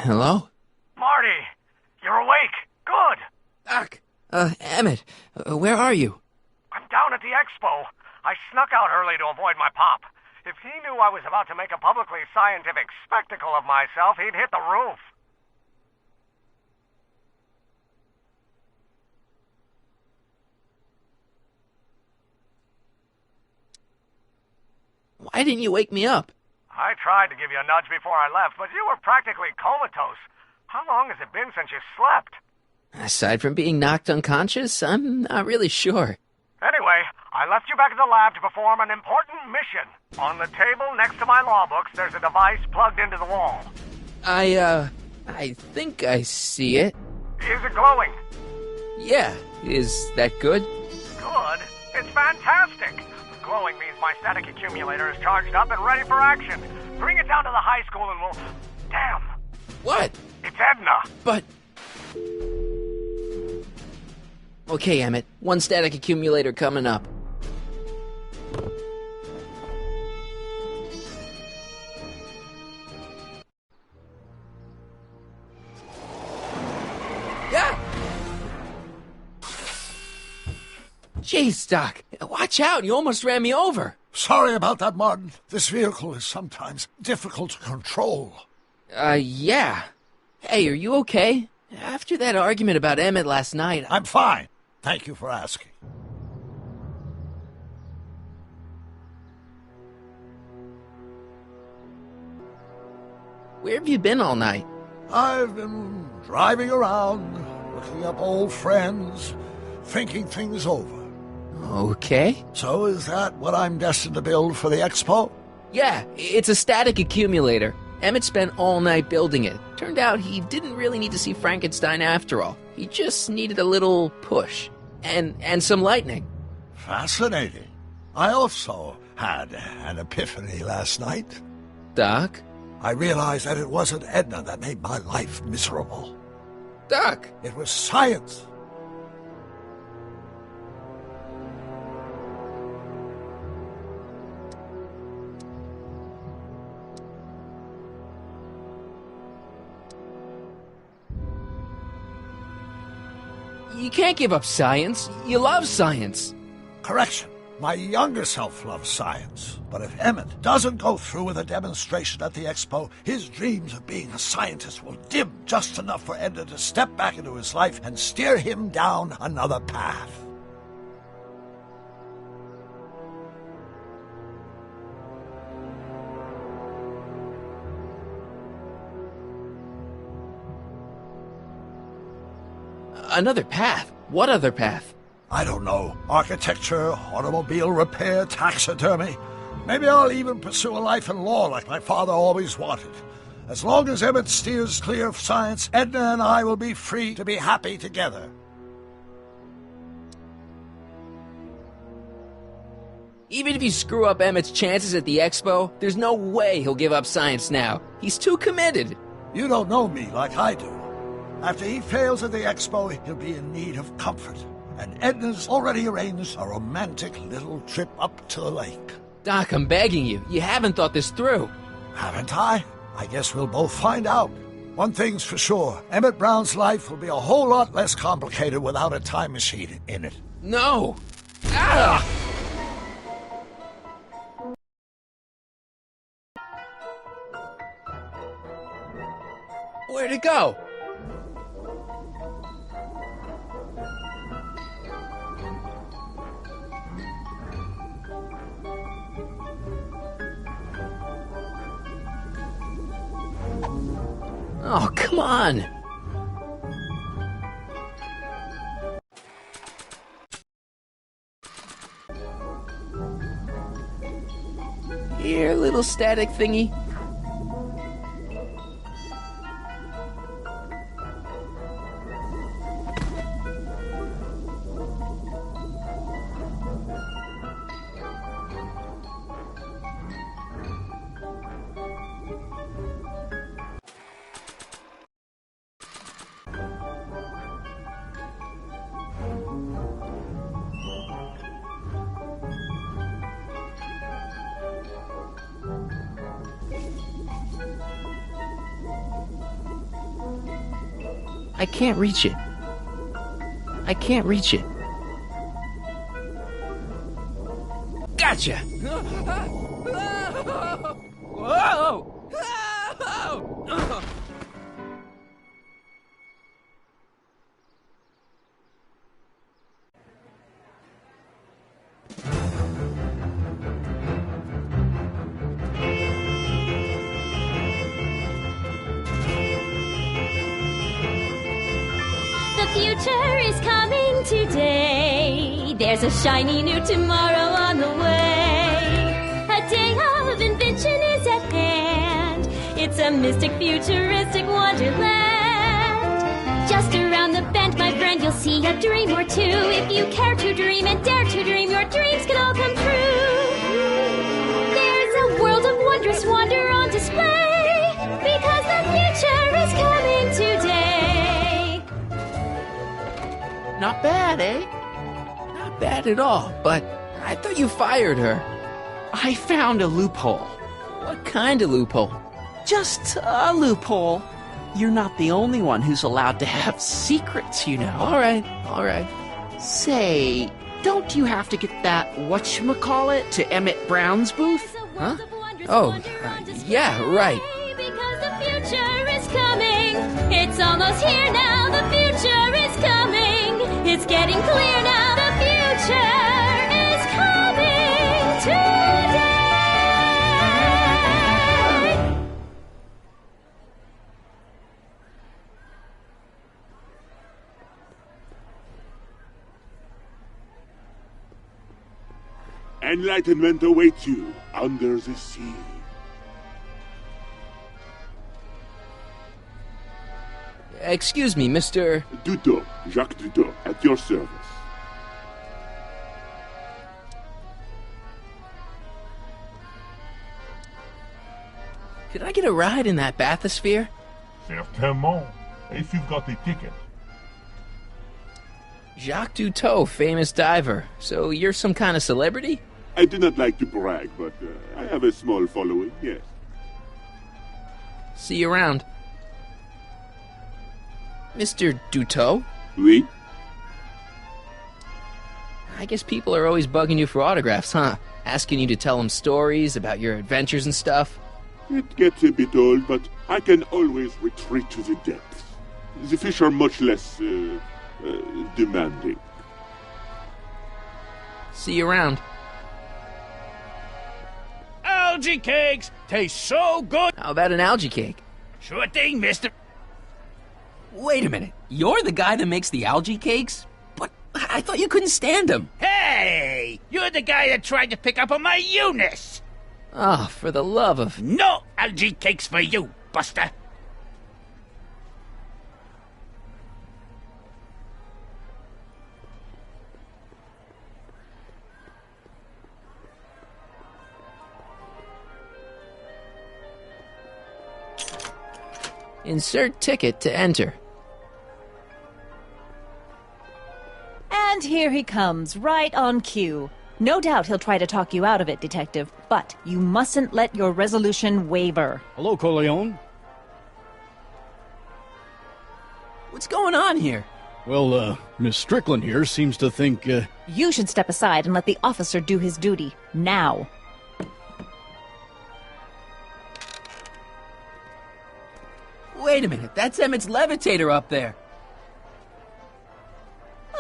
Hello? Marty, you're awake. Good. Doc. Emmett, where are you? I'm down at the expo. I snuck out early to avoid my pop. If he knew I was about to make a publicly scientific spectacle of myself, he'd hit the roof. Why didn't you wake me up? I tried to give you a nudge before I left, but you were practically comatose. How long has it been since you slept? Aside from being knocked unconscious, I'm not really sure. Anyway, I left you back at the lab to perform an important mission. On the table next to my law books, there's a device plugged into the wall. I think I see it. Is it glowing? Yeah, is that good? Good? It's fantastic. Glowing means my static accumulator is charged up and ready for action. Bring it down to the high school and we'll... Damn. What? It's Edna. But... Okay, Emmett. One static accumulator coming up. Yeah! Jeez, Doc. Watch out. You almost ran me over. Sorry about that, Martin. This vehicle is sometimes difficult to control. Yeah. Hey, are you okay? After that argument about Emmett last night... I'm fine. Thank you for asking. Where have you been all night? I've been driving around, looking up old friends, thinking things over. Okay. So is that what I'm destined to build for the expo? Yeah, it's a static accumulator. Emmett spent all night building it. Turned out he didn't really need to see Frankenstein after all. He just needed a little push. And some lightning. Fascinating. I also had an epiphany last night. Doc? I realized that it wasn't Edna that made my life miserable. Doc! It was science. You can't give up science. You love science. Correction. My younger self loves science. But if Emmett doesn't go through with a demonstration at the expo, his dreams of being a scientist will dim just enough for Edna to step back into his life and steer him down another path. Another path? What other path? I don't know. Architecture, automobile repair, taxidermy. Maybe I'll even pursue a life in law like my father always wanted. As long as Emmett steers clear of science, Edna and I will be free to be happy together. Even if you screw up Emmett's chances at the expo, there's no way he'll give up science now. He's too committed. You don't know me like I do. After he fails at the expo, he'll be in need of comfort. And Edna's already arranged a romantic little trip up to the lake. Doc, I'm begging you. You haven't thought this through. Haven't I? I guess we'll both find out. One thing's for sure. Emmett Brown's life will be a whole lot less complicated without a time machine in it. No! Ah! Where'd it go? Oh, come on! Here, little static thingy. I can't reach it. I can't reach it. Gotcha! Whoa! The future is coming today. There's a shiny new tomorrow on the way. A day of invention is at hand. It's a mystic, futuristic wonderland. Just around the bend, my friend, you'll see a dream or two. If you care to dream and dare to dream, your dreams can all come true. There's a world of wondrous wonder on display, because the future is coming today. Not bad, eh? Not bad at all, but I thought you fired her. I found a loophole. What kind of loophole? Just a loophole. You're not the only one who's allowed to have secrets, you know. All right. Say, don't you have to get that whatchamacallit to Emmett Brown's booth? Huh? Oh, yeah, right. Because the future is coming. It's almost here now. The future is coming. It's getting clear now. The future is coming today. Enlightenment awaits you under the sea. Excuse me, Mr. Duteau, Jacques Duteau, at your service. Could I get a ride in that bathysphere? Certainement, if you've got a ticket. Jacques Duteau, famous diver. So you're some kind of celebrity? I do not like to brag, but I have a small following, yes. See you around. Mr. Duteau? Oui? I guess people are always bugging you for autographs, huh? Asking you to tell them stories about your adventures and stuff. It gets a bit old, but I can always retreat to the depths. The fish are much less, demanding. See you around. Algae cakes taste so good. How about an algae cake? Sure thing, mister. Wait a minute. You're the guy that makes the algae cakes? But I thought you couldn't stand them. Hey, you're the guy that tried to pick up on my Eunice. Oh, for the love of... No algae cakes for you, Buster. Insert ticket to enter. And here he comes, right on cue. No doubt he'll try to talk you out of it, Detective, but you mustn't let your resolution waver. Hello, Corleone. What's going on here? Well, Miss Strickland here seems to think, You should step aside and let the officer do his duty. Now. Wait a minute, that's Emmett's levitator up there.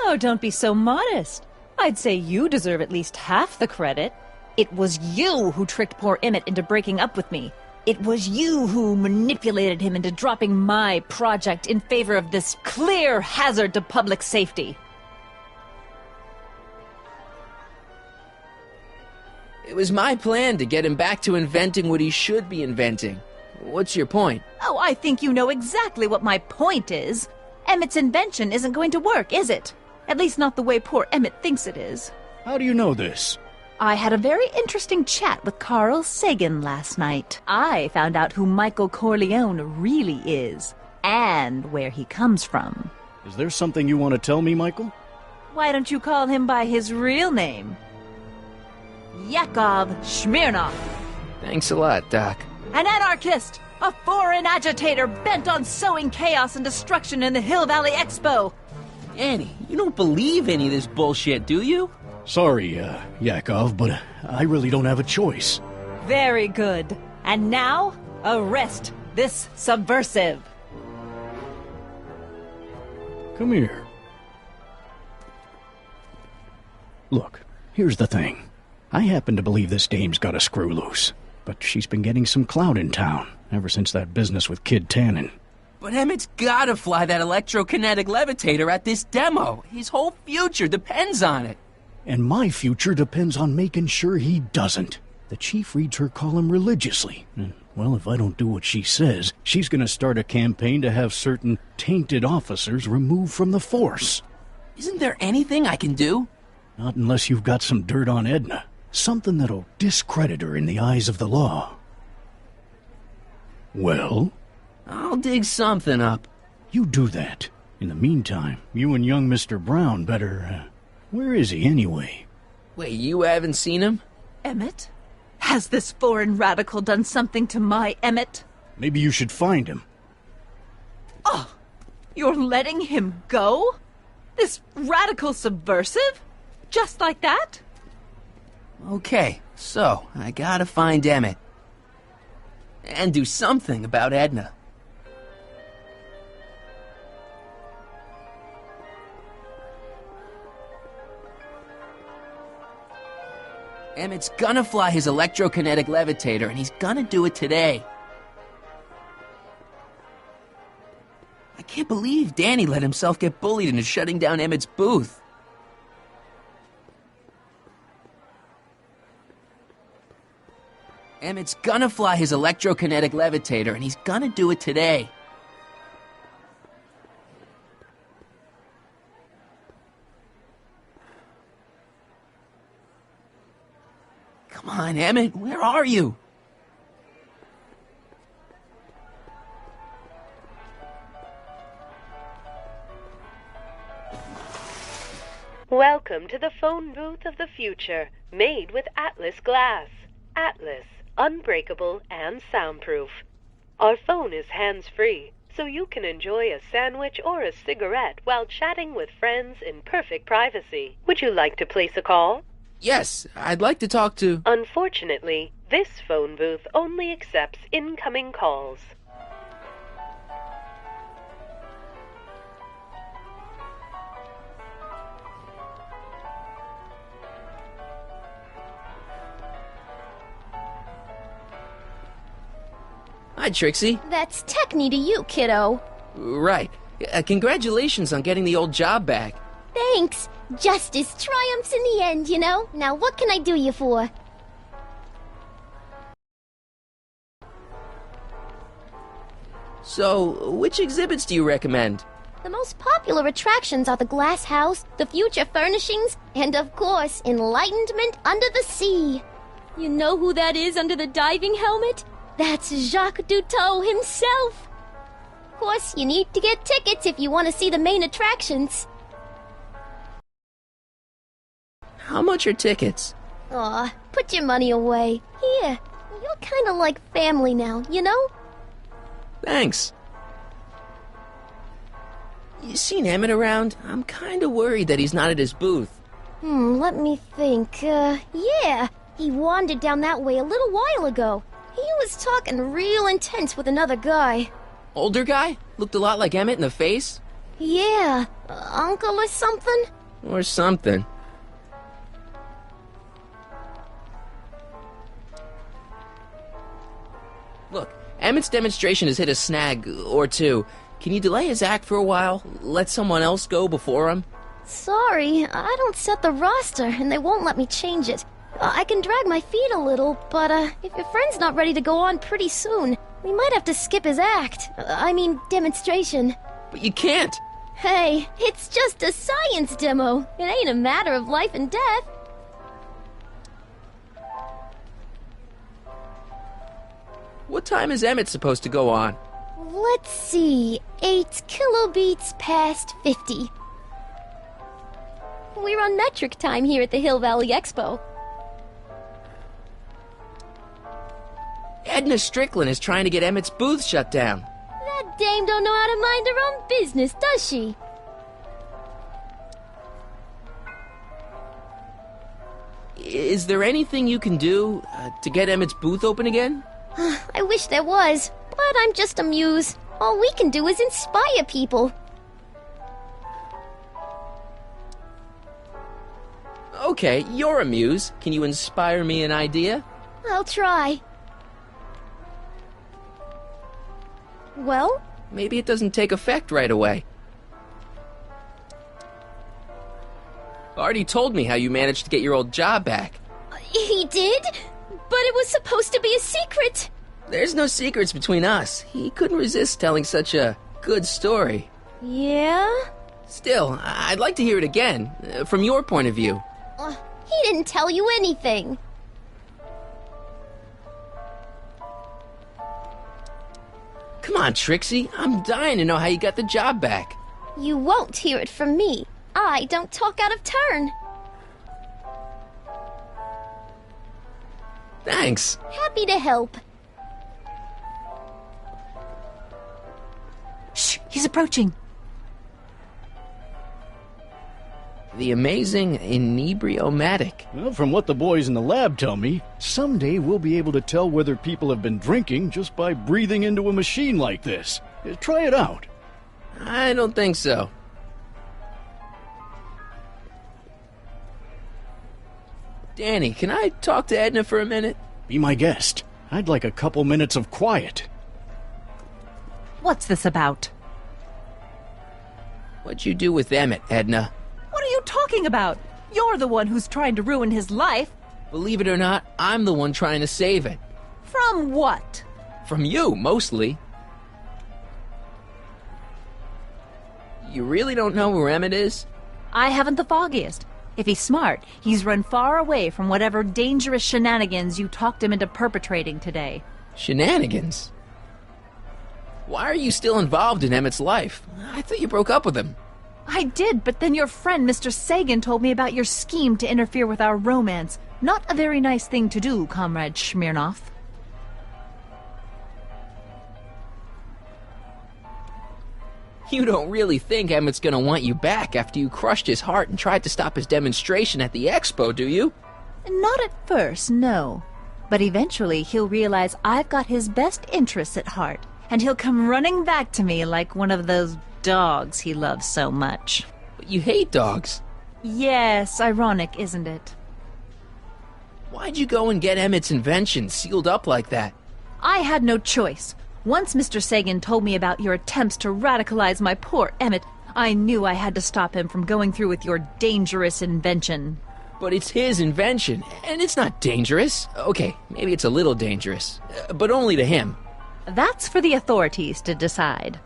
Oh, don't be so modest. I'd say you deserve at least half the credit. It was you who tricked poor Emmett into breaking up with me. It was you who manipulated him into dropping my project in favor of this clear hazard to public safety. It was my plan to get him back to inventing what he should be inventing. What's your point? Oh, I think you know exactly what my point is. Emmett's invention isn't going to work, is it? At least not the way poor Emmett thinks it is. how do you know this? I had a very interesting chat with Carl Sagan last night. I found out who Michael Corleone really is, and where he comes from. Is there something you want to tell me, Michael? Why don't you call him by his real name? Yakov Smirnov. Thanks a lot, Doc. An anarchist, A foreign agitator bent on sowing chaos and destruction in the Hill Valley Expo. Annie, you don't believe any of this bullshit, do you? Sorry, Yakov, but I really don't have a choice. Very good. And now, arrest this subversive. Come here. Look, here's the thing. I happen to believe this dame's got a screw loose, but she's been getting some clout in town ever since that business with Kid Tannen. But Emmett's gotta fly that electrokinetic levitator at this demo. His whole future depends on it. And my future depends on making sure he doesn't. The chief reads her column religiously. And, well, if I don't do what she says, she's gonna start a campaign to have certain tainted officers removed from the force. Isn't there anything I can do? Not unless you've got some dirt on Edna. Something that'll discredit her in the eyes of the law. Well? I'll dig something up. You do that. In the meantime, you and young Mr. Brown better... where is he, anyway? Wait, you haven't seen him? Emmett? Has this foreign radical done something to my Emmett? Maybe you should find him. Oh, you're letting him go? This radical subversive? Just like that? Okay, so I gotta find Emmett. And do something about Edna. Emmett's gonna fly his electrokinetic levitator, and he's gonna do it today. I can't believe Danny let himself get bullied into shutting down Emmett's booth. Emmett's gonna fly his electrokinetic levitator, and he's gonna do it today. Come on, Emmett, where are you? Welcome to the phone booth of the future, made with Atlas glass. Atlas, unbreakable and soundproof. Our phone is hands-free, so you can enjoy a sandwich or a cigarette while chatting with friends in perfect privacy. Would you like to place a call? Yes, I'd like to talk to... Unfortunately, this phone booth only accepts incoming calls. Hi, Trixie. That's Techni to you, kiddo. Right. Congratulations on getting the old job back. Thanks. Justice triumphs in the end, you know? Now what can I do you for? So, which exhibits do you recommend? The most popular attractions are the Glass House, the Future Furnishings, and of course, Enlightenment Under the Sea. You know who that is under the diving helmet? That's Jacques Duteau himself. Of course, you need to get tickets if you want to see the main attractions. How much are tickets? Aw, put your money away. Here, you're kind of like family now, you know? Thanks. You seen Emmett around? I'm kind of worried that he's not at his booth. Let me think. Yeah, he wandered down that way a little while ago. He was talking real intense with another guy. Older guy? Looked a lot like Emmett in the face? Yeah, uncle or something? Or something. Look, Emmett's demonstration has hit a snag or two. Can you delay his act for a while? Let someone else go before him? Sorry, I don't set the roster, and they won't let me change it. I can drag my feet a little, but if your friend's not ready to go on pretty soon, we might have to skip his act. Demonstration. But you can't! Hey, it's just a science demo. It ain't a matter of life and death. What time is Emmett supposed to go on? Let's see, 8 kilobeats past 50. We're on metric time here at the Hill Valley Expo. Edna Strickland is trying to get Emmett's booth shut down. That dame don't know how to mind her own business, does she? Is there anything you can do to get Emmett's booth open again? I wish there was, but I'm just a muse. All we can do is inspire people. Okay, you're a muse. Can you inspire me an idea? I'll try. Well? Maybe it doesn't take effect right away. Artie told me how you managed to get your old job back. He did? But it was supposed to be a secret. There's no secrets between us. He couldn't resist telling such a good story. Yeah? Still, I'd like to hear it again, from your point of view. He didn't tell you anything. Come on, Trixie. I'm dying to know how you got the job back. You won't hear it from me. I don't talk out of turn. Thanks. Happy to help. Shh, he's approaching. The amazing inebriomatic. Well, from what the boys in the lab tell me, someday we'll be able to tell whether people have been drinking just by breathing into a machine like this. Try it out. I don't think so. Danny, can I talk to Edna for a minute? Be my guest. I'd like a couple minutes of quiet. What's this about? What'd you do with Emmett, Edna? What are you talking about? You're the one who's trying to ruin his life. Believe it or not, I'm the one trying to save it. From what? From you, mostly. You really don't know where Emmett is? I haven't the foggiest. If he's smart, he's run far away from whatever dangerous shenanigans you talked him into perpetrating today. Shenanigans? Why are you still involved in Emmett's life? I thought you broke up with him. I did, but then your friend Mr. Sagan told me about your scheme to interfere with our romance. Not a very nice thing to do, Comrade Smirnoff. You don't really think Emmett's gonna want you back after you crushed his heart and tried to stop his demonstration at the expo, do you? Not at first, no. But eventually he'll realize I've got his best interests at heart, and he'll come running back to me like one of those dogs he loves so much. But you hate dogs. Yes, ironic, isn't it? Why'd you go and get Emmett's invention sealed up like that? I had no choice. Once Mr. Sagan told me about your attempts to radicalize my poor Emmett, I knew I had to stop him from going through with your dangerous invention. But it's his invention, and it's not dangerous. Okay, maybe it's a little dangerous, but only to him. That's for the authorities to decide.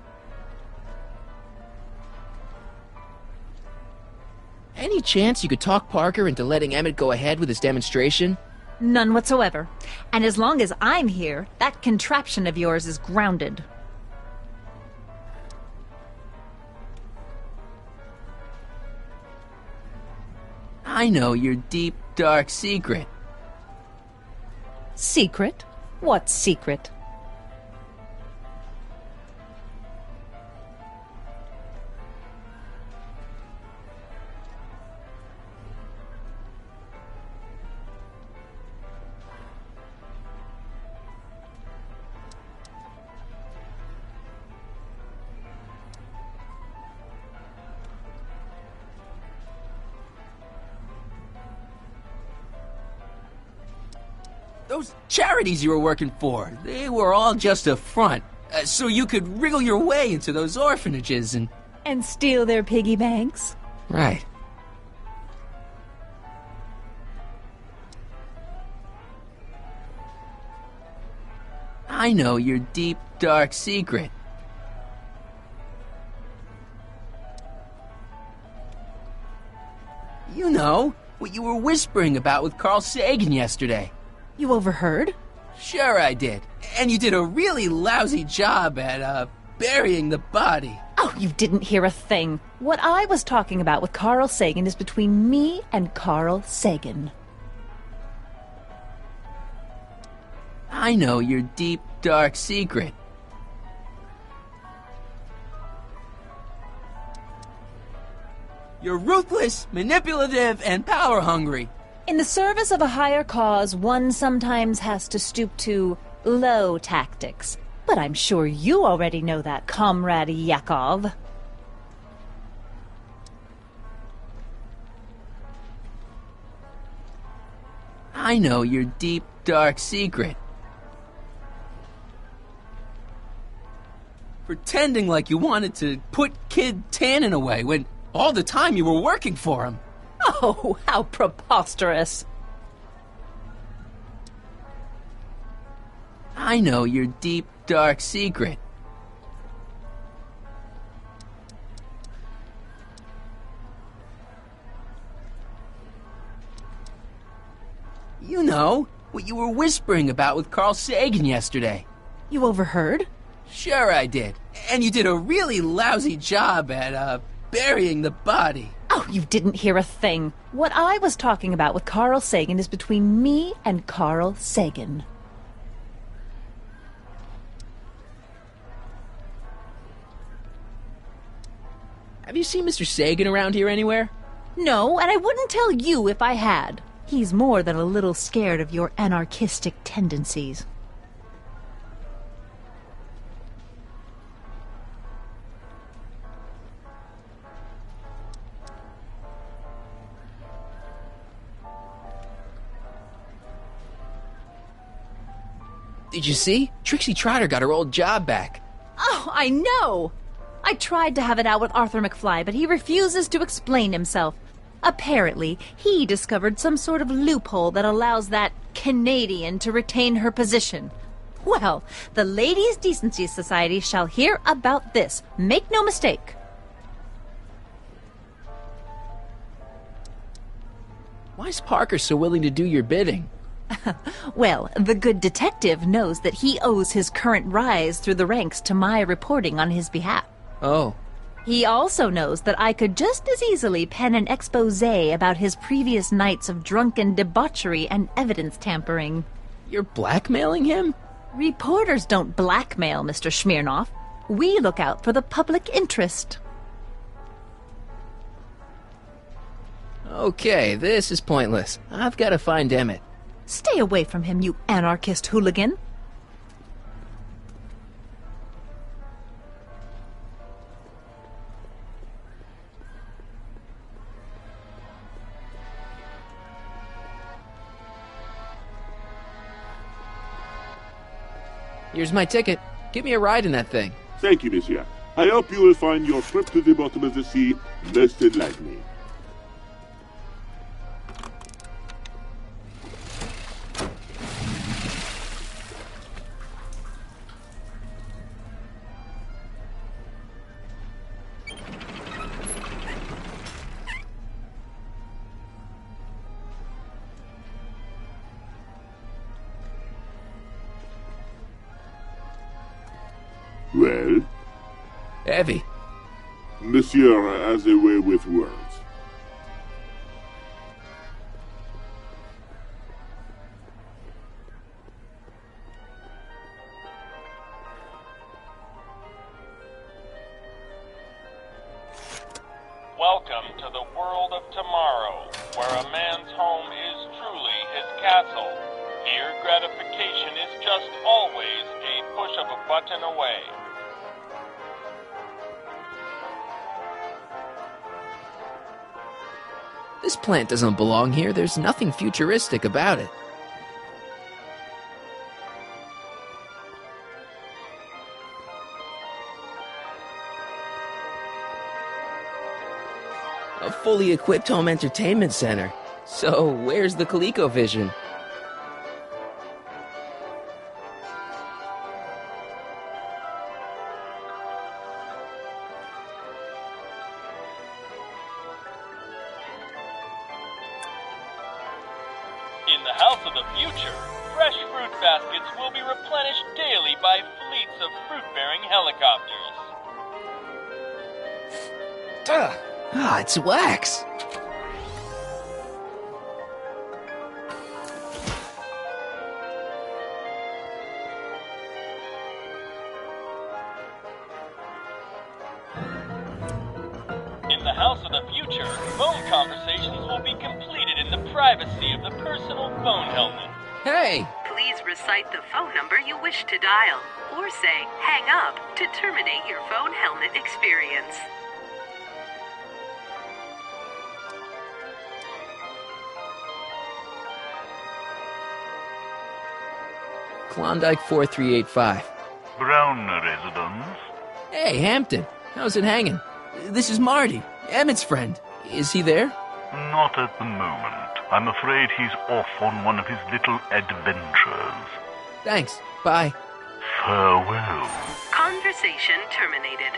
Any chance you could talk Parker into letting Emmett go ahead with his demonstration? None whatsoever. And as long as I'm here, that contraption of yours is grounded. I know your deep, dark secret. Secret? What secret? Those charities you were working for, they were all just a front, so you could wriggle your way into those orphanages and... And steal their piggy banks? Right. I know your deep, dark secret. You know, what you were whispering about with Carl Sagan yesterday. You overheard? Sure I did. And you did a really lousy job at, burying the body. Oh, you didn't hear a thing. What I was talking about with Carl Sagan is between me and Carl Sagan. I know your deep, dark secret. You're ruthless, manipulative, and power-hungry. In the service of a higher cause, one sometimes has to stoop to low tactics. But I'm sure you already know that, Comrade Yakov. I know your deep, dark secret. Pretending like you wanted to put Kid Tannen away when all the time you were working for him. Oh, how preposterous. I know your deep, dark secret. You know, what you were whispering about with Carl Sagan yesterday. You overheard? Sure I did. And you did a really lousy job at, burying the body. Oh, you didn't hear a thing. What I was talking about with Carl Sagan is between me and Carl Sagan. Have you seen Mr. Sagan around here anywhere? No, and I wouldn't tell you if I had. He's more than a little scared of your anarchistic tendencies. Did you see? Trixie Trotter got her old job back. Oh, I know! I tried to have it out with Arthur McFly, but he refuses to explain himself. Apparently, he discovered some sort of loophole that allows that Canadian to retain her position. Well, the Ladies' Decency Society shall hear about this. Make no mistake. Why is Parker so willing to do your bidding? Well, the good detective knows that he owes his current rise through the ranks to my reporting on his behalf. Oh. He also knows that I could just as easily pen an exposé about his previous nights of drunken debauchery and evidence tampering. You're blackmailing him? Reporters don't blackmail, Mr. Smirnoff. We look out for the public interest. Okay, this is pointless. I've got to find Emmett. Stay away from him, you anarchist hooligan. Here's my ticket. Give me a ride in that thing. Thank you, monsieur. I hope you will find your trip to the bottom of the sea most enlightening. Well? Heavy. Monsieur has a way with words. Welcome to the world of tomorrow, where a man's home is truly his castle. Here, gratification is just always a push of a button away. This plant doesn't belong here. There's nothing futuristic about it. A fully equipped home entertainment center. So, where's the ColecoVision? In the house of the future, fresh fruit baskets will be replenished daily by fleets of fruit-bearing helicopters. Ah, it's wax. privacy of the personal phone helmet. Hey! Please recite the phone number you wish to dial, or say hang up to terminate your phone helmet experience. Klondike 4385. Brown residence. Hey, Hampton. How's it hanging? This is Marty, Emmett's friend. Is he there? Not at the moment. I'm afraid he's off on one of his little adventures. Thanks. Bye. Farewell. Conversation terminated.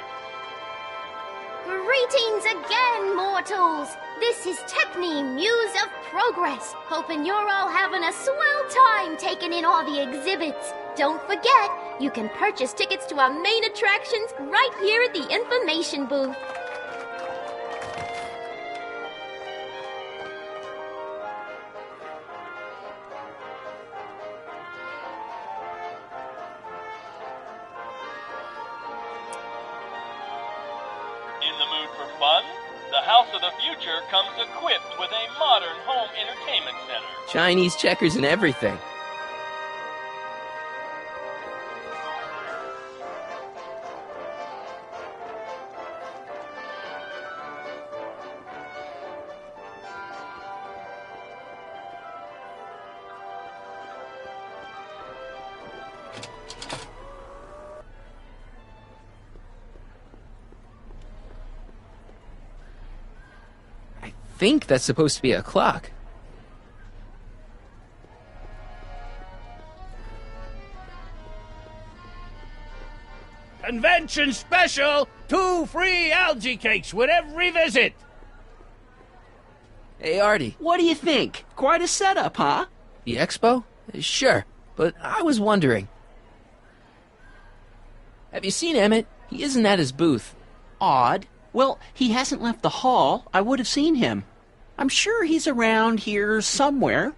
Greetings again, mortals! This is Techne, Muse of Progress. Hoping you're all having a swell time taking in all the exhibits. Don't forget, you can purchase tickets to our main attractions right here at the information booth. In the mood for fun? The House of the Future comes equipped with a modern home entertainment center. Chinese checkers and everything. I think that's supposed to be a clock. Convention special! 2 free algae cakes with every visit! Hey, Artie. What do you think? Quite a setup, huh? The expo? Sure, but I was wondering. Have you seen Emmett? He isn't at his booth. Odd. Well, he hasn't left the hall. I would have seen him. I'm sure he's around here somewhere.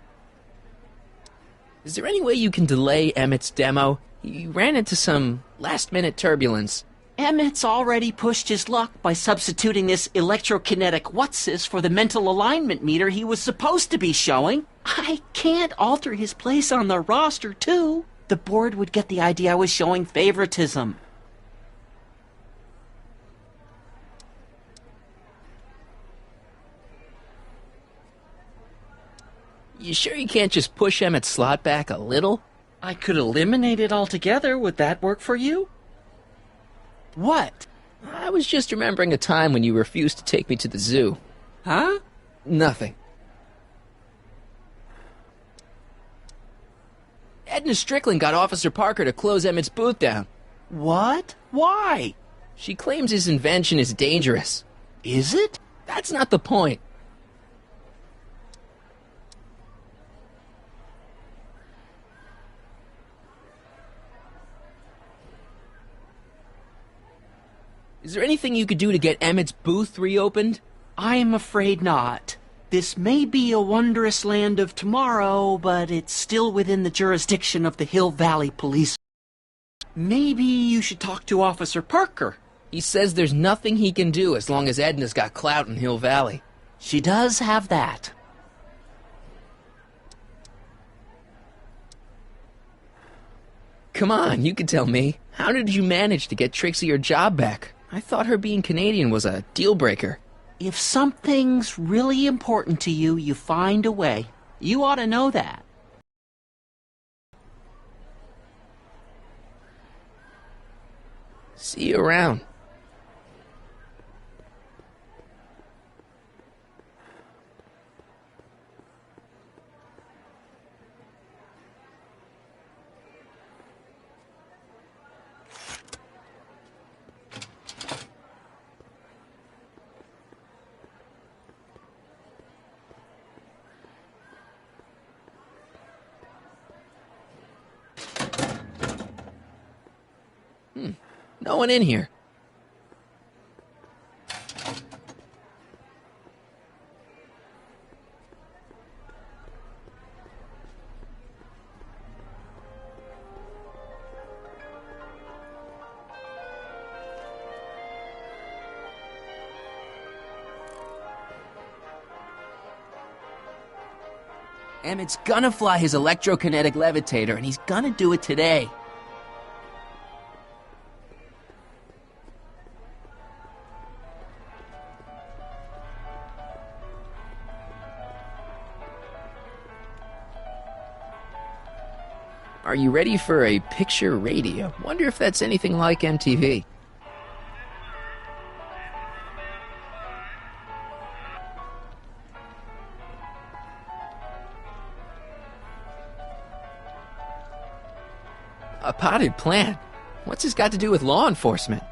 Is there any way you can delay Emmett's demo? He ran into some last-minute turbulence. Emmett's already pushed his luck by substituting this electrokinetic whatsis for the mental alignment meter he was supposed to be showing. I can't alter his place on the roster, too. The board would get the idea I was showing favoritism. You sure you can't just push Emmett's slot back a little? I could eliminate it altogether. Would that work for you? What? I was just remembering a time when you refused to take me to the zoo. Huh? Nothing. Edna Strickland got Officer Parker to close Emmett's booth down. What? Why? She claims his invention is dangerous. Is it? That's not the point. Is there anything you could do to get Emmett's booth reopened? I'm afraid not. This may be a wondrous land of tomorrow, but it's still within the jurisdiction of the Hill Valley Police. Maybe you should talk to Officer Parker. He says there's nothing he can do as long as Edna's got clout in Hill Valley. She does have that. Come on, you can tell me. How did you manage to get Trixie her job back? I thought her being Canadian was a deal breaker. If something's really important to you, you find a way. You ought to know that. See you around. No one in here. Emmett's gonna fly his electrokinetic levitator, and he's gonna do it today. Are you ready for a picture radio? Wonder if that's anything like MTV. A potted plant? What's this got to do with law enforcement?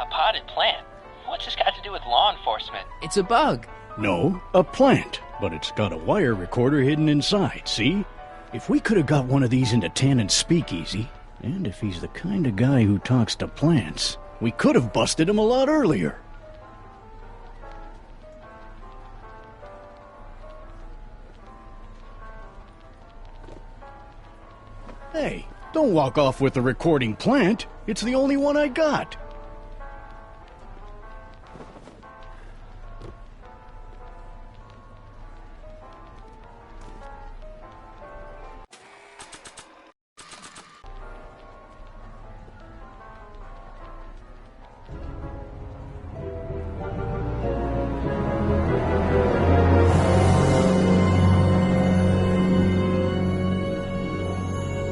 A potted plant? What's this got to do with law enforcement? It's a bug. No, a plant. But it's got a wire recorder hidden inside, see? If we could have got one of these into Tannen's speakeasy, and if he's the kind of guy who talks to plants, we could have busted him a lot earlier. Hey, don't walk off with the recording plant. It's the only one I got.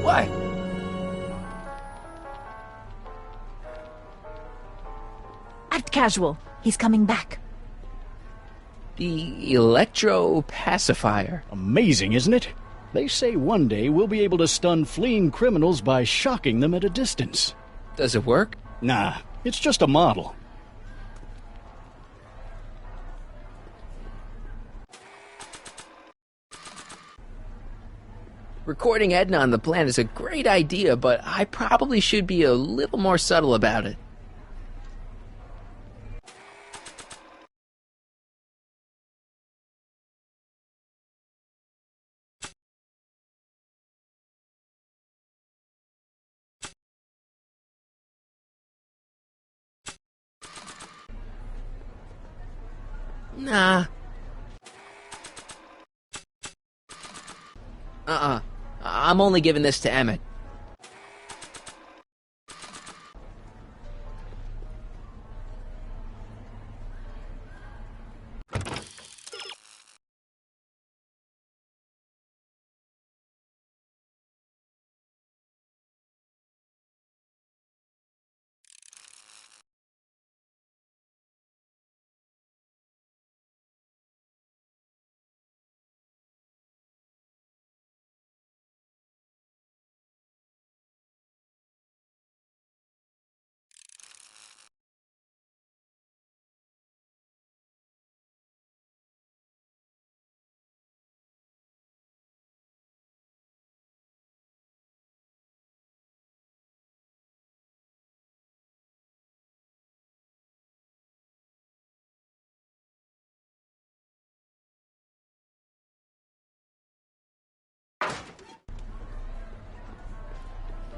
What? Act casual. He's coming back. The electro pacifier. Amazing, isn't it? They say one day we'll be able to stun fleeing criminals by shocking them at a distance. Does it work? Nah, it's just a model. Recording Edna on the plant is a great idea, but I probably should be a little more subtle about it. Nah. I'm only giving this to Emmett.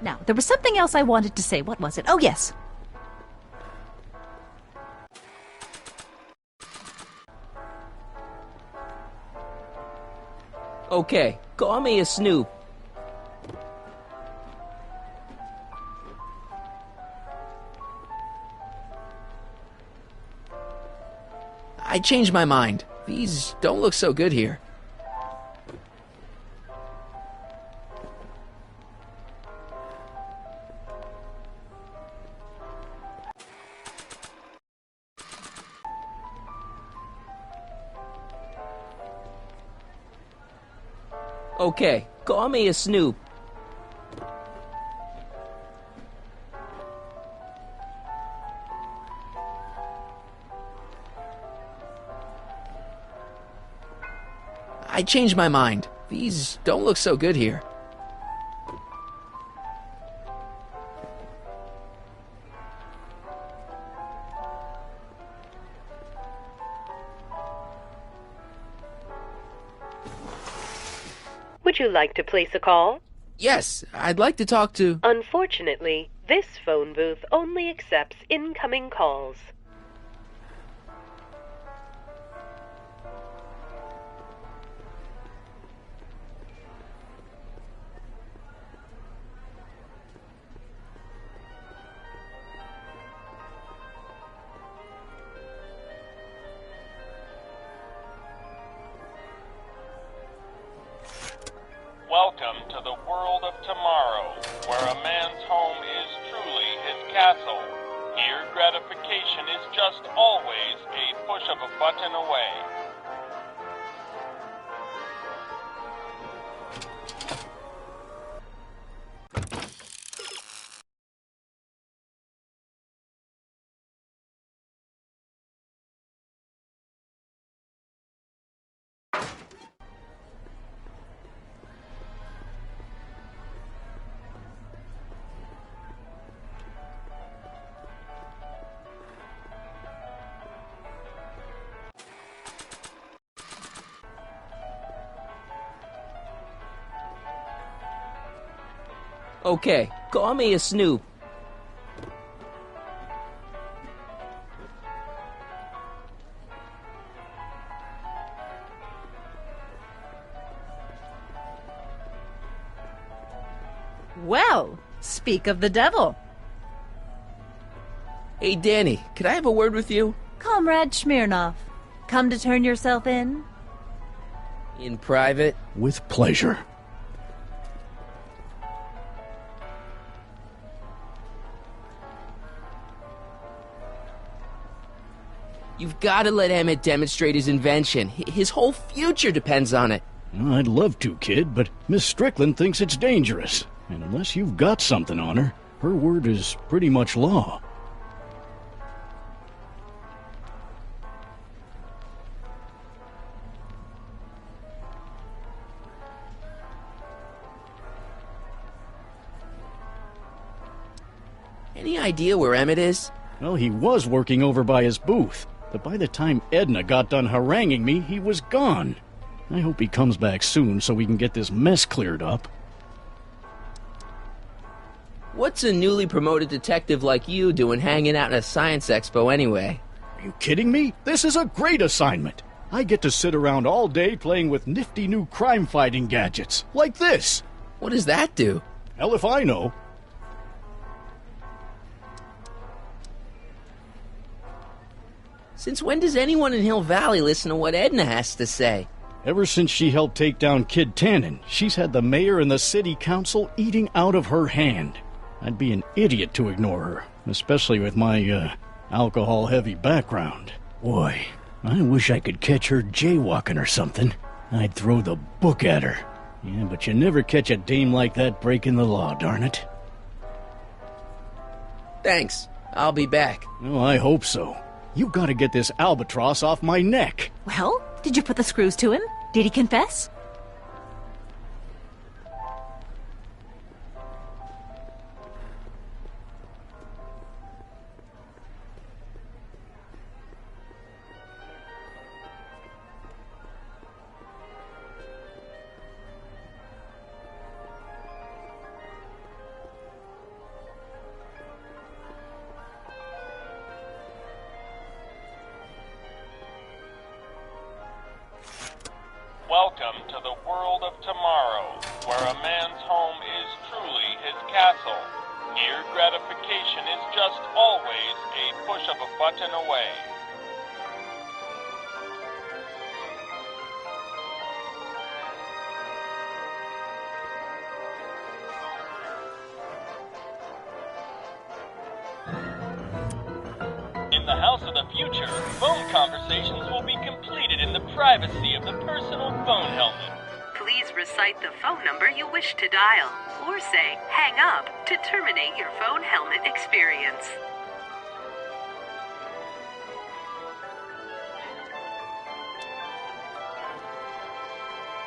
Now, there was something else I wanted to say. What was it? Oh, yes. Okay, call me a snoop. I changed my mind. These don't look so good here. Okay, call me a snoop. I changed my mind. These don't look so good here. Would you like to place a call? Yes, I'd like to talk to... Unfortunately, this phone booth only accepts incoming calls. Welcome to the world of tomorrow, where a man's home is truly his castle. Here, gratification is just always a push of a button away. Okay, call me a snoop. Well, speak of the devil. Hey, Danny, could I have a word with you? Comrade Smirnov, come to turn yourself in? In private? With pleasure. You've got to let Emmett demonstrate his invention. His whole future depends on it. I'd love to, kid, but Miss Strickland thinks it's dangerous. And unless you've got something on her, her word is pretty much law. Any idea where Emmett is? Well, he was working over by his booth, but by the time Edna got done haranguing me, he was gone. I hope he comes back soon so we can get this mess cleared up. What's a newly promoted detective like you doing hanging out at a science expo anyway? Are you kidding me? This is a great assignment. I get to sit around all day playing with nifty new crime-fighting gadgets, like this. What does that do? Hell if I know. Since when does anyone in Hill Valley listen to what Edna has to say? Ever since she helped take down Kid Tannen, she's had the mayor and the city council eating out of her hand. I'd be an idiot to ignore her, especially with my, alcohol-heavy background. Boy, I wish I could catch her jaywalking or something. I'd throw the book at her. Yeah, but you never catch a dame like that breaking the law, darn it. Thanks. I'll be back. Oh, I hope so. You gotta get this albatross off my neck. Well, did you put the screws to him? Did he confess? Welcome to the world of tomorrow, where a man's home is truly his castle. Here, gratification is just always a push of a button away. In the House of the Future, phone conversations will be completed in the privacy of the personal phone helmet. Please recite the phone number you wish to dial, or say hang up to terminate your phone helmet experience.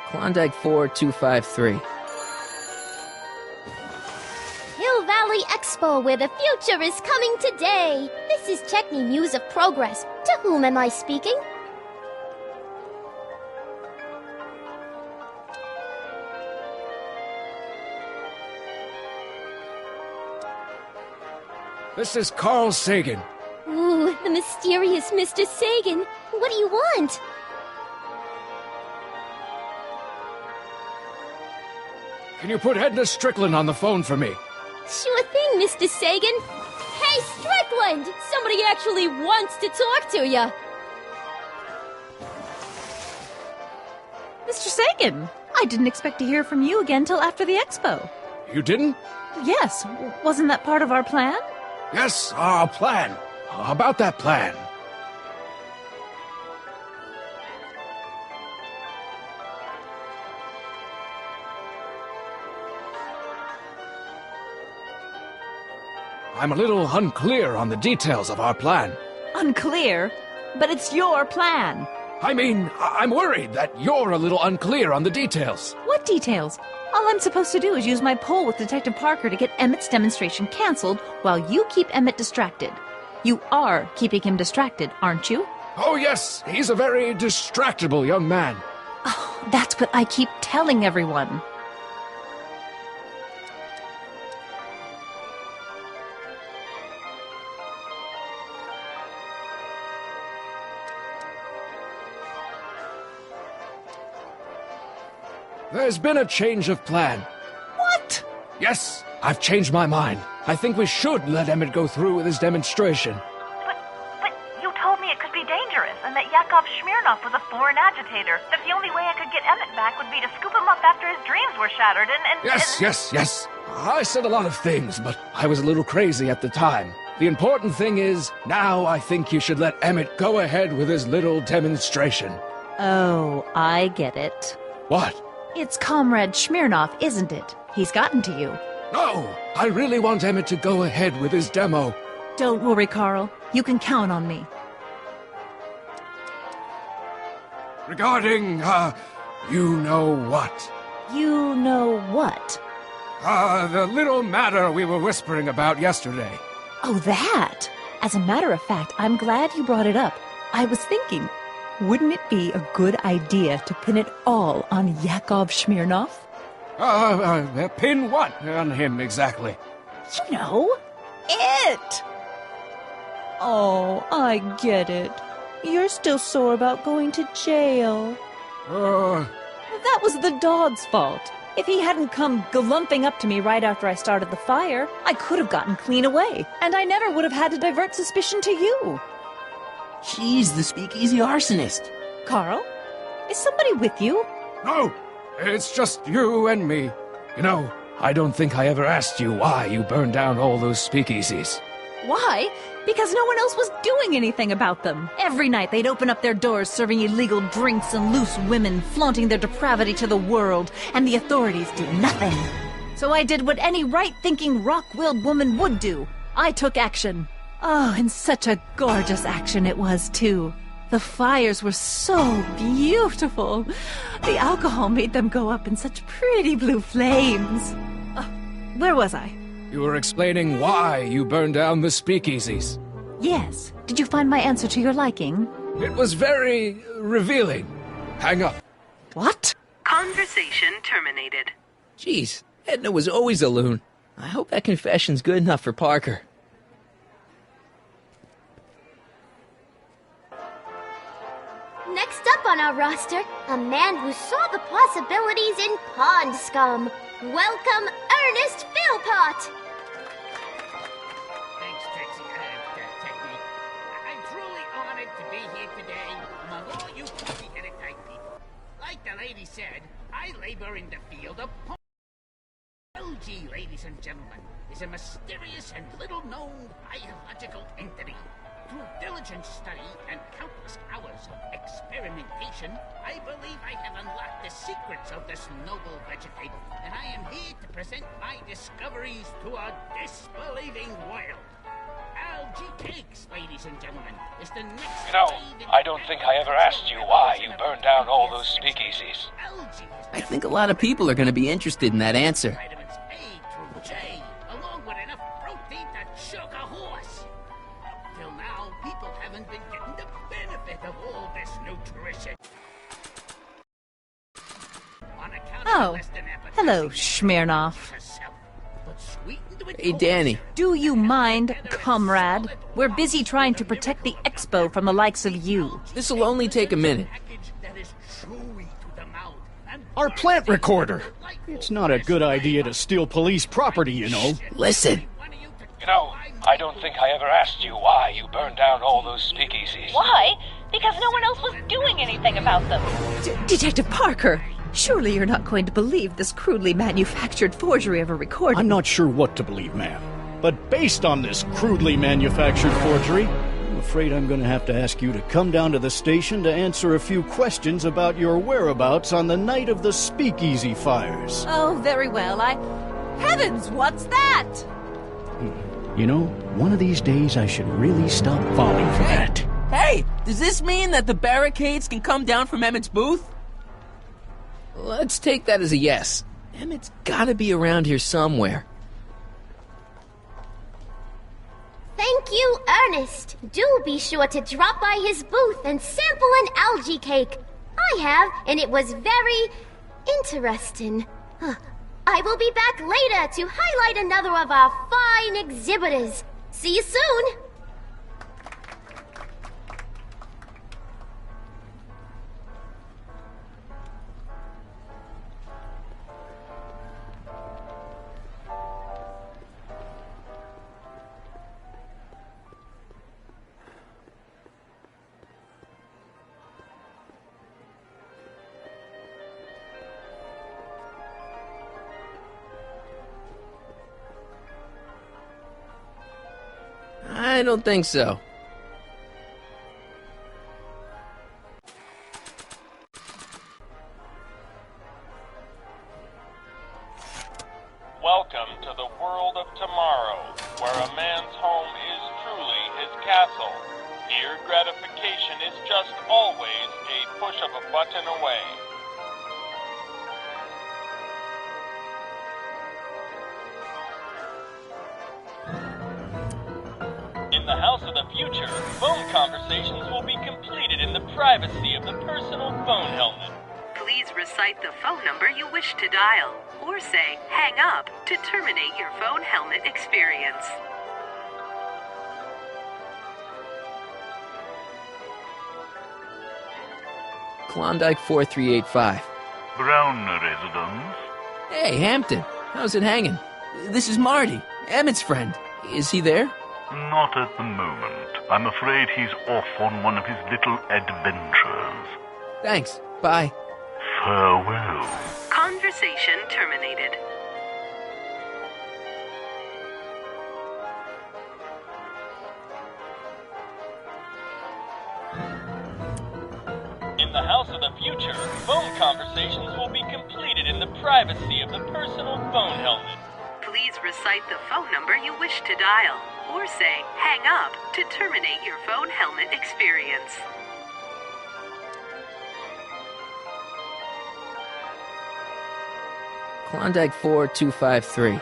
Klondike 4253. Hill Valley Expo, where the future is coming today. This is Checkney News of Progress. To whom am I speaking? This is Carl Sagan. Ooh, the mysterious Mr. Sagan. What do you want? Can you put Edna Strickland on the phone for me? Sure thing, Mr. Sagan. Hey, Strickland! Somebody actually wants to talk to you. Mr. Sagan! I didn't expect to hear from you again till after the expo. You didn't? Yes, wasn't that part of our plan? Yes, our plan. About that plan. I'm a little unclear on the details of our plan. Unclear? But it's your plan. I mean, I'm worried that you're a little unclear on the details. What details? All I'm supposed to do is use my poll with Detective Parker to get Emmett's demonstration canceled while you keep Emmett distracted. You are keeping him distracted, aren't you? Oh, yes. He's a very distractible young man. Oh, that's what I keep telling everyone. There's been a change of plan. What? Yes, I've changed my mind. I think we should let Emmett go through with his demonstration. But you told me it could be dangerous, and that Yakov Smirnov was a foreign agitator. That the only way I could get Emmett back would be to scoop him up after his dreams were shattered, and... Yes. I said a lot of things, but I was a little crazy at the time. The important thing is, now I think you should let Emmett go ahead with his little demonstration. Oh, I get it. What? It's Comrade Smirnov, isn't it? He's gotten to you. No! I really want Emmett to go ahead with his demo. Don't worry, Carl. You can count on me. Regarding, you know what? You know what? The little matter we were whispering about yesterday. Oh, that! As a matter of fact, I'm glad you brought it up. I was thinking, wouldn't it be a good idea to pin it all on Yakov Smirnov? Pin what on him exactly? You know, it! Oh, I get it. You're still sore about going to jail. That was the dog's fault. If he hadn't come galumping up to me right after I started the fire, I could have gotten clean away, and I never would have had to divert suspicion to you. She's the speakeasy arsonist. Carl, is somebody with you? No, it's just you and me. You know, I don't think I ever asked you why you burned down all those speakeasies. Why? Because no one else was doing anything about them. Every night they'd open up their doors serving illegal drinks and loose women, flaunting their depravity to the world, and the authorities did nothing. So I did what any right-thinking, rock-willed woman would do. I took action. Oh, and such a gorgeous action it was, too. The fires were so beautiful. The alcohol made them go up in such pretty blue flames. Where was I? You were explaining why you burned down the speakeasies. Yes. Did you find my answer to your liking? It was very revealing. Hang up. What? Conversation terminated. Jeez, Edna was always a loon. I hope that confession's good enough for Parker. Next up on our roster, a man who saw the possibilities in pond scum. Welcome, Ernest Philpott! Thanks, Trixie. Technique. I'm truly honored to be here today among all you puppy-headed type people. Like the lady said, I labor in the field of pond. LG, ladies and gentlemen, is a mysterious and little-known biological entity. Through diligent study and countless hours of experimentation, I believe I have unlocked the secrets of this noble vegetable, and I am here to present my discoveries to a disbelieving world. Algae cakes, ladies and gentlemen, is the next... You know, I don't think I ever asked you why you burned down all those speakeasies. I think a lot of people are going to be interested in that answer. Vitamins A through J, along with enough protein to choke a horse. Till now, people haven't been getting the benefit of all this nutrition. Oh, hello, Smirnov. Hey, Danny. Do you mind, comrade? We're busy trying to protect the expo from the likes of you. This'll only take a minute. Our plant recorder. It's not a good idea to steal police property, you know. Listen. You know, I don't think I ever asked you why you burned down all those speakeasies. Why? Because no one else was doing anything about them. Detective Parker, Surely you're not going to believe this crudely manufactured forgery of a recording. I'm not sure what to believe, ma'am. But based on this crudely manufactured forgery, I'm afraid I'm going to have to ask you to come down to the station to answer a few questions about your whereabouts on the night of the Speakeasy fires. Oh, very well. Heavens, what's that? You know, one of these days I should really stop falling for that. Hey, does this mean that the barricades can come down from Emmett's booth? Let's take that as a yes. Emmett's gotta be around here somewhere. Thank you, Ernest. Do be sure to drop by his booth and sample an algae cake. I have, and it was very interesting. I will be back later to highlight another of our fine exhibitors. See you soon. I don't think so. Welcome to the world of tomorrow, where a man's home is truly his castle. Here, gratification is just always a push of a button away. In the house of the future, phone conversations will be completed in the privacy of the personal phone helmet. Please recite the phone number you wish to dial, or say hang up to terminate your phone helmet experience. Klondike 4385. Brown residence. Hey, Hampton. How's it hanging? This is Marty, Emmett's friend. Is he there? Not at the moment. I'm afraid he's off on one of his little adventures. Thanks. Bye. Farewell. Conversation terminated. In the house of the future, phone conversations will be completed in the privacy of the personal phone helmet. Please recite the phone number you wish to dial, or say hang up to terminate your phone helmet experience. Klondike 4253.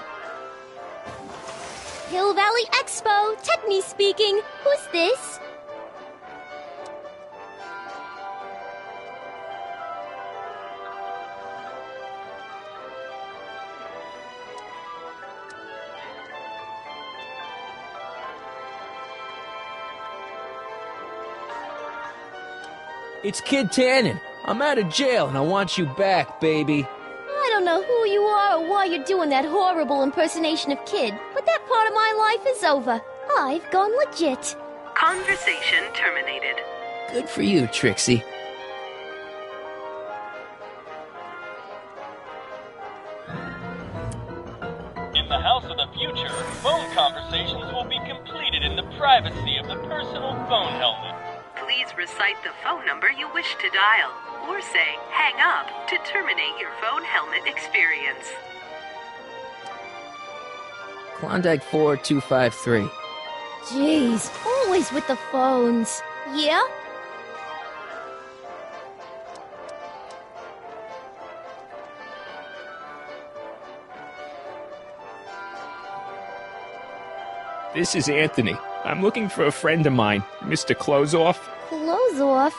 Hill Valley Expo, Techni speaking. Who's this? It's Kid Tannen. I'm out of jail and I want you back, baby. I don't know who you are or why you're doing that horrible impersonation of Kid, but that part of my life is over. I've gone legit. Conversation terminated. Good for you, Trixie. In the house of the future, phone conversations will be completed in the privacy of the personal phone helmet. Please recite the phone number you wish to dial, or say hang up to terminate your phone helmet experience. Klondike 4253. Jeez, always with the phones. Yeah? This is Anthony. I'm looking for a friend of mine, Mr. Closeoff. Closeoff?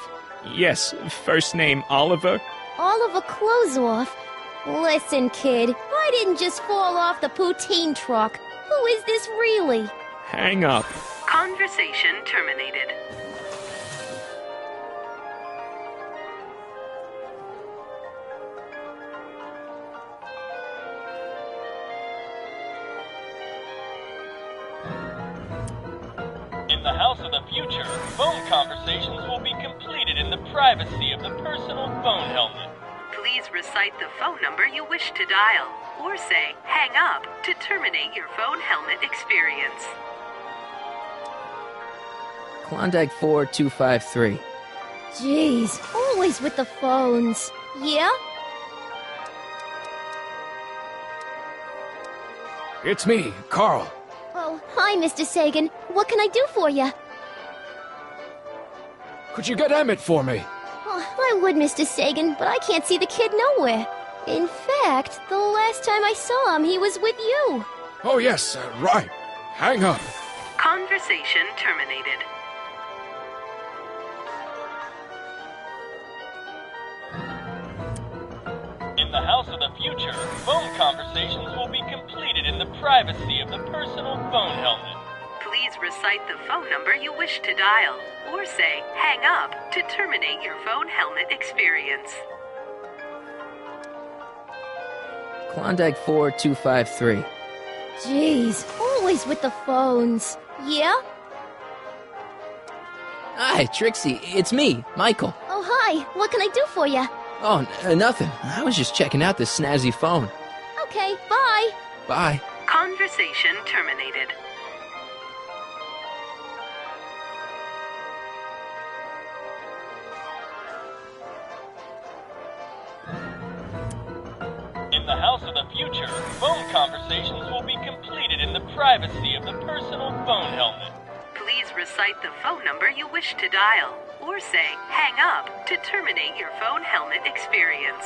Yes, first name Oliver. Oliver Closeoff? Listen, kid, I didn't just fall off the poutine truck. Who is this really? Hang up. Conversation terminated. In the house of the future, phone conversations will be completed in the privacy of the personal phone helmet. Please Please recite the phone number you wish to dial, or say hang up to terminate your phone helmet experience. Klondike 4253. Jeez, always with the phones. Yeah? It's me, Carl. Oh, hi, Mr. Sagan. What can I do for you? Could you get Emmett for me? Oh, I would, Mr. Sagan, but I can't see the kid nowhere. In fact, the last time I saw him, he was with you. Oh, yes, right. Hang up. Conversation terminated. In the House of the Future, phone conversations will be completed in the privacy of the personal phone helmet. Please recite the phone number you wish to dial, or say hang up to terminate your phone helmet experience. Klondike 4253. Jeez, always with the phones. Yeah? Hi, Trixie. It's me, Michael. Oh, hi. What can I do for you? Oh, nothing. I was just checking out this snazzy phone. Okay, bye. Bye. Conversation terminated. In the House of the Future, phone conversations will be completed in the privacy of the personal phone helmet. Please recite the phone number you wish to dial, or say hang up to terminate your phone helmet experience.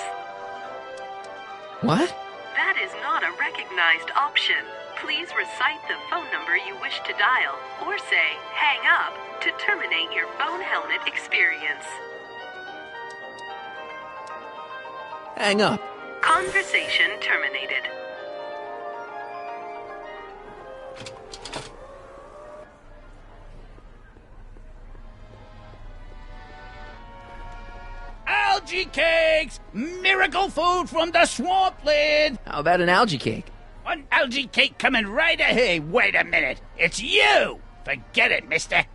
What? That is not a recognized option. Please recite the phone number you wish to dial, or say hang up to terminate your phone helmet experience. Hang up. Conversation terminated. Algae cakes! Miracle food from the swampland! How about an algae cake? One algae cake coming right ahead. Hey, wait a minute. It's you! Forget it, mister.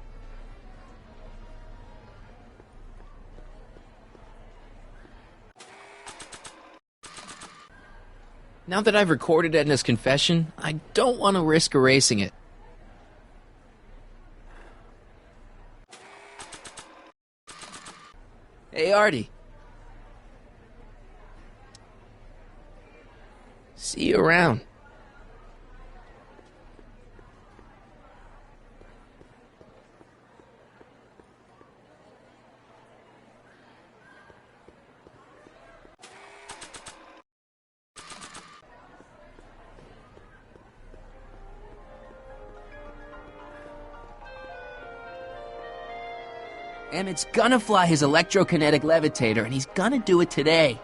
Now that I've recorded Edna's confession, I don't want to risk erasing it. Hey, Artie. See you around. Emmett's gonna fly his electrokinetic levitator, and he's gonna do it today.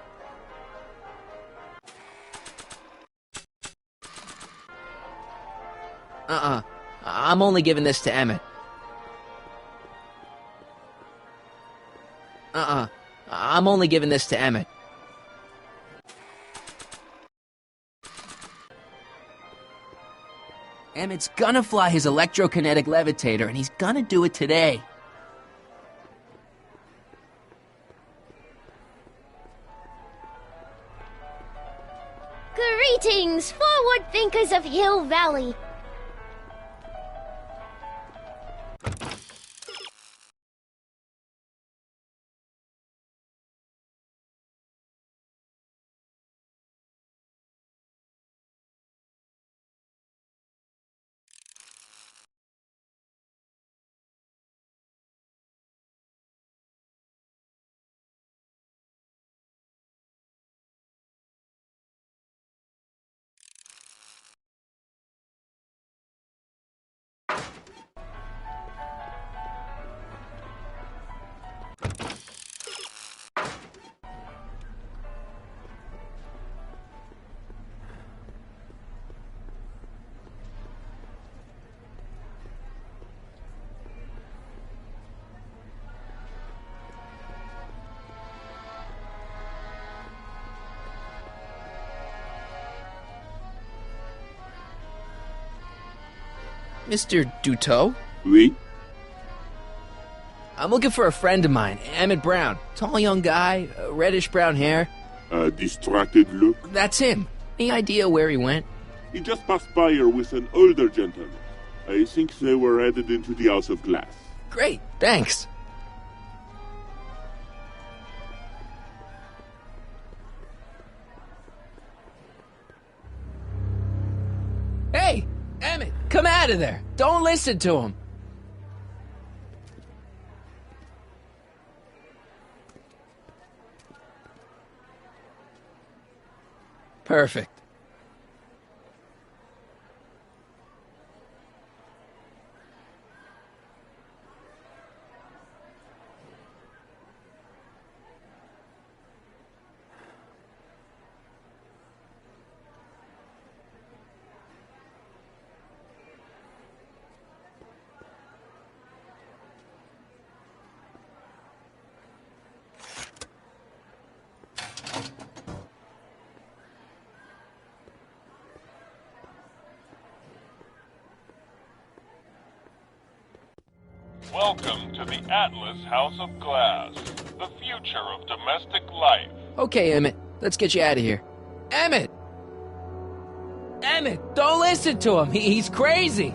I'm only giving this to Emmett. I'm only giving this to Emmett. Emmett's gonna fly his electrokinetic levitator, and he's gonna do it today. Greetings, forward thinkers of Hill Valley. Mr. Duteau? Oui? I'm looking for a friend of mine, Emmett Brown. Tall young guy, reddish brown hair. A distracted look? That's him. Any idea where he went? He just passed by here with an older gentleman. I think they were headed into the House of Glass. Great, thanks. Hey, Emmett, come out of there. Don't listen to him. Perfect. Welcome to the Atlas House of Glass, the future of domestic life. Okay, Emmett, let's get you out of here. Emmett! Emmett, don't listen to him. He's crazy.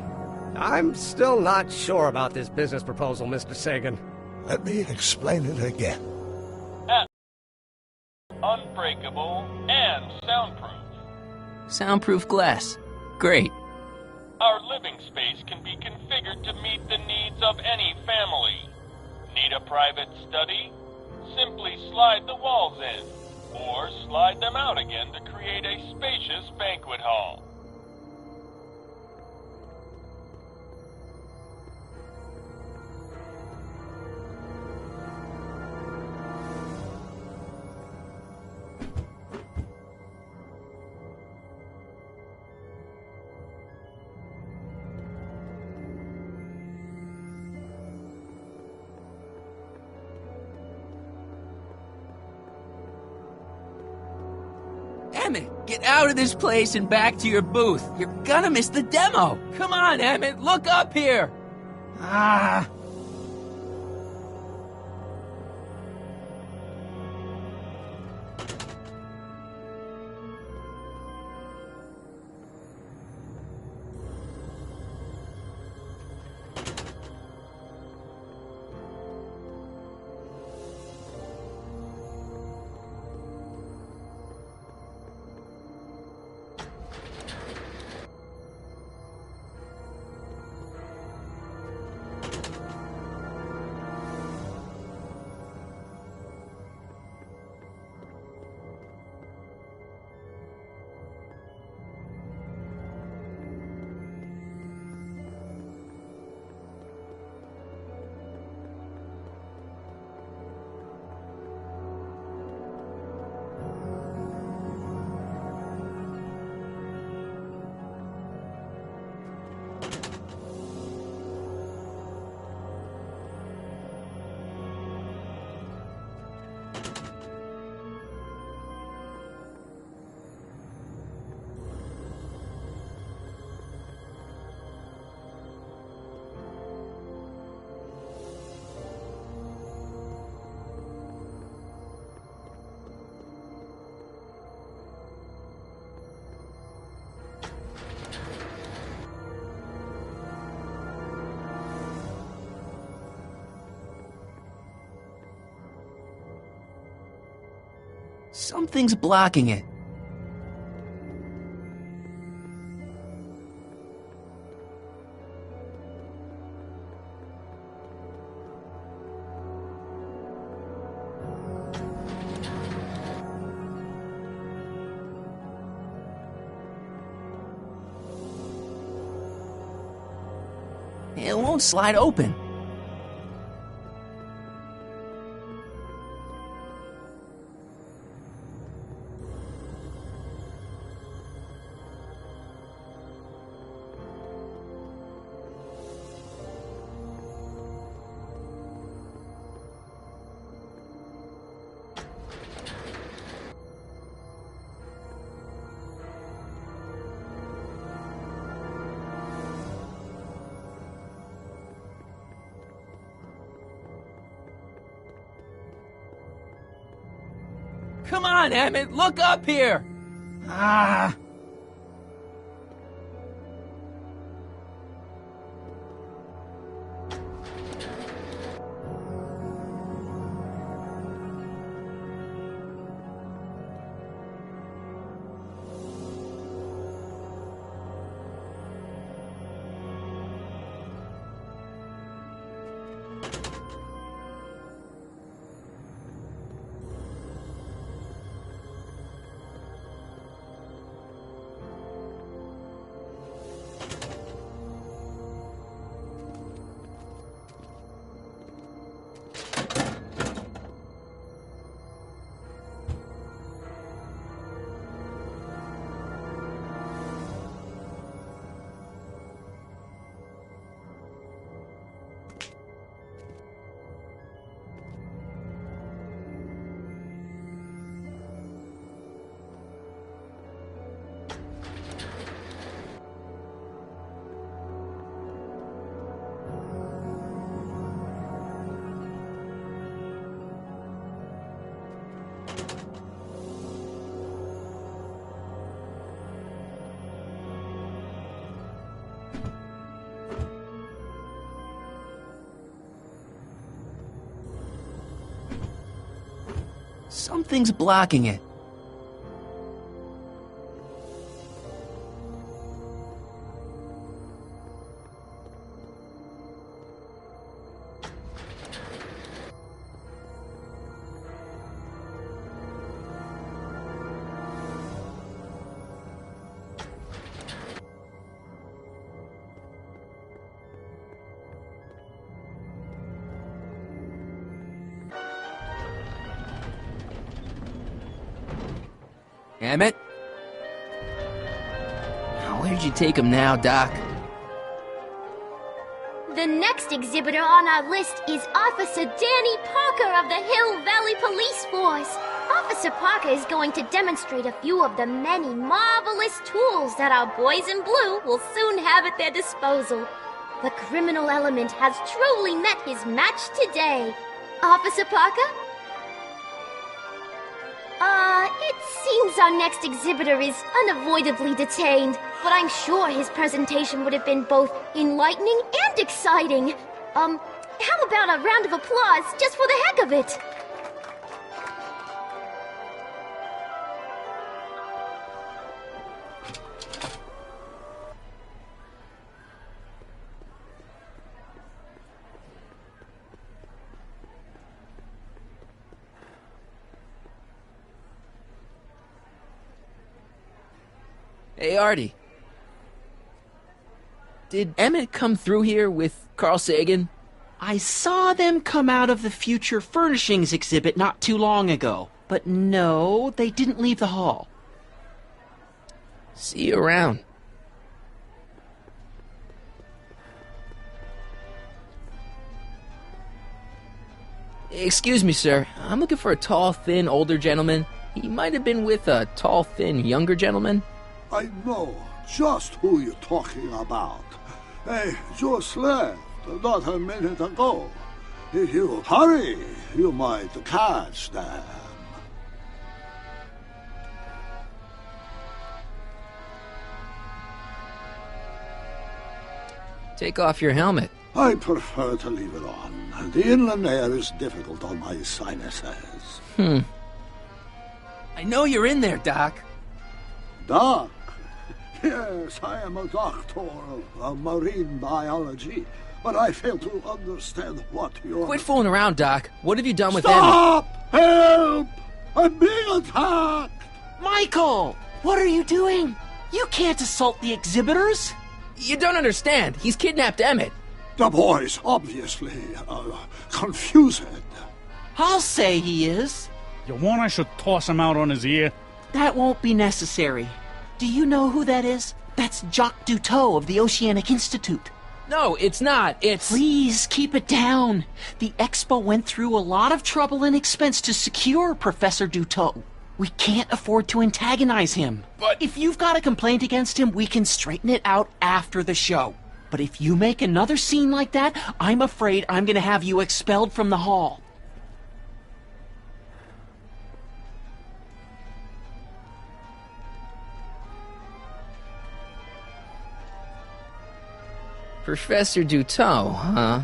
I'm still not sure about this business proposal, Mr. Sagan. Let me explain it again. Unbreakable and soundproof. Soundproof glass. Great. Our living space can be configured to meet the needs of any family. Need a private study? Simply slide the walls in, or slide them out again to create a spacious banquet hall. Emmett, get out of this place and back to your booth. You're gonna miss the demo. Come on, Emmett, look up here. Ah. Something's blocking it. It won't slide open. Come on, Emmett, look up here! Ah! Something's blocking it. Emmett? Where'd you take him now, Doc? The next exhibitor on our list is Officer Danny Parker of the Hill Valley Police Force. Officer Parker is going to demonstrate a few of the many marvelous tools that our boys in blue will soon have at their disposal. The criminal element has truly met his match today. Officer Parker? It seems our next exhibitor is unavoidably detained, but I'm sure his presentation would have been both enlightening and exciting. How about a round of applause just for the heck of it? Hey, Artie. Did Emmett come through here with Carl Sagan? I saw them come out of the Future Furnishings exhibit not too long ago. But no, they didn't leave the hall. See you around. Excuse me, sir. I'm looking for a tall, thin, older gentleman. He might have been with a tall, thin, younger gentleman. I know just who you're talking about. They just left not a minute ago. If you hurry, you might catch them. Take off your helmet. I prefer to leave it on. The inland air is difficult on my sinuses. I know you're in there, Doc. Doc? Yes, I am a doctor of marine biology, but I fail to understand what you're... Quit fooling around, Doc. What have you done with Stop! Help! I'm being attacked! Michael! What are you doing? You can't assault the exhibitors! You don't understand. He's kidnapped Emmett. The boy's obviously confused. I'll say he is. You want I should toss him out on his ear? That won't be necessary. Do you know who that is? That's Jacques Duteau of the Oceanic Institute. No, it's not. It's... Please, keep it down. The Expo went through a lot of trouble and expense to secure Professor Duteau. We can't afford to antagonize him. But... If you've got a complaint against him, we can straighten it out after the show. But if you make another scene like that, I'm afraid I'm going to have you expelled from the hall. Professor Duteau, huh?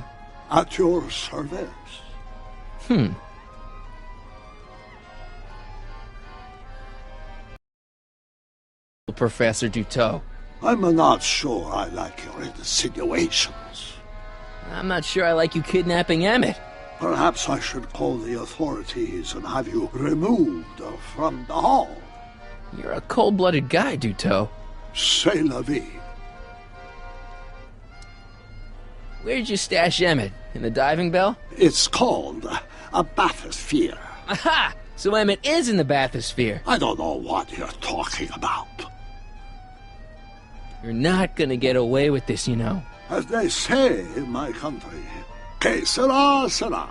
At your service. Professor Duteau. I'm not sure I like your insinuations. I'm not sure I like you kidnapping Emmett. Perhaps I should call the authorities and have you removed from the hall. You're a cold-blooded guy, Duteau. C'est la vie. Where'd you stash Emmett? In the diving bell? It's called a bathysphere. Aha! So Emmett is in the bathysphere. I don't know what you're talking about. You're not gonna get away with this, you know. As they say in my country, que sera, sera.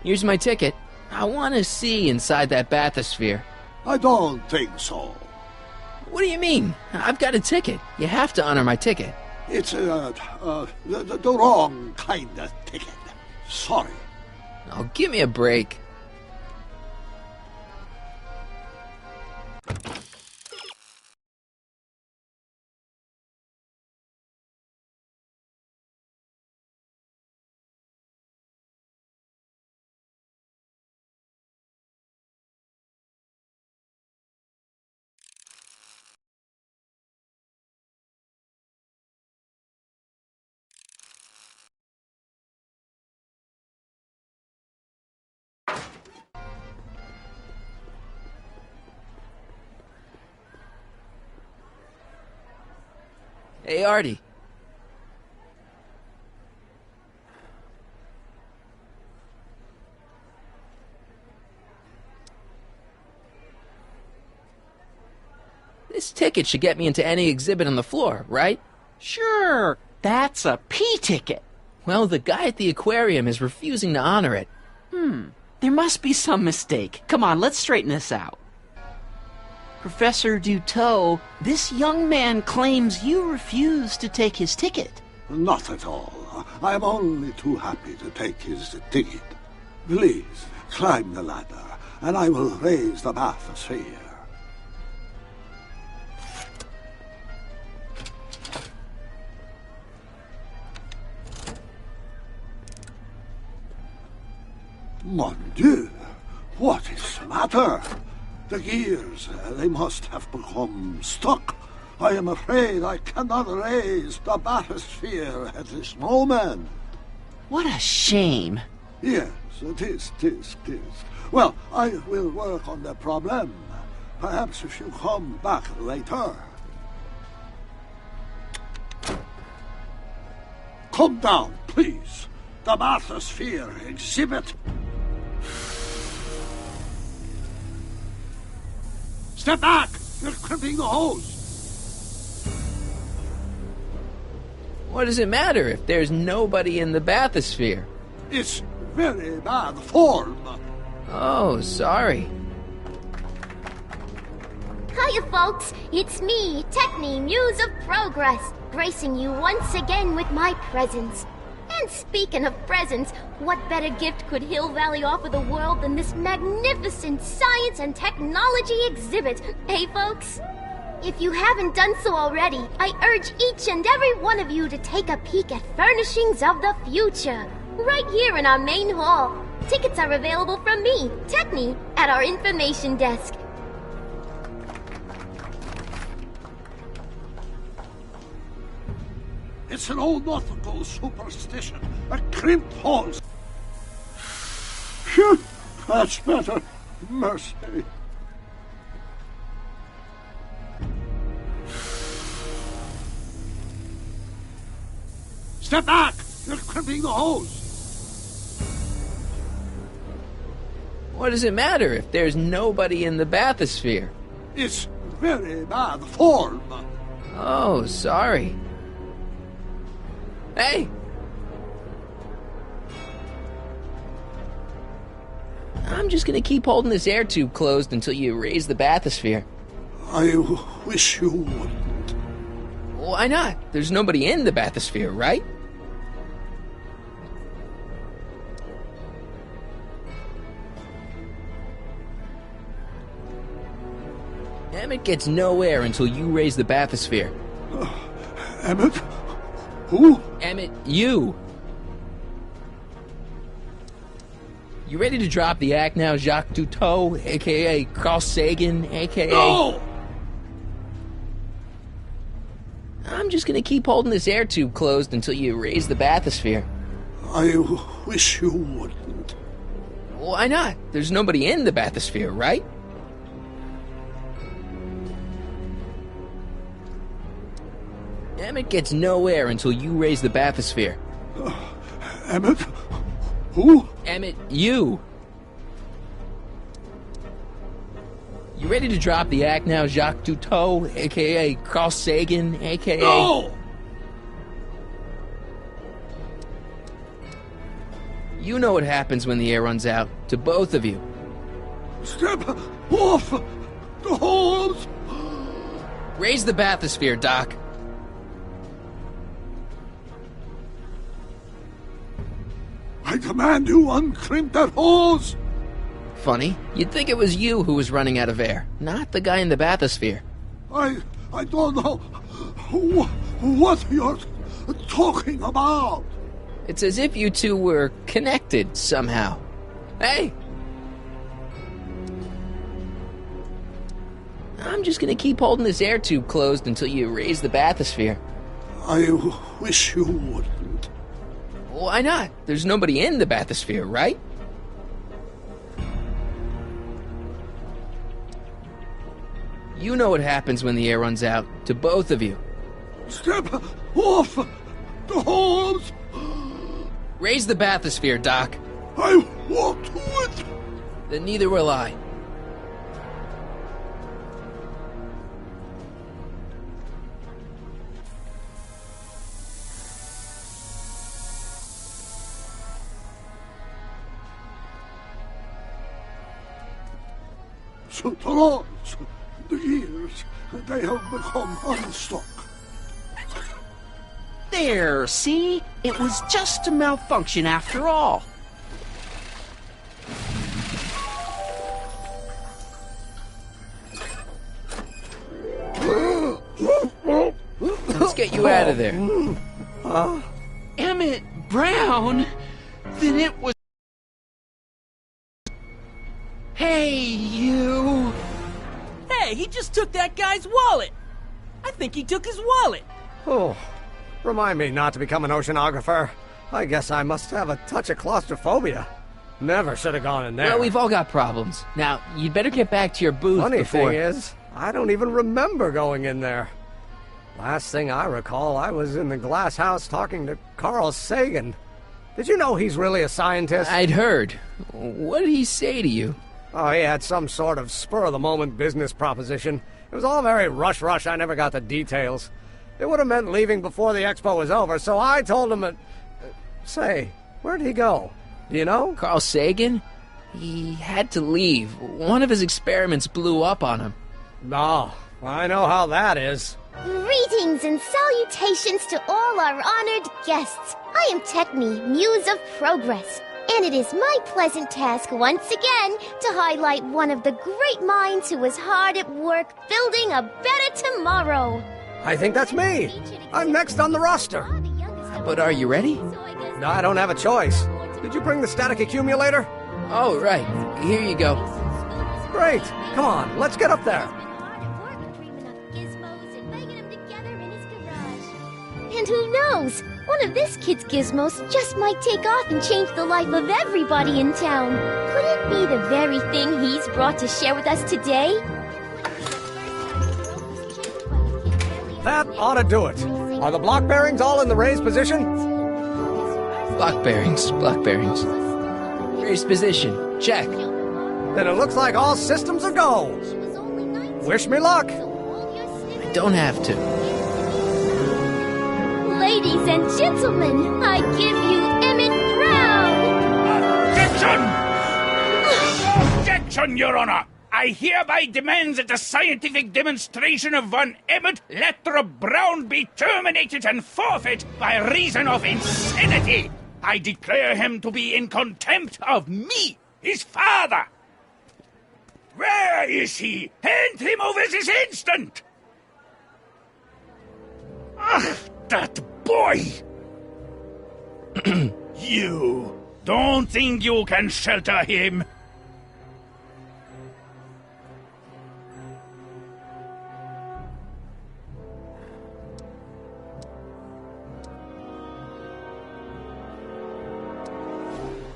Here's my ticket. I want to see inside that bathysphere. I don't think so. What do you mean? I've got a ticket. You have to honor my ticket. It's the wrong kind of ticket. Sorry. Oh, give me a break. Hey, Artie. This ticket should get me into any exhibit on the floor, right? Sure, that's a P ticket. Well, the guy at the aquarium is refusing to honor it. There must be some mistake. Come on, let's straighten this out. Professor Duteau, this young man claims you refused to take his ticket. Not at all. I'm only too happy to take his ticket. Please, climb the ladder, and I will raise the bathysphere. Mon Dieu! What is the matter? The gears, they must have become stuck. I am afraid I cannot raise the bathysphere at this moment. What a shame. Yes, tis. Well, I will work on the problem. Perhaps if you come back later. Come down, please. The bathysphere exhibit. Step back! You're crimping the hose! What does it matter if there's nobody in the bathysphere? It's very bad form. Oh, sorry. Hiya, folks. It's me, Techni, Muse of Progress, gracing you once again with my presence. And speaking of presents, what better gift could Hill Valley offer the world than this magnificent science and technology exhibit, hey folks? If you haven't done so already, I urge each and every one of you to take a peek at Furnishings of the Future, right here in our main hall. Tickets are available from me, Techni, at our information desk. It's an old nautical superstition. A crimped hose. Phew, that's better. Mercy. Step back! You're crimping the hose. What does it matter if there's nobody in the bathysphere? It's very bad form. Oh, sorry. Hey! I'm just gonna keep holding this air tube closed until you raise the bathysphere. I wish you wouldn't. Why not? There's nobody in the bathysphere, right? Emmett gets nowhere until you raise the bathysphere. Emmett? Who? Emmett, you. You ready to drop the act now, Jacques Cousteau, a.k.a. Carl Sagan, a.k.a. No! I'm just gonna keep holding this air tube closed until you raise the bathysphere. I wish you wouldn't. Why not? There's nobody in the bathysphere, right? Emmett gets nowhere until you raise the bathysphere. Emmett? Who? Emmett, you. You ready to drop the act now, Jacques Cousteau, a.k.a. Carl Sagan, a.k.a. No! You know what happens when the air runs out, to both of you. Step off the hose! Raise the bathysphere, Doc. I command you uncrimp that hose! Funny, you'd think it was you who was running out of air, not the guy in the bathysphere. I don't know what you're talking about. It's as if you two were connected somehow. Hey! I'm just gonna keep holding this air tube closed until you raise the bathysphere. I wish you wouldn't. Why not? There's nobody in the bathysphere, right? You know what happens when the air runs out, to both of you. Step off the hose! Raise the bathysphere, Doc. I won't do it! Then neither will I. So the rods, the gears, they have become unstuck. There, see? It was just a malfunction after all. Let's get you out of there. Emmett Brown? Then it was... Hey, you! Hey, he just took that guy's wallet. I think he took his wallet. Oh, remind me not to become an oceanographer. I guess I must have a touch of claustrophobia. Never should have gone in there. Well, we've all got problems. Now, you'd better get back to your booth Funny before... thing is, I don't even remember going in there. Last thing I recall, I was in the glass house talking to Carl Sagan. Did you know he's really a scientist? I'd heard. What did he say to you? Oh, he had some sort of spur-of-the-moment business proposition. It was all very rush. I never got the details. It would have meant leaving before the expo was over, so I told him that... Say, where'd he go? Do you know? Carl Sagan? He had to leave. One of his experiments blew up on him. Oh, I know how that is. Greetings and salutations to all our honored guests. I am Techne, Muse of Progress. And it is my pleasant task once again to highlight one of the great minds who was hard at work building a better tomorrow. I think that's me. I'm next on the roster. But are you ready? No, I don't have a choice. Did you bring the static accumulator? Oh, right. Here you go. Great. Come on, let's get up there. And who knows? One of this kid's gizmos just might take off and change the life of everybody in town. Could it be the very thing he's brought to share with us today? That ought to do it. Are the block bearings all in the raised position? Block bearings. Raised position. Check. Then it looks like all systems are go. Wish me luck. I don't have to. Ladies and gentlemen, I give you Emmett Brown! Objection! Objection, Your Honor! I hereby demand that the scientific demonstration of one Emmett Lathrop Brown be terminated and forfeit by reason of insanity. I declare him to be in contempt of me, his father. Where is he? Hand him over this instant! Ugh, that boy! You don't think you can shelter him?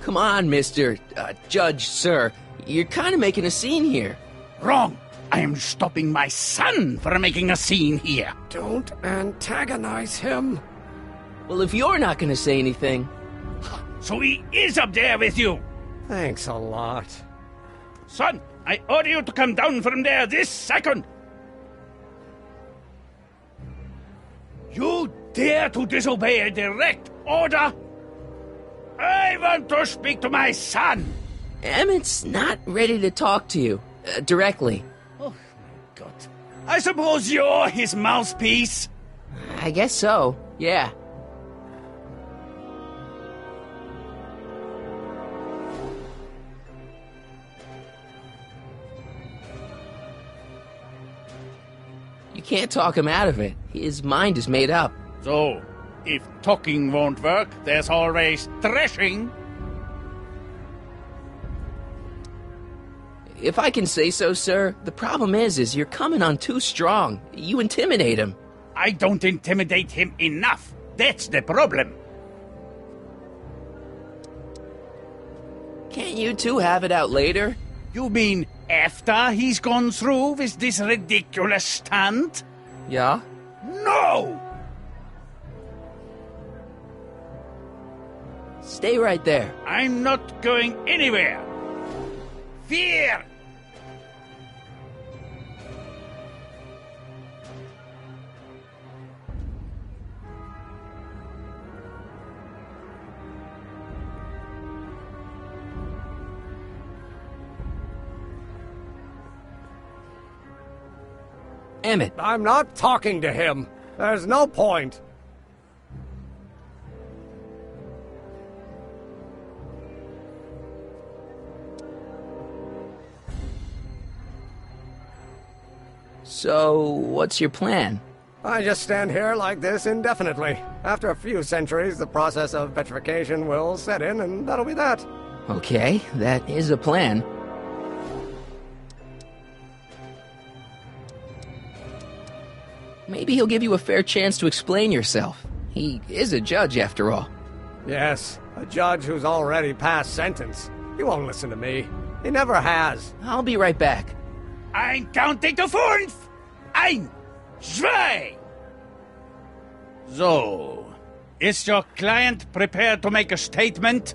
Come on, Mr. Judge, sir. You're kind of making a scene here. Wrong. I am stopping my son from making a scene here. Don't antagonize him. Well, if you're not going to say anything... So he is up there with you. Thanks a lot. Son, I order you to come down from there this second. You dare to disobey a direct order? I want to speak to my son. Emmett's not ready to talk to you directly. Oh, my God. I suppose you're his mouthpiece? I guess so, yeah. You can't talk him out of it. His mind is made up. So, if talking won't work, there's always thrashing. If I can say so, sir, the problem is you're coming on too strong. You intimidate him. I don't intimidate him enough. That's the problem. Can't you two have it out later? You mean after he's gone through with this ridiculous stunt? Yeah? No! Stay right there. I'm not going anywhere. Fear! Emmett. I'm not talking to him. There's no point. So, what's your plan? I just stand here like this indefinitely. After a few centuries, the process of petrification will set in, and that'll be that. Okay, that is a plan. Maybe he'll give you a fair chance to explain yourself. He is a judge, after all. Yes, a judge who's already passed sentence. He won't listen to me. He never has. I'll be right back. I'm counting to 4. 1, 2. So, is your client prepared to make a statement?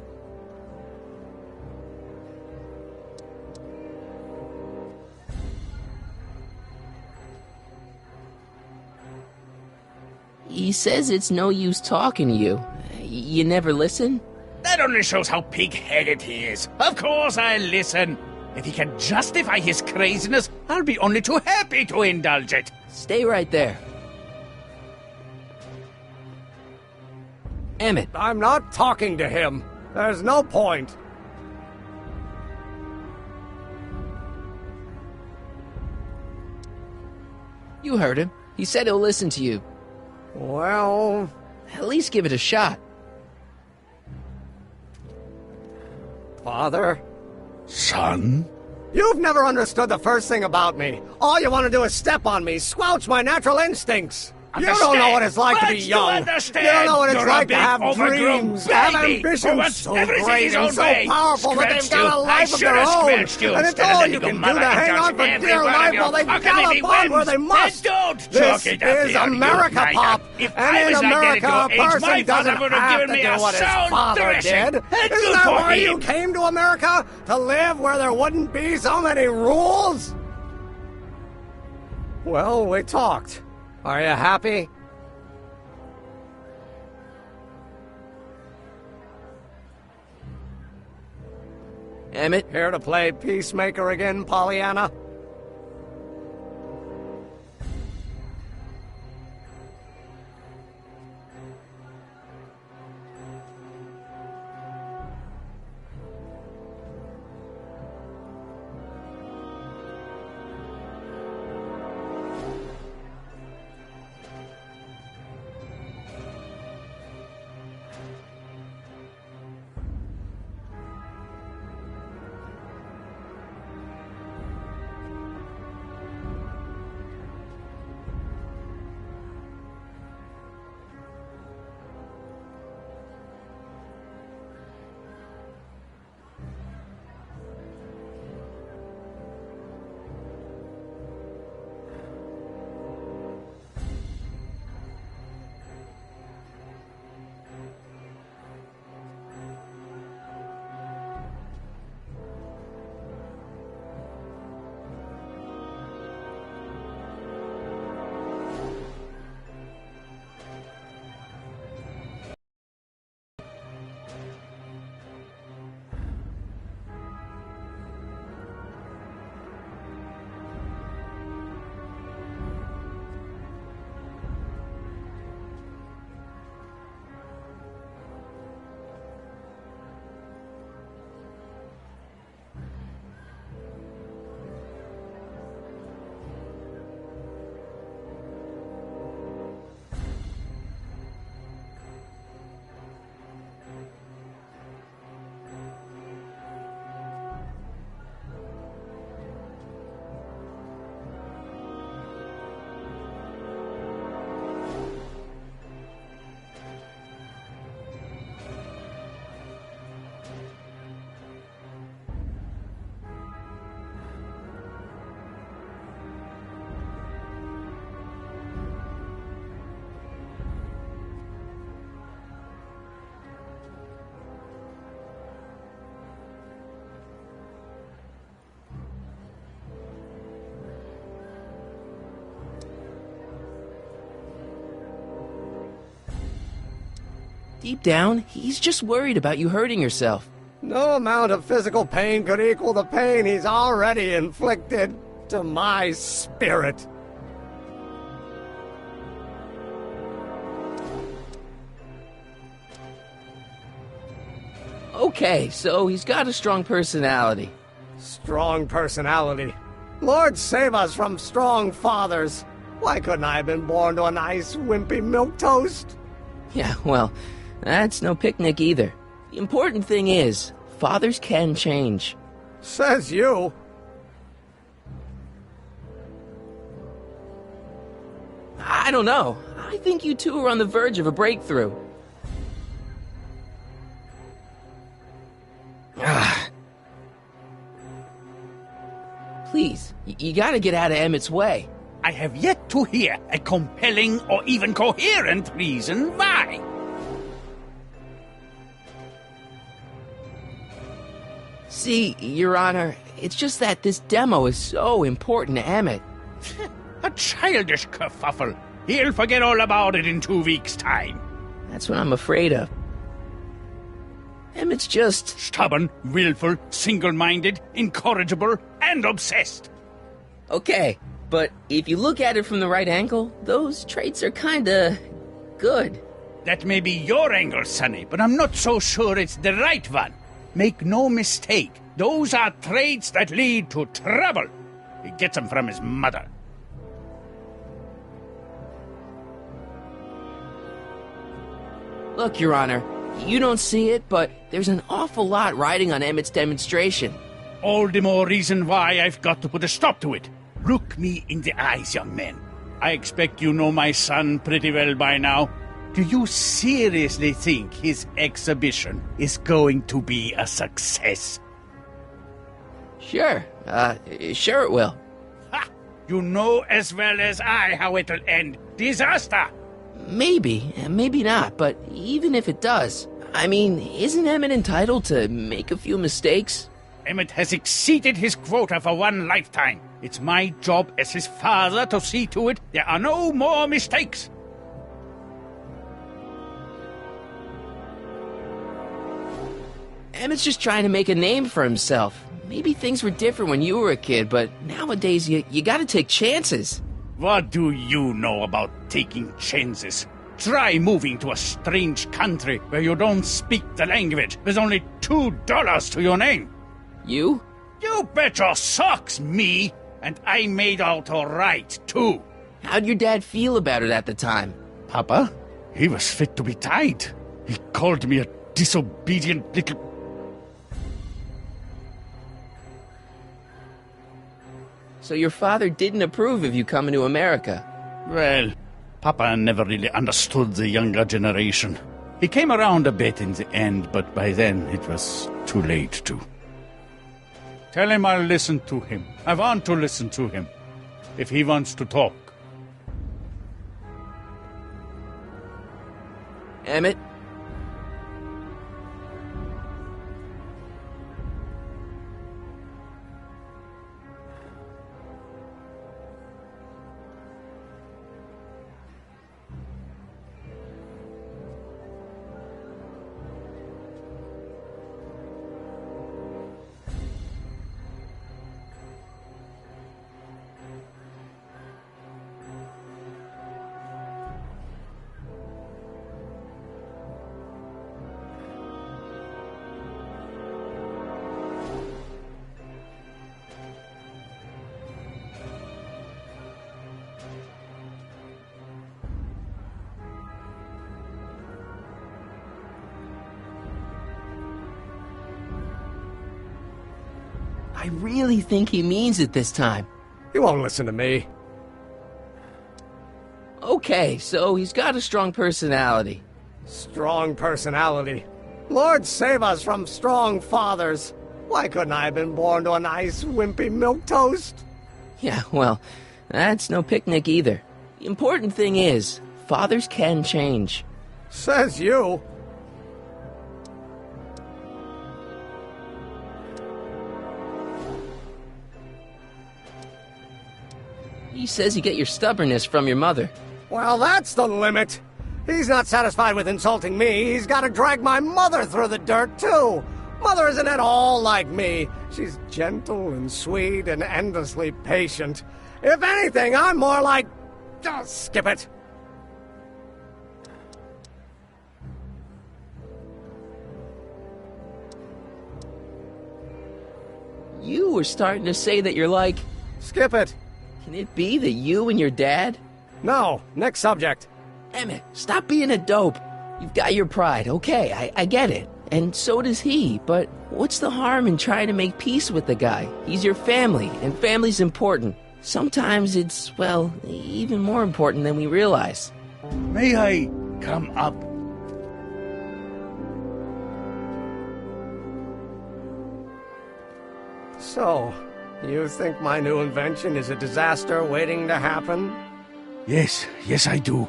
He says it's no use talking to you. You never listen? That only shows how pig-headed he is. Of course I'll listen. If he can justify his craziness, I'll be only too happy to indulge it. Stay right there. Emmett. I'm not talking to him. There's no point. You heard him. He said he'll listen to you. Well... At least give it a shot. Father? Son? You've never understood the first thing about me. All you want to do is step on me, squelch my natural instincts. You don't know what it's like to be young. You don't know what it's like to have dreams, have ambitions so great and so powerful that they've got a life of their own. And it's all you can do to hang on for dear life while they gallop on where they must. This is America, Pop. And in America, a person doesn't have to do what his father did. Isn't that why you came to America? To live where there wouldn't be so many rules? Well, we talked. Are you happy? Emmett? Here to play peacemaker again, Pollyanna? Deep down, he's just worried about you hurting yourself. No amount of physical pain could equal the pain he's already inflicted to my spirit. Okay, so he's got a strong personality. Strong personality. Lord save us from strong fathers. Why couldn't I have been born to a nice, wimpy milquetoast? Yeah, well, that's no picnic either. The important thing is, fathers can change. Says you. I don't know. I think you two are on the verge of a breakthrough. Please, you gotta get out of Emmett's way. I have yet to hear a compelling or even coherent reason why. See, Your Honor, it's just that this demo is so important to Emmett. A childish kerfuffle. He'll forget all about it in 2 weeks' time. That's what I'm afraid of. Emmett's just... stubborn, willful, single-minded, incorrigible, and obsessed. Okay, but if you look at it from the right angle, those traits are kinda... good. That may be your angle, Sonny, but I'm not so sure it's the right one. Make no mistake, those are traits that lead to trouble. He gets them from his mother. Look, Your Honor, you don't see it, but there's an awful lot riding on Emmett's demonstration. All the more reason why I've got to put a stop to it. Look me in the eyes, young man. I expect you know my son pretty well by now. Do you seriously think his exhibition is going to be a success? Sure it will. Ha! You know as well as I how it'll end. Disaster! Maybe, maybe not, but even if it does, I mean, isn't Emmett entitled to make a few mistakes? Emmett has exceeded his quota for one lifetime. It's my job as his father to see to it there are no more mistakes. Emmett's just trying to make a name for himself. Maybe things were different when you were a kid, but nowadays you gotta take chances. What do you know about taking chances? Try moving to a strange country where you don't speak the language with only $2 to your name. You? You bet your socks, me! And I made out all right, too. How'd your dad feel about it at the time? Papa? He was fit to be tied. He called me a disobedient little... So your father didn't approve of you coming to America? Well, Papa never really understood the younger generation. He came around a bit in the end, but by then it was too late to. Tell him I'll listen to him. I want to listen to him. If he wants to talk. Emmett? I really think he means it this time. He won't listen to me. Okay, so he's got a strong personality. Strong personality. Lord save us from strong fathers. Why couldn't I have been born to a nice, wimpy milquetoast? Yeah, well, that's no picnic either. The important thing is, fathers can change. Says you. He says you get your stubbornness from your mother. Well, that's the limit. He's not satisfied with insulting me. He's got to drag my mother through the dirt, too. Mother isn't at all like me. She's gentle and sweet and endlessly patient. If anything, I'm more like... Oh, skip it. You were starting to say that you're like... Skip it. Can it be that you and your dad? No, next subject. Emmett, stop being a dope. You've got your pride, okay, I get it. And so does he, but what's the harm in trying to make peace with the guy? He's your family, and family's important. Sometimes it's, well, even more important than we realize. May I come up? So, you think my new invention is a disaster waiting to happen? Yes, I do.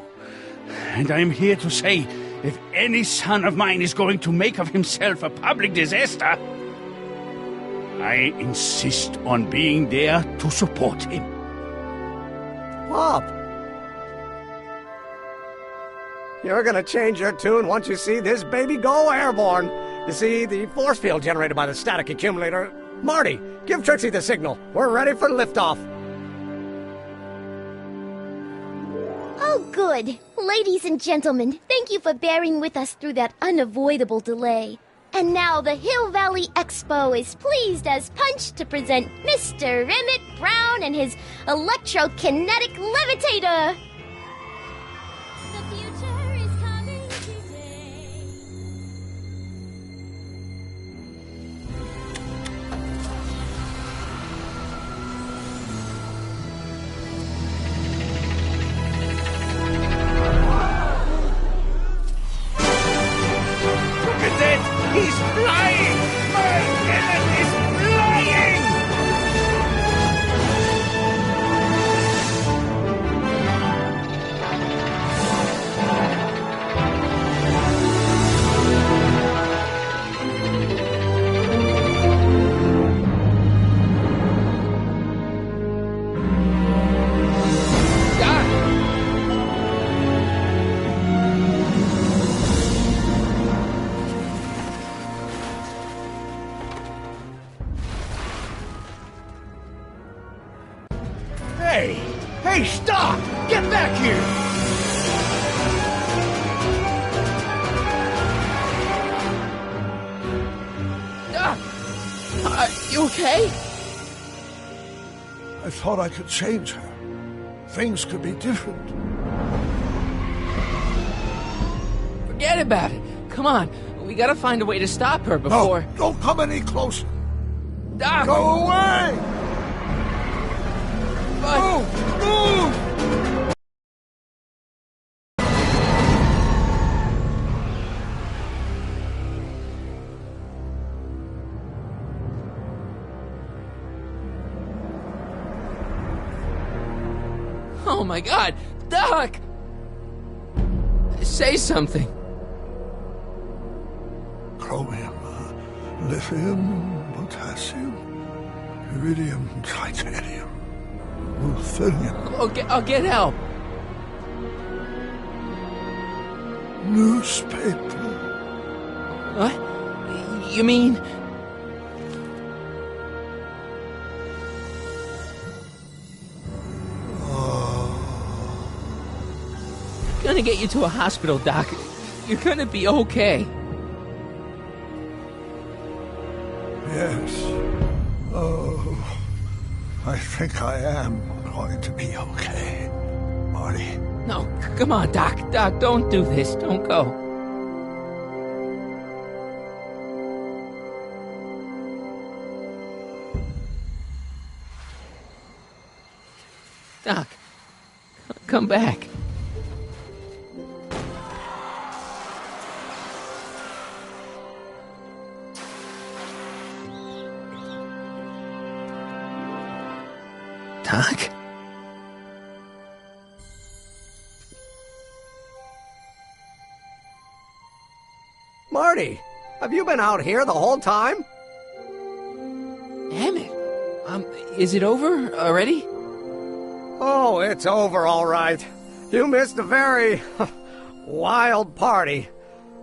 And I am here to say, if any son of mine is going to make of himself a public disaster, I insist on being there to support him. Pop! You're gonna change your tune once you see this baby go airborne. You see, the force field generated by the static accumulator... Marty, give Trixie the signal. We're ready for liftoff. Oh, good. Ladies and gentlemen, thank you for bearing with us through that unavoidable delay. And now the Hill Valley Expo is pleased as punch to present Mr. Emmett Brown and his electrokinetic levitator. The future is coming today. Look at that! He's flying! My Emmett is flying! Hey, stop! Get back here! You okay? I thought I could change her. Things could be different. Forget about it. Come on, we gotta find a way to stop her before... No, don't come any closer. Doc! Go away! But... Move! Oh my God, Doc! Say something. Chromium, lithium, potassium, iridium, titanium, ruthenium. I'll get help. Newspaper. What? You mean... Gonna get you to a hospital, Doc. You're gonna be okay. Yes. Oh, I think I am going to be okay, Marty. No, come on, Doc. Doc, don't do this. Don't go. Doc, come back. Doc? Marty, have you been out here the whole time? Emmett, is it over already? Oh, it's over all right. You missed a very wild party.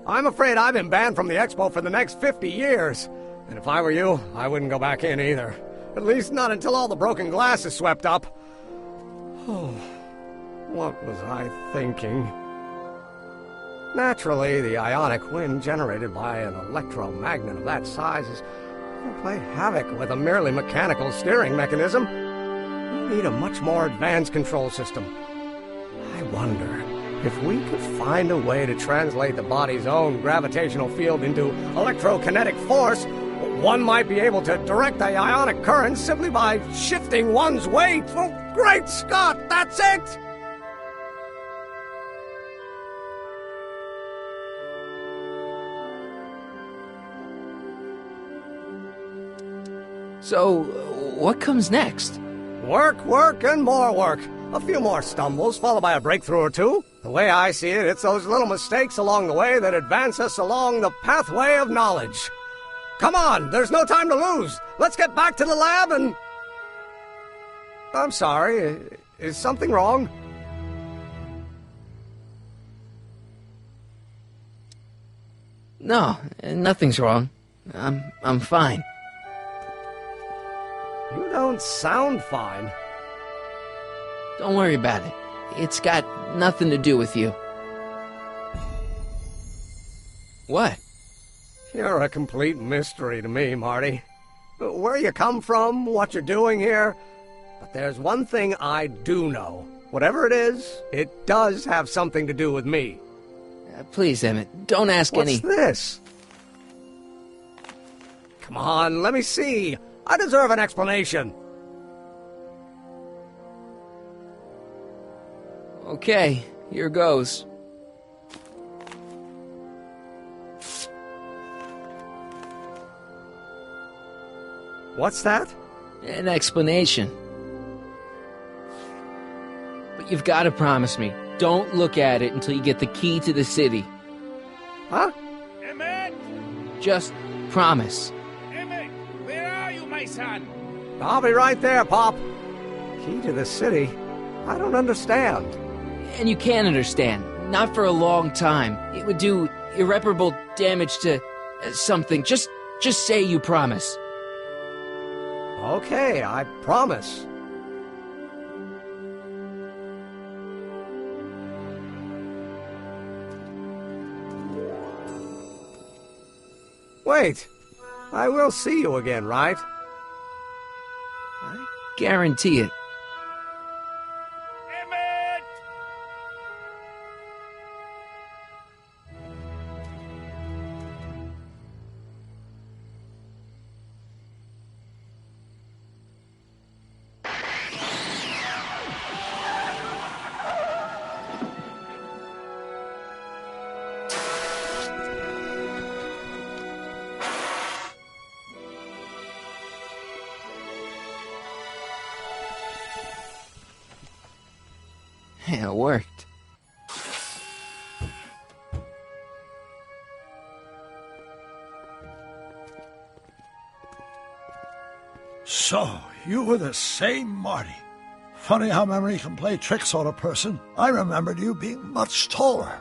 I'm afraid I've been banned from the expo for the next 50 years. And if I were you, I wouldn't go back in either. At least not until all the broken glass is swept up. Oh, what was I thinking? Naturally, the ionic wind generated by an electromagnet of that size is going to play havoc with a merely mechanical steering mechanism. We need a much more advanced control system. I wonder if we could find a way to translate the body's own gravitational field into electrokinetic force. One might be able to direct the ionic current simply by shifting one's weight. Oh, great Scott, that's it! So, what comes next? Work, work, and more work. A few more stumbles, followed by a breakthrough or two. The way I see it, it's those little mistakes along the way that advance us along the pathway of knowledge. Come on, there's no time to lose. Let's get back to the lab and... I'm sorry, is something wrong? No, nothing's wrong. I'm fine. You don't sound fine. Don't worry about it. It's got nothing to do with you. What? You're a complete mystery to me, Marty. Where you come from, what you're doing here. But there's one thing I do know. Whatever it is, it does have something to do with me. Please, Emmett, don't ask any... What's this? Come on, let me see. I deserve an explanation. Okay, here goes. What's that? An explanation. But you've got to promise me, don't look at it until you get the key to the city. Huh? Emmett! Just promise. Emmett, where are you, my son? I'll be right there, Pop. Key to the city? I don't understand. And you can't understand. Not for a long time. It would do irreparable damage to something. Just say you promise. Okay, I promise. Wait, I will see you again, right? I guarantee it. Emmett! Yeah, it worked. So, you were the same Marty. Funny how memory can play tricks on a person. I remembered you being much taller.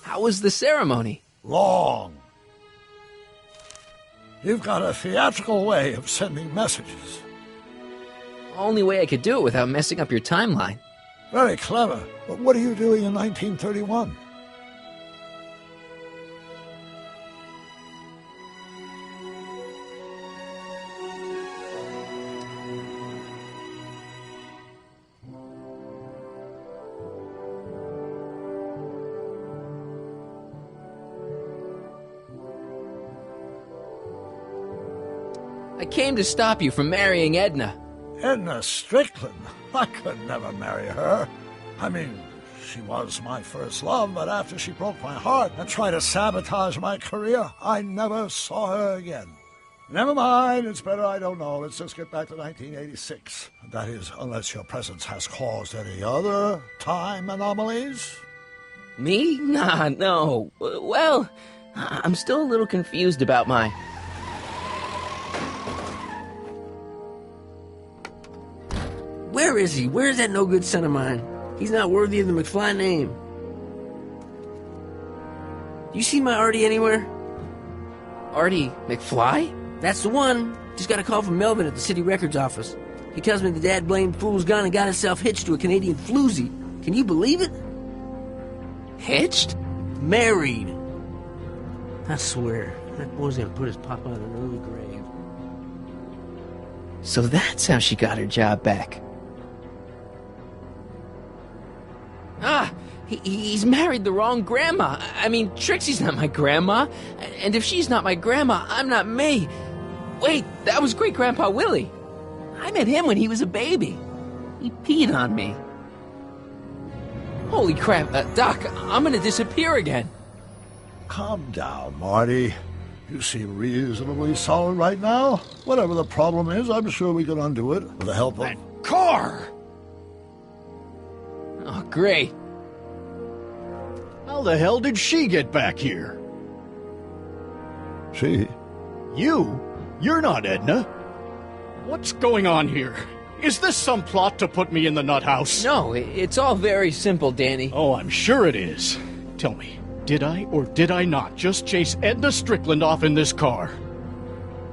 How was the ceremony? Long. You've got a theatrical way of sending messages. Only way I could do it without messing up your timeline. Very clever. But what are you doing in 1931? I came to stop you from marrying Edna. Edna Strickland? I could never marry her. I mean, she was my first love, but after she broke my heart and tried to sabotage my career, I never saw her again. Never mind, it's better I don't know. Let's just get back to 1986. That is, unless your presence has caused any other time anomalies. Me? Nah, no. Well, I'm still a little confused about my... Where Where is he? Where's that no-good son of mine? He's not worthy of the McFly name. You see my Artie anywhere? Artie McFly? That's the one. Just got a call from Melvin at the city records office. He tells me the dad-blamed fool's gone and got himself hitched to a Canadian floozy. Can you believe it? Hitched? Married. I swear, that boy's gonna put his papa in an early grave. So that's how she got her job back. Ah, he's married the wrong grandma. I mean, Trixie's not my grandma. And if she's not my grandma, I'm not me. Wait, that was Great-Grandpa Willie. I met him when he was a baby. He peed on me. Holy crap, Doc, I'm gonna disappear again. Calm down, Marty. You seem reasonably solid right now. Whatever the problem is, I'm sure we can undo it with the help of... Car! Oh, great. How the hell did she get back here? She? You? You're not Edna. What's going on here? Is this some plot to put me in the nut house? No, it's all very simple, Danny. Oh, I'm sure it is. Tell me, did I or did I not just chase Edna Strickland off in this car?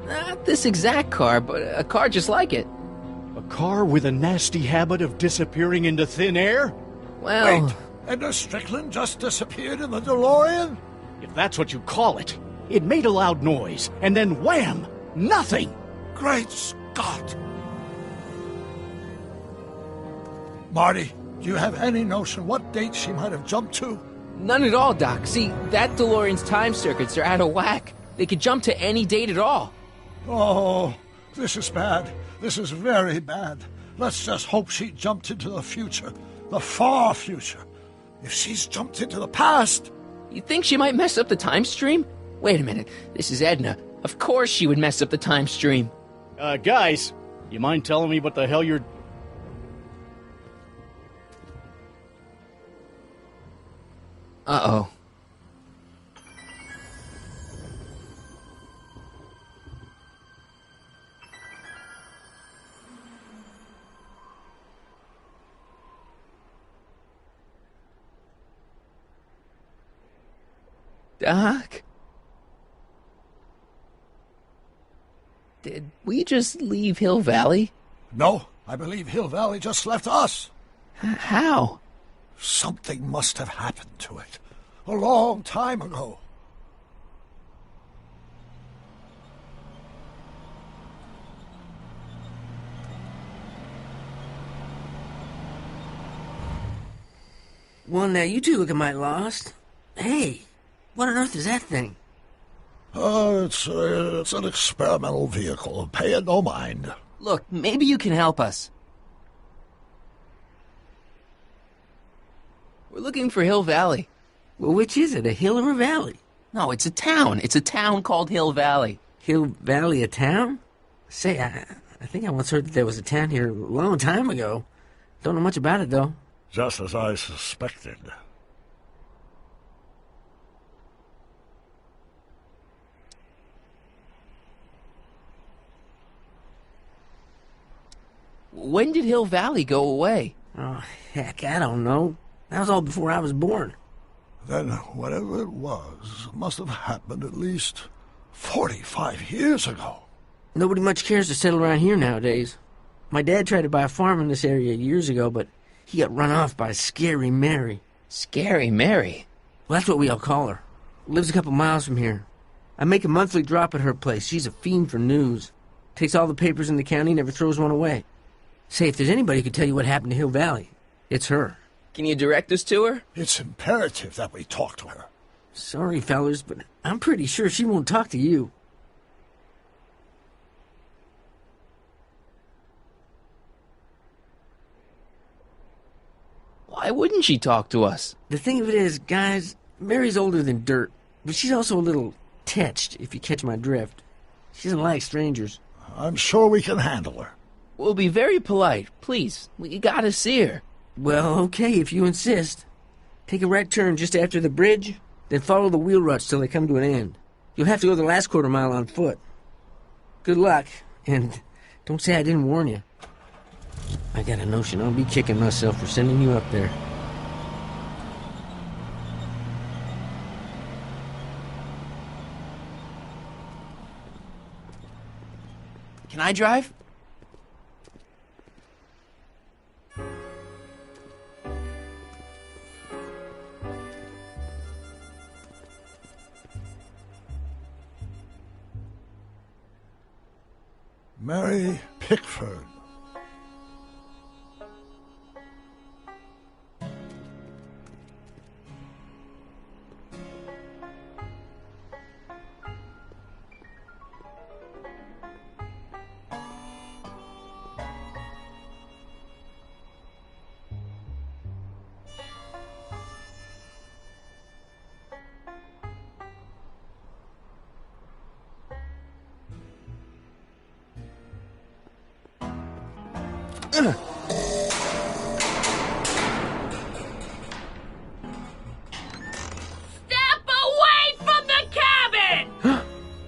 Not this exact car, but a car just like it. A car with a nasty habit of disappearing into thin air? Well... Wait, Edna Strickland just disappeared in the DeLorean? If that's what you call it. It made a loud noise, and then wham! Nothing! Great Scott! Marty, do you have any notion what date she might have jumped to? None at all, Doc. See, that DeLorean's time circuits are out of whack. They could jump to any date at all. Oh, this is bad. This is very bad. Let's just hope she jumped into the future. The far future. If she's jumped into the past... You think she might mess up the time stream? Wait a minute. This is Edna. Of course she would mess up the time stream. Guys, you mind telling me what the hell you're... Uh-oh. Doc? Did we just leave Hill Valley? No, I believe Hill Valley just left us. How? Something must have happened to it. A long time ago. Well, now you two looking mighty lost. Hey, what on earth is that thing? It's an experimental vehicle. Pay it no mind. Look, maybe you can help us. We're looking for Hill Valley. Well, which is it, a hill or a valley? No, it's a town. It's a town called Hill Valley. Hill Valley, a town? Say, I think I once heard that there was a town here a long time ago. Don't know much about it, though. Just as I suspected. When did Hill Valley go away? Oh, heck, I don't know. That was all before I was born. Then whatever it was must have happened at least 45 years ago. Nobody much cares to settle around here nowadays. My dad tried to buy a farm in this area years ago, but he got run off by Scary Mary. Scary Mary? Well, that's what we all call her. Lives a couple miles from here. I make a monthly drop at her place. She's a fiend for news. Takes all the papers in the county, never throws one away. Say, if there's anybody who could tell you what happened to Hill Valley, it's her. Can you direct us to her? It's imperative that we talk to her. Sorry, fellers, but I'm pretty sure she won't talk to you. Why wouldn't she talk to us? The thing of it is, guys, Mary's older than dirt, but she's also a little tetched, if you catch my drift. She doesn't like strangers. I'm sure we can handle her. We'll be very polite. Please, we gotta see her. Well, okay, if you insist. Take a right turn just after the bridge, then follow the wheel ruts till they come to an end. You'll have to go the last quarter mile on foot. Good luck, and don't say I didn't warn you. I got a notion I'll be kicking myself for sending you up there. Can I drive? Mary Pickford. Step away from the cabin!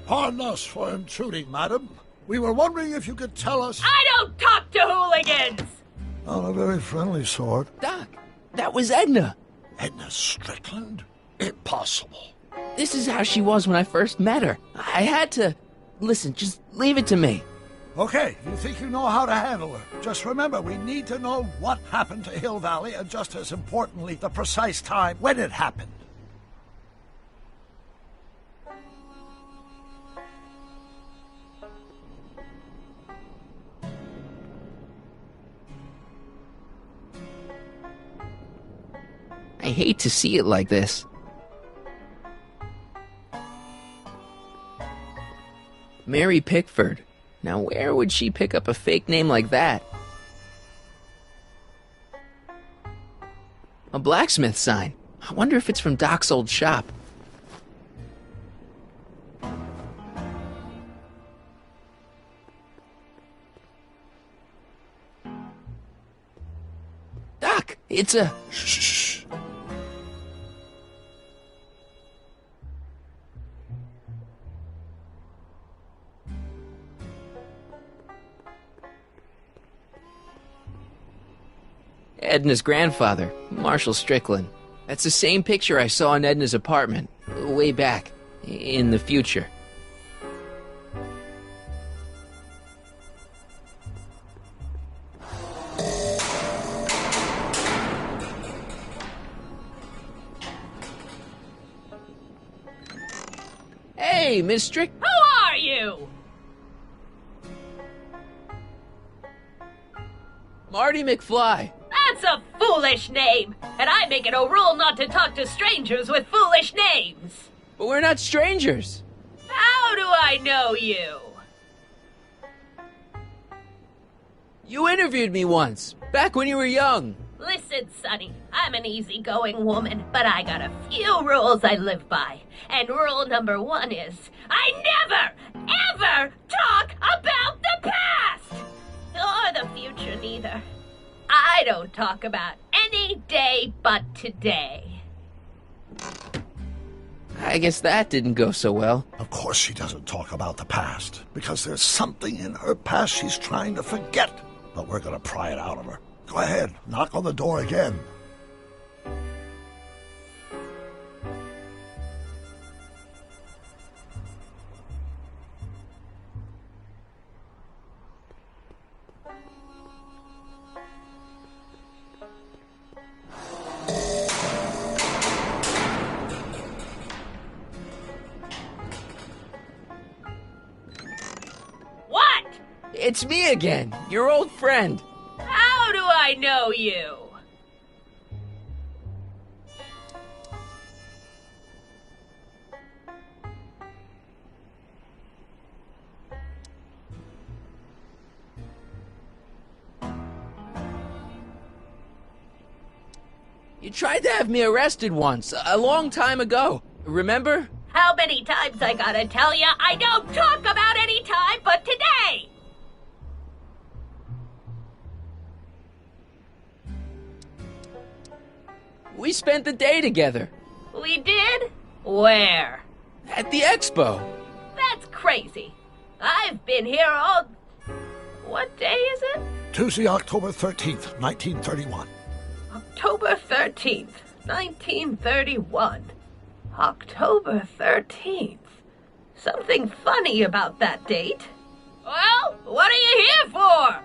Pardon us for intruding, madam. We were wondering if you could tell us... I don't talk to hooligans! Not a very friendly sort. Doc, that was Edna. Edna Strickland? Impossible. This is how she was when I first met her. I had to... Listen, just leave it to me. Okay, you think you know how to handle her. Just remember, we need to know what happened to Hill Valley, and just as importantly, the precise time when it happened. I hate to see it like this. Mary Pickford. Now, where would she pick up a fake name like that? A blacksmith sign. I wonder if it's from Doc's old shop. Doc, it's a... Shh. Edna's grandfather, Marshall Strickland. That's the same picture I saw in Edna's apartment, way back, in the future. Hey, Miss Strick... Who are you? Marty McFly. That's a foolish name, and I make it a rule not to talk to strangers with foolish names. But we're not strangers. How do I know you? You interviewed me once, back when you were young. Listen, Sonny, I'm an easygoing woman, but I got a few rules I live by. And rule number 1 is, I never, ever talk about the past! Or the future, neither. I don't talk about any day but today. I guess that didn't go so well. Of course she doesn't talk about the past, because there's something in her past she's trying to forget. But we're gonna pry it out of her. Go ahead, knock on the door again. It's me again, your old friend. How do I know you? You tried to have me arrested once, a long time ago. Remember? How many times I gotta tell ya I don't talk about any time but today? We spent the day together. We did? Where? At the expo. That's crazy. I've been here all... What day is it? Tuesday, October 13th, 1931. October 13th, 1931. October 13th. Something funny about that date. Well, what are you here for?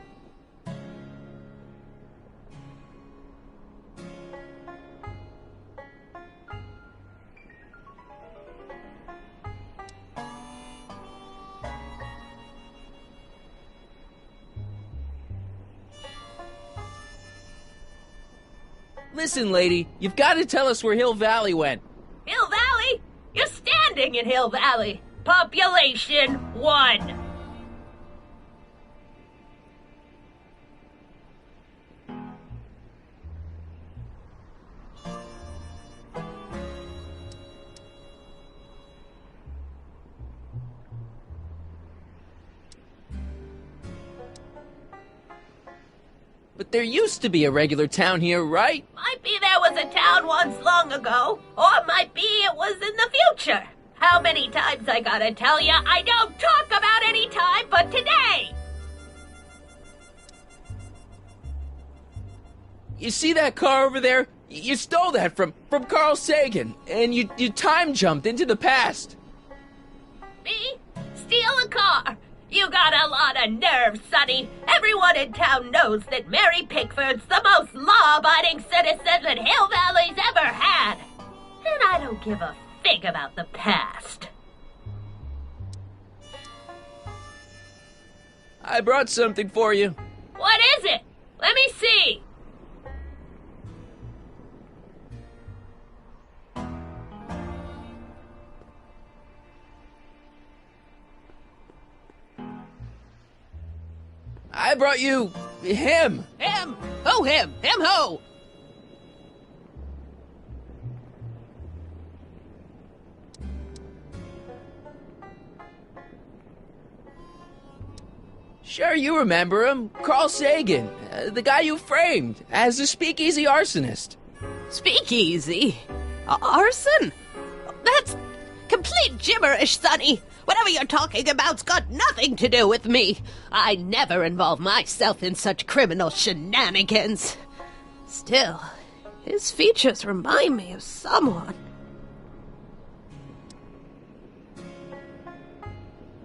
Listen, lady, you've got to tell us where Hill Valley went. Hill Valley? You're standing in Hill Valley. Population 1. But there used to be a regular town here, right? Might be there was a town once long ago, or might be it was in the future. How many times I gotta tell ya, I don't talk about any time but today! You see that car over there? You stole that from Carl Sagan, and you time jumped into the past. Me? Steal a car? You got a lot of nerve, Sonny. Everyone in town knows that Mary Pickford's the most law-abiding citizen that Hill Valley's ever had. And I don't give a fig about the past. I brought something for you. What is it? Let me see. I brought you him. Him? Who him? Him who? Sure, you remember him. Carl Sagan, the guy you framed as the speakeasy arsonist. Speakeasy? Arson? That's complete gibberish, Sonny. Whatever you're talking about's got nothing to do with me. I never involve myself in such criminal shenanigans. Still, his features remind me of someone.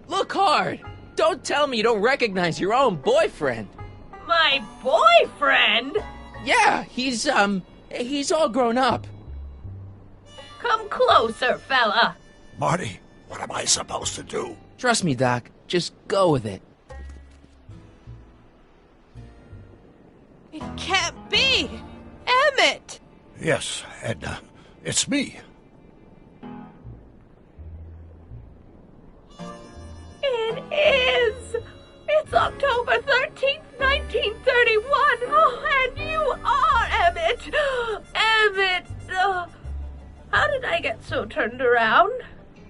Look hard. Don't tell me you don't recognize your own boyfriend. My boyfriend? Yeah, he's all grown up. Come closer, fella. Marty, what am I supposed to do? Trust me, Doc. Just go with it. It can't be! Emmett! Yes, Edna. It's me. It is! It's October 13th, 1931! Oh, and you are Emmett! Emmett! How did I get so turned around?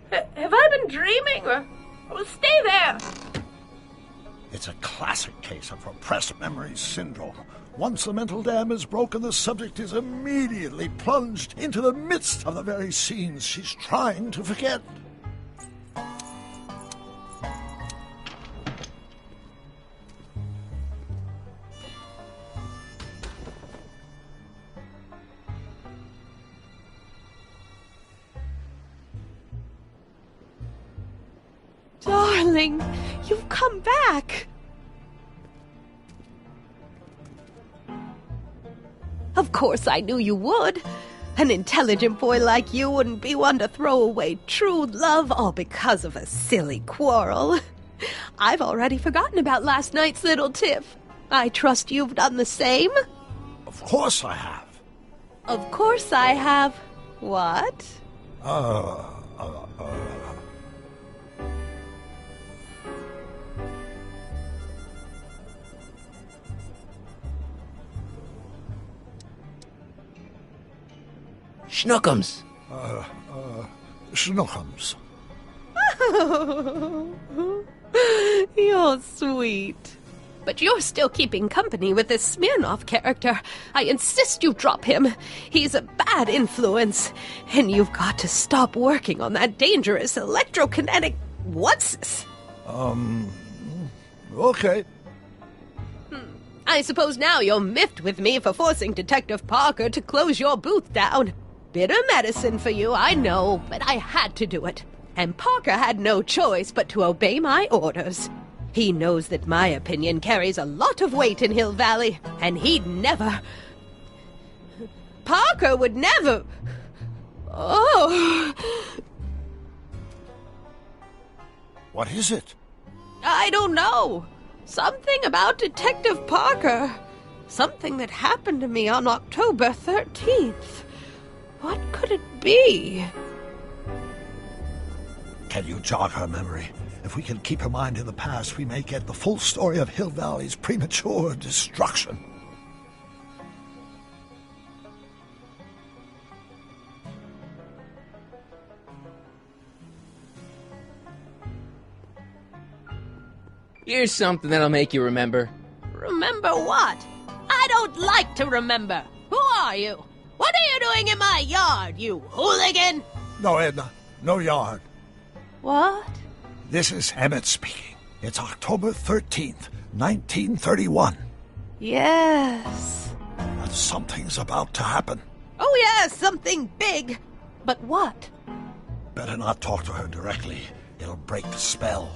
Have I been dreaming, or stay there? It's a classic case of repressed memory syndrome. Once the mental dam is broken, the subject is immediately plunged into the midst of the very scenes she's trying to forget. Darling, you've come back. Of course I knew you would. An intelligent boy like you wouldn't be one to throw away true love all because of a silly quarrel. I've already forgotten about last night's little tiff. I trust you've done the same? Of course I have. Of course I have. What? Schnookums. Schnookums. You're sweet. But you're still keeping company with this Smirnoff character. I insist you drop him. He's a bad influence. And you've got to stop working on that dangerous electrokinetic... What's this? Okay. I suppose now you're miffed with me for forcing Detective Parker to close your booth down. Bitter medicine for you, I know, but I had to do it. And Parker had no choice but to obey my orders. He knows that my opinion carries a lot of weight in Hill Valley, and he'd never... Parker would never... Oh... What is it? I don't know. Something about Detective Parker. Something that happened to me on October 13th. What could it be? Can you jog her memory? If we can keep her mind in the past, we may get the full story of Hill Valley's premature destruction. Here's something that'll make you remember. Remember what? I don't like to remember. Who are you? What are you doing in my yard, you hooligan? No, Edna. No yard. What? This is Emmett speaking. It's October 13th, 1931. Yes. And something's about to happen. Oh, yes, something big. But what? Better not talk to her directly. It'll break the spell.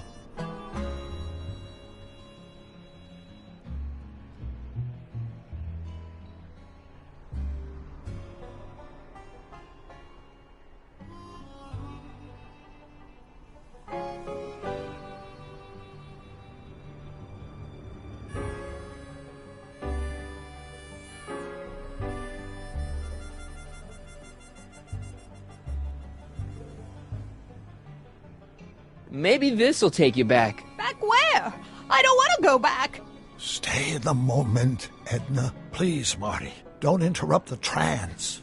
Maybe this'll take you back. Back where? I don't want to go back. Stay in the moment, Edna. Please, Marty. Don't interrupt the trance.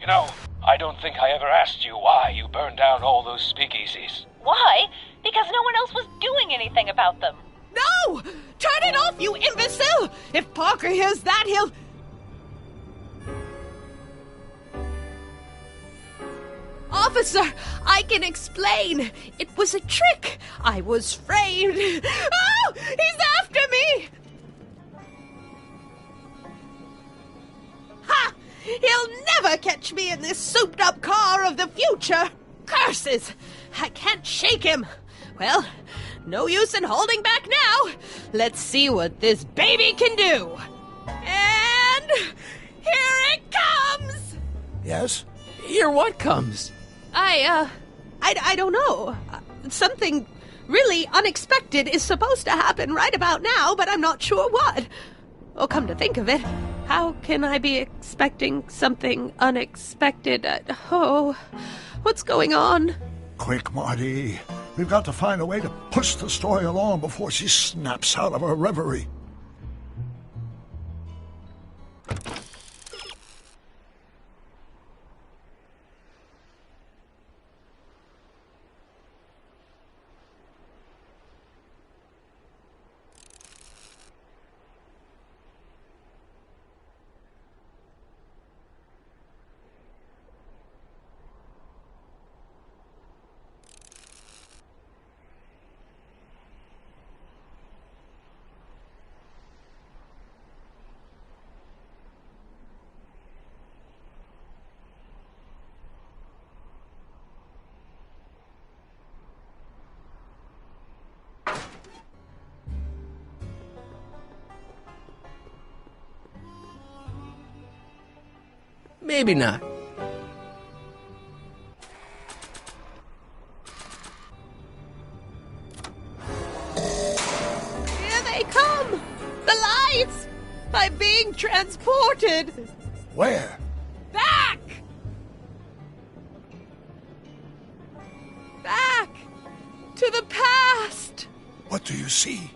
You know, I don't think I ever asked you why you burned down all those speakeasies. Why? Because no one else was doing anything about them. No! Turn it off, you imbecile! If Parker hears that, he'll... Officer, I can explain. It was a trick. I was framed. Oh! He's after me! Ha! He'll never catch me in this souped-up car of the future. Curses! I can't shake him. Well, no use in holding back now. Let's see what this baby can do. And here it comes! Yes? Here what comes? I don't know. Something really unexpected is supposed to happen right about now, but I'm not sure what. Oh, come to think of it, how can I be expecting something unexpected? What's going on? Quick, Marty. We've got to find a way to push the story along before she snaps out of her reverie. maybe not. Here they come! The lights! I'm being transported! Where? Back! Back! To the past! What do you see?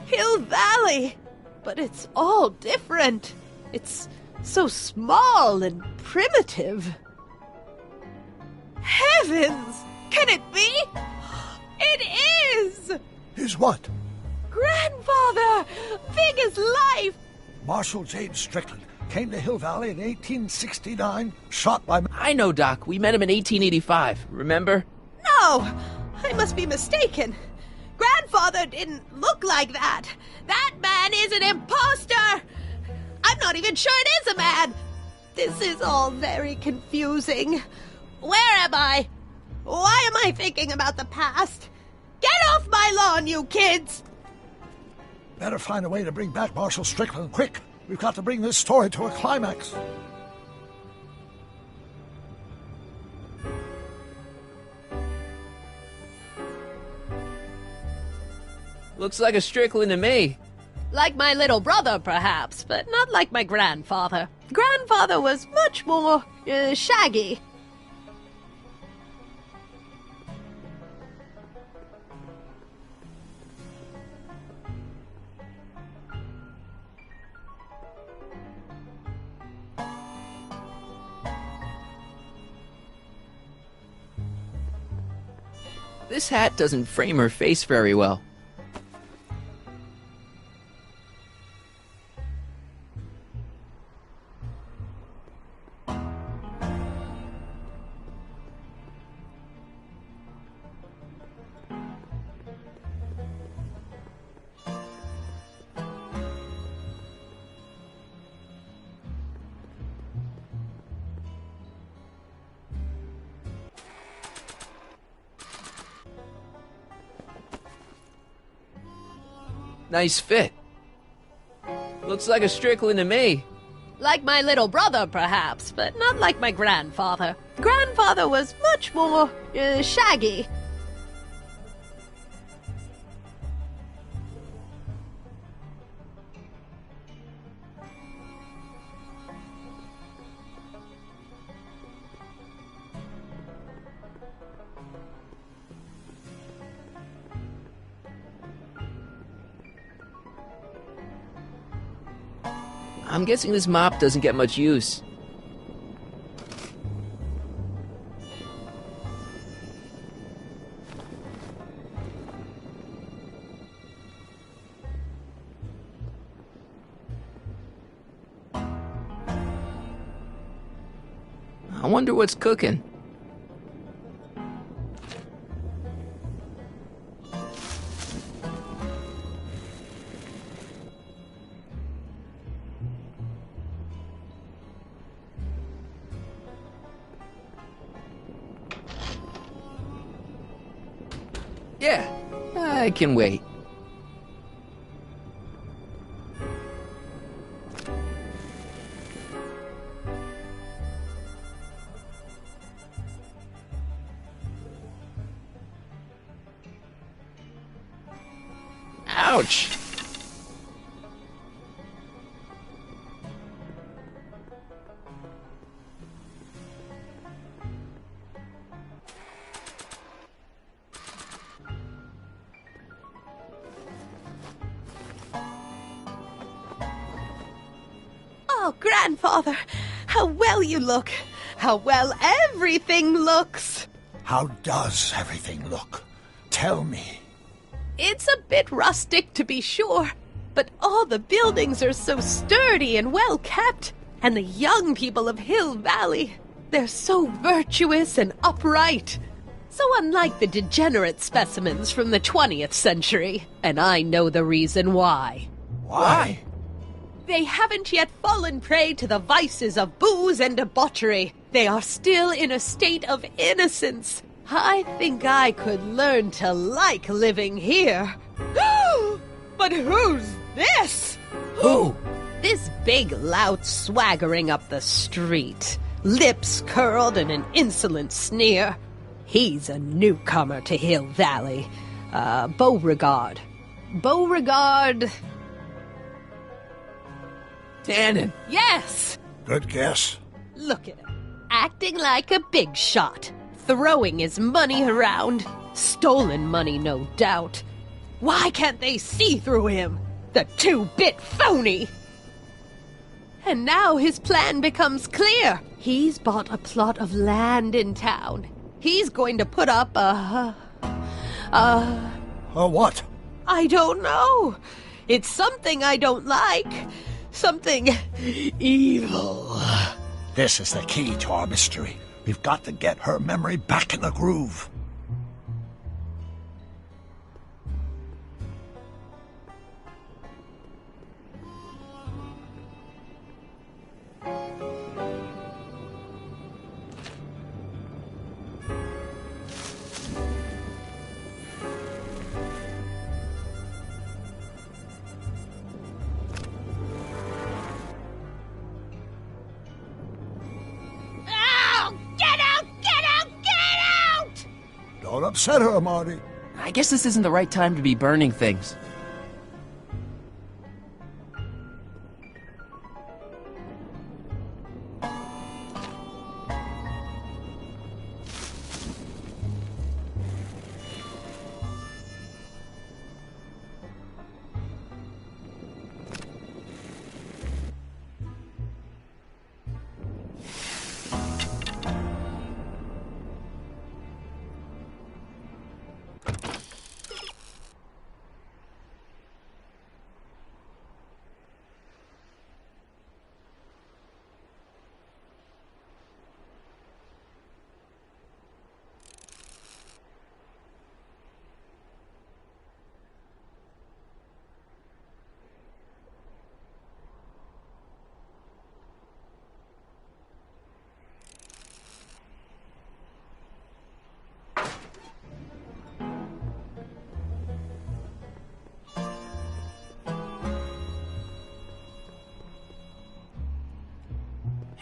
Hill Valley! But it's all different. It's so small and primitive. Heavens! Can it be? It is! Is what? Grandfather! Big as life! Marshal James Strickland came to Hill Valley in 1869, shot by... I know, Doc. We met him in 1885. Remember? No! I must be mistaken. Grandfather didn't look like that. That man is an imposter! I'm not even sure it is a man. This is all very confusing. Where am I? Why am I thinking about the past? Get off my lawn, you kids! Better find a way to bring back Marshal Strickland, quick. We've got to bring this story to a climax. Looks like a Strickland to me. Like my little brother, perhaps, but not like my grandfather. Grandfather was much more, shaggy. This hat doesn't frame her face very well. Nice fit. Looks like a Strickland to me. Like my little brother, perhaps, but not like my grandfather. Grandfather was much more, shaggy. I'm guessing this mop doesn't get much use. I wonder what's cooking. Yeah, I can wait. Ouch! Oh, Grandfather, how well you look. How well everything looks. How does everything look? Tell me. It's a bit rustic, to be sure, but all the buildings are so sturdy and well kept. And the young people of Hill Valley, they're so virtuous and upright. So unlike the degenerate specimens from the 20th century. And I know the reason why. Why? They haven't yet fallen prey to the vices of booze and debauchery. They are still in a state of innocence. I think I could learn to like living here. But who's this? Who? This big lout swaggering up the street. lips curled in an insolent sneer. He's a newcomer to Hill Valley. Beauregard. Beauregard... Tannen. Yes! Good guess. Look at him. Acting like a big shot. Throwing his money around. Stolen money, no doubt. Why can't they see through him? The two-bit phony! And now his plan becomes clear. He's bought a plot of land in town. He's going to put up a what? I don't know. It's something I don't like. Something evil. This is the key to our mystery. We've got to get her memory back in the groove. Don't upset her, Marty. I guess this isn't the right time to be burning things.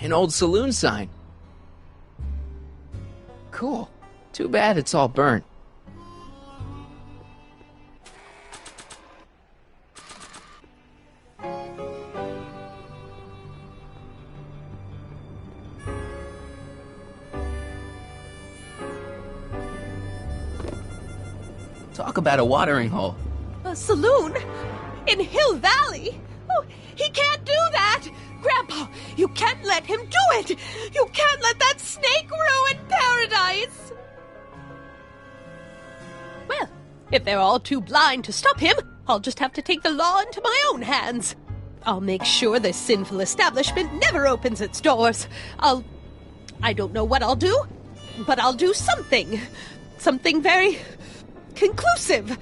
An old saloon sign. Cool. Too bad it's all burnt. Talk about a watering hole. A saloon? In Hill Valley? Oh, he can't do that! Grandpa, you can't let him do it! You can't let that snake ruin paradise! Well, if they're all too blind to stop him, I'll just have to take the law into my own hands. I'll make sure this sinful establishment never opens its doors. I don't know what I'll do, but I'll do something. Something very conclusive.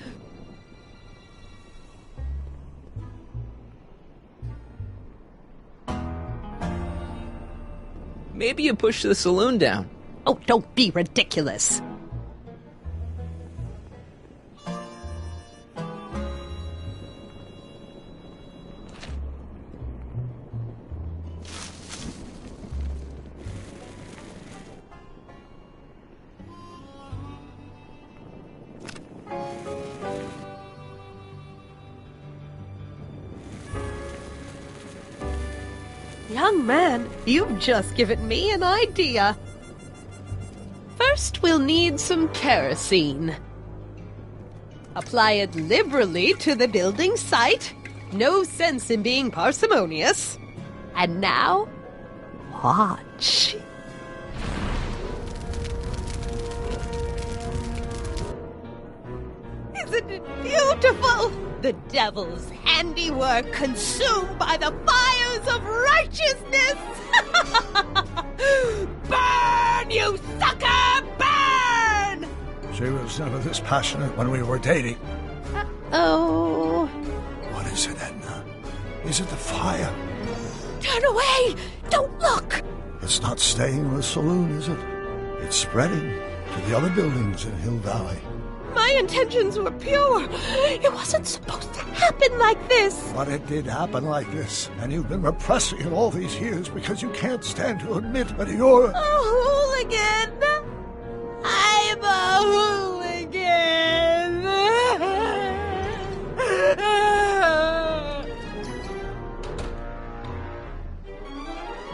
Maybe you push the saloon down. Oh, don't be ridiculous. Young man, you've just given me an idea. First, we'll need some kerosene. Apply it liberally to the building site. No sense in being parsimonious. And now, watch. Isn't it beautiful? The devil's handiwork consumed by the fires of righteousness! Burn, you sucker! Burn! She was never this passionate when we were dating. Oh. What is it, Edna? Is it the fire? Turn away! Don't look! It's not staying in the saloon, is it? It's spreading to the other buildings in Hill Valley. My intentions were pure. It wasn't supposed to happen like this. But it did happen like this, and you've been repressing it all these years because you can't stand to admit that you're... A hooligan. I'm a hooligan.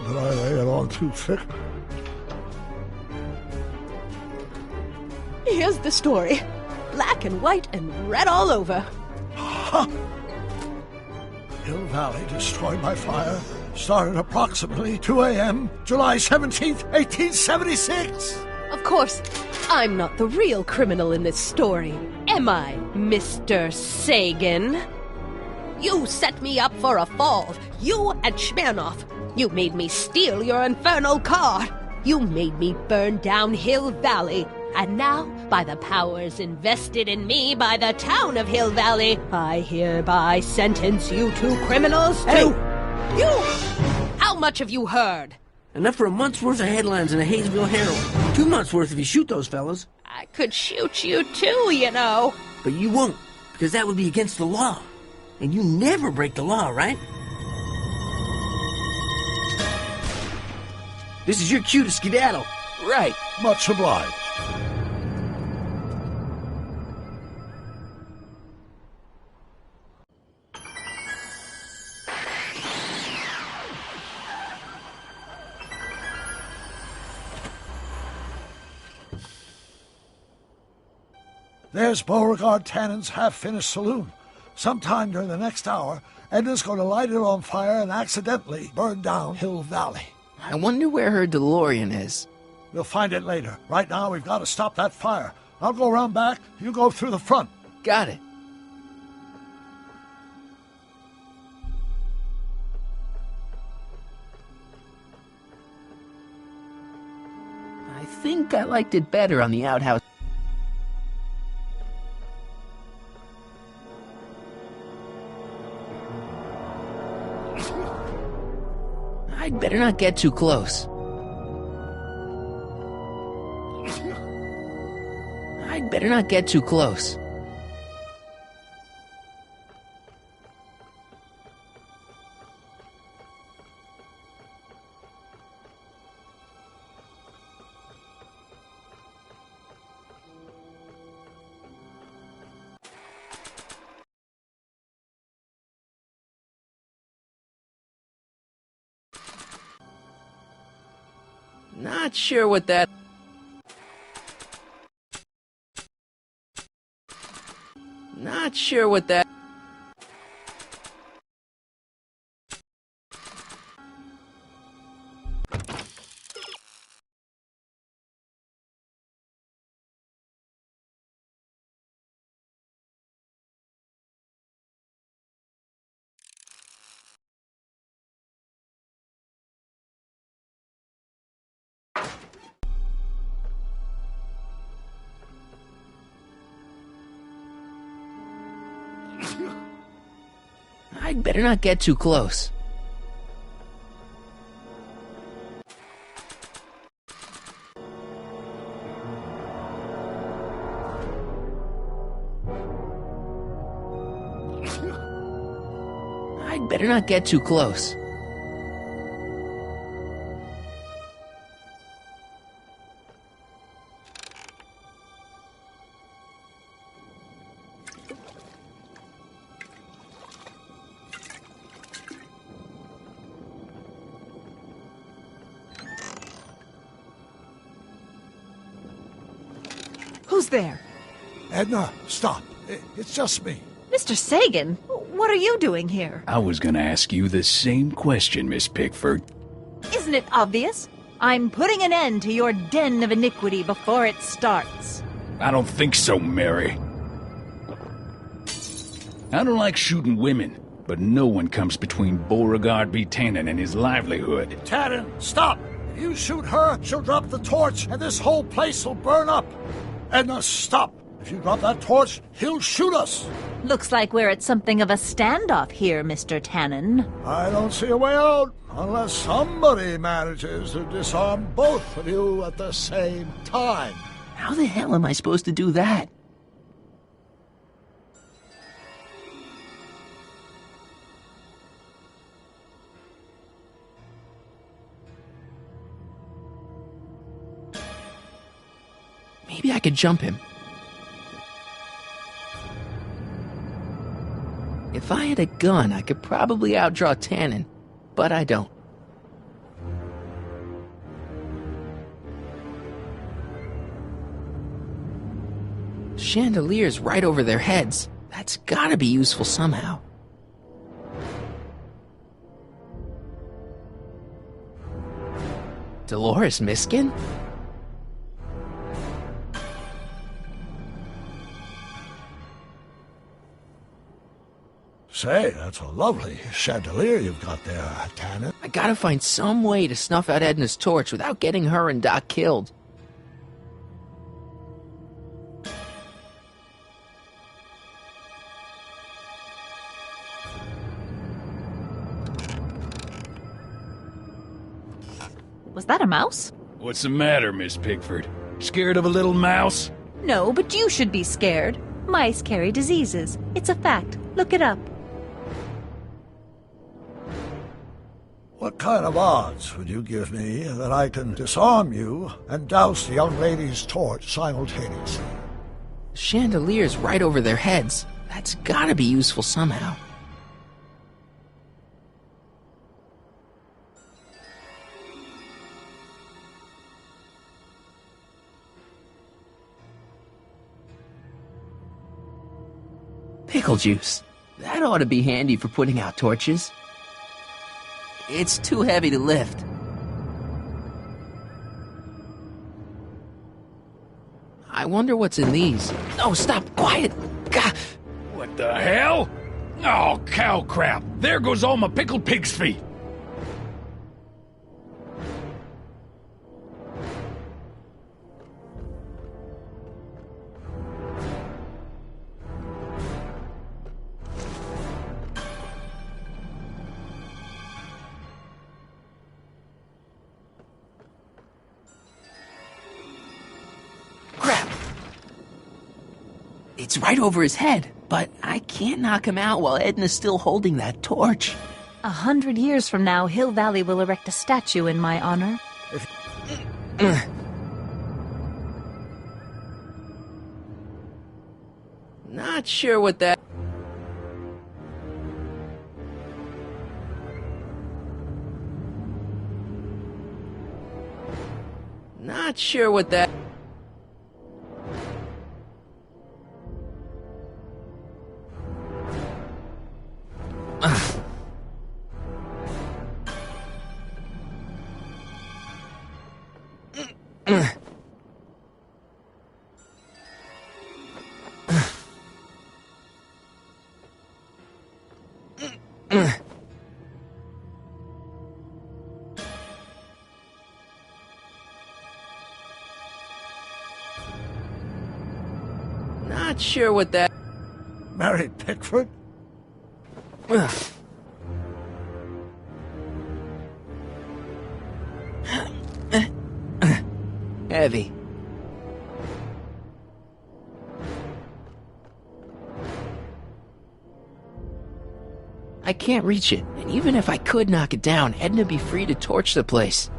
Did I lay it on too thick? Here's the story. Black and white and red all over. Hill Valley destroyed by fire started approximately 2 a.m., July 17th, 1876. Of course, I'm not the real criminal in this story, am I, Mr. Sagan? You set me up for a fall. You and Smirnoff. You made me steal your infernal car. You made me burn down Hill Valley. And now, by the powers invested in me by the town of Hill Valley, I hereby sentence you two criminals to... Hey! You! How much have you heard? Enough for a month's worth of headlines in a Hayesville Herald. 2 months' worth if you shoot those fellas. I could shoot you too, you know. But you won't, because that would be against the law. And you never break the law, right? This is your cue to skedaddle. Right. Much obliged. There's Beauregard Tannen's half-finished saloon. Sometime during the next hour, Edna's going to light it on fire and accidentally burn down Hill Valley. I wonder where her DeLorean is. We'll find it later. Right now, we've got to stop that fire. I'll go around back. You go through the front. Got it. I think I liked it better on the outhouse. I'd better not get too close. I'd better not get too close. Not sure what that... Not sure what that... I'd better not get too close. I'd better not get too close. Who's there? Edna, stop. It's just me. Mr. Sagan, what are you doing here? I was gonna ask you the same question, Miss Pickford. Isn't it obvious? I'm putting an end to your den of iniquity before it starts. I don't think so, Mary. I don't like shooting women, but no one comes between Beauregard B. Tannen and his livelihood. Tannen, stop! If you shoot her, she'll drop the torch, and this whole place will burn up. Edna, stop! If you drop that torch, he'll shoot us! Looks like we're at something of a standoff here, Mr. Tannen. I don't see a way out, unless somebody manages to disarm both of you at the same time. How the hell am I supposed to do that? could jump him. If I had a gun, I could probably outdraw Tannen, but I don't. Chandelier's right over their heads. That's gotta be useful somehow. Dolores Miskin? Say, that's a lovely chandelier you've got there, Tannen. I gotta find some way to snuff out Edna's torch without getting her and Doc killed. Was that a mouse? What's the matter, Miss Pickford? Scared of a little mouse? No, but you should be scared. Mice carry diseases. It's a fact. Look it up. What kind of odds would you give me that I can disarm you and douse the young lady's torch simultaneously? Chandelier's right over their heads. That's gotta be useful somehow. Pickle juice. That ought to be handy for putting out torches. It's too heavy to lift. I wonder what's in these. Oh, stop! Quiet! Gah! What the hell? Oh, cow crap! There goes all my pickled pig's feet! It's right over his head, but I can't knock him out while Edna's still holding that torch. 100 years from now, Hill Valley will erect a statue in my honor. Not sure what that... Not sure what that... Not sure what that... Mary Pickford? Heavy. I can't reach it, and even if I could knock it down, Edna'd be free to torch the place.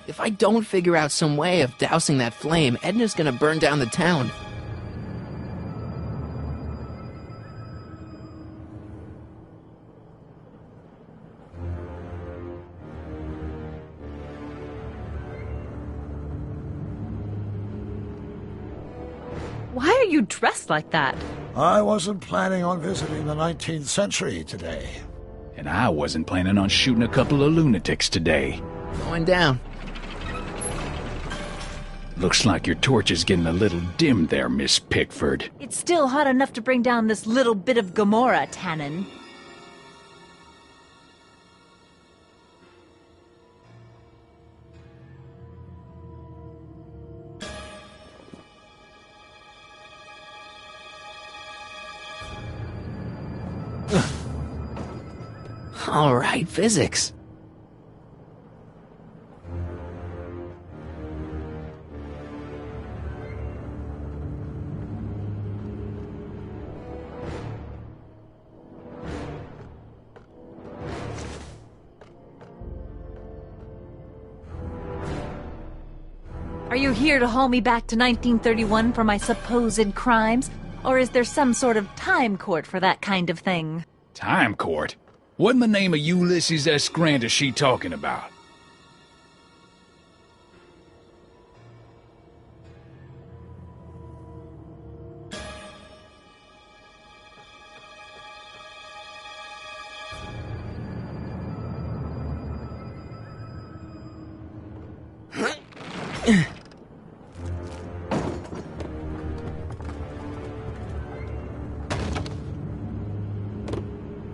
If I don't figure out some way of dousing that flame, Edna's gonna burn down the town. Why are you dressed like that? I wasn't planning on visiting the 19th century today. And I wasn't planning on shooting a couple of lunatics today. Going down. Looks like your torch is getting a little dim there, Miss Pickford. It's still hot enough to bring down this little bit of Gomorrah, Tannen. All right, physics. Are you here to haul me back to 1931 for my supposed crimes? Or is there some sort of time court for that kind of thing? Time court? What in the name of Ulysses S. Grant is she talking about?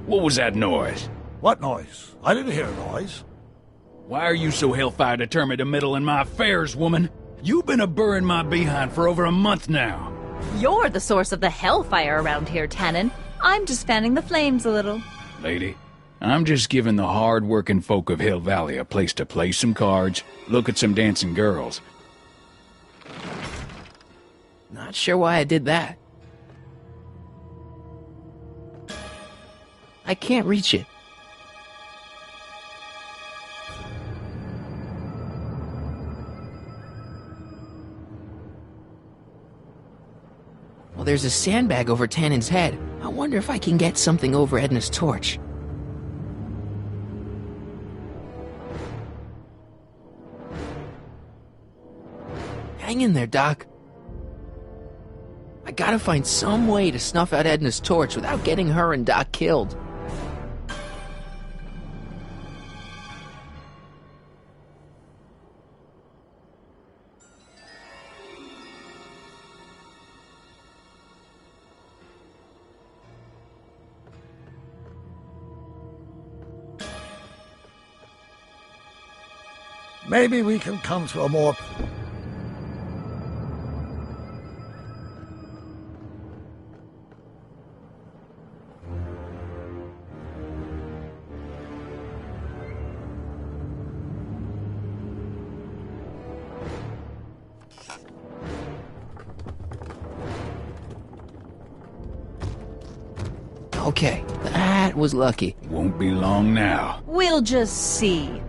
What was that noise? What noise? I didn't hear a noise. Why are you so hellfire determined to meddle in my affairs, woman? You've been a-burring my behind for over a month now. You're the source of the hellfire around here, Tannen. I'm just fanning the flames a little. Lady, I'm just giving the hard-working folk of Hill Valley a place to play some cards, look at some dancing girls. Not sure why I did that. I can't reach it. Well, there's a sandbag over Tannen's head. I wonder if I can get something over Edna's torch. Hang in there, Doc. I gotta find some way to snuff out Edna's torch without getting her and Doc killed. Maybe we can come to a more... Okay, that was lucky. Won't be long now. We'll just see.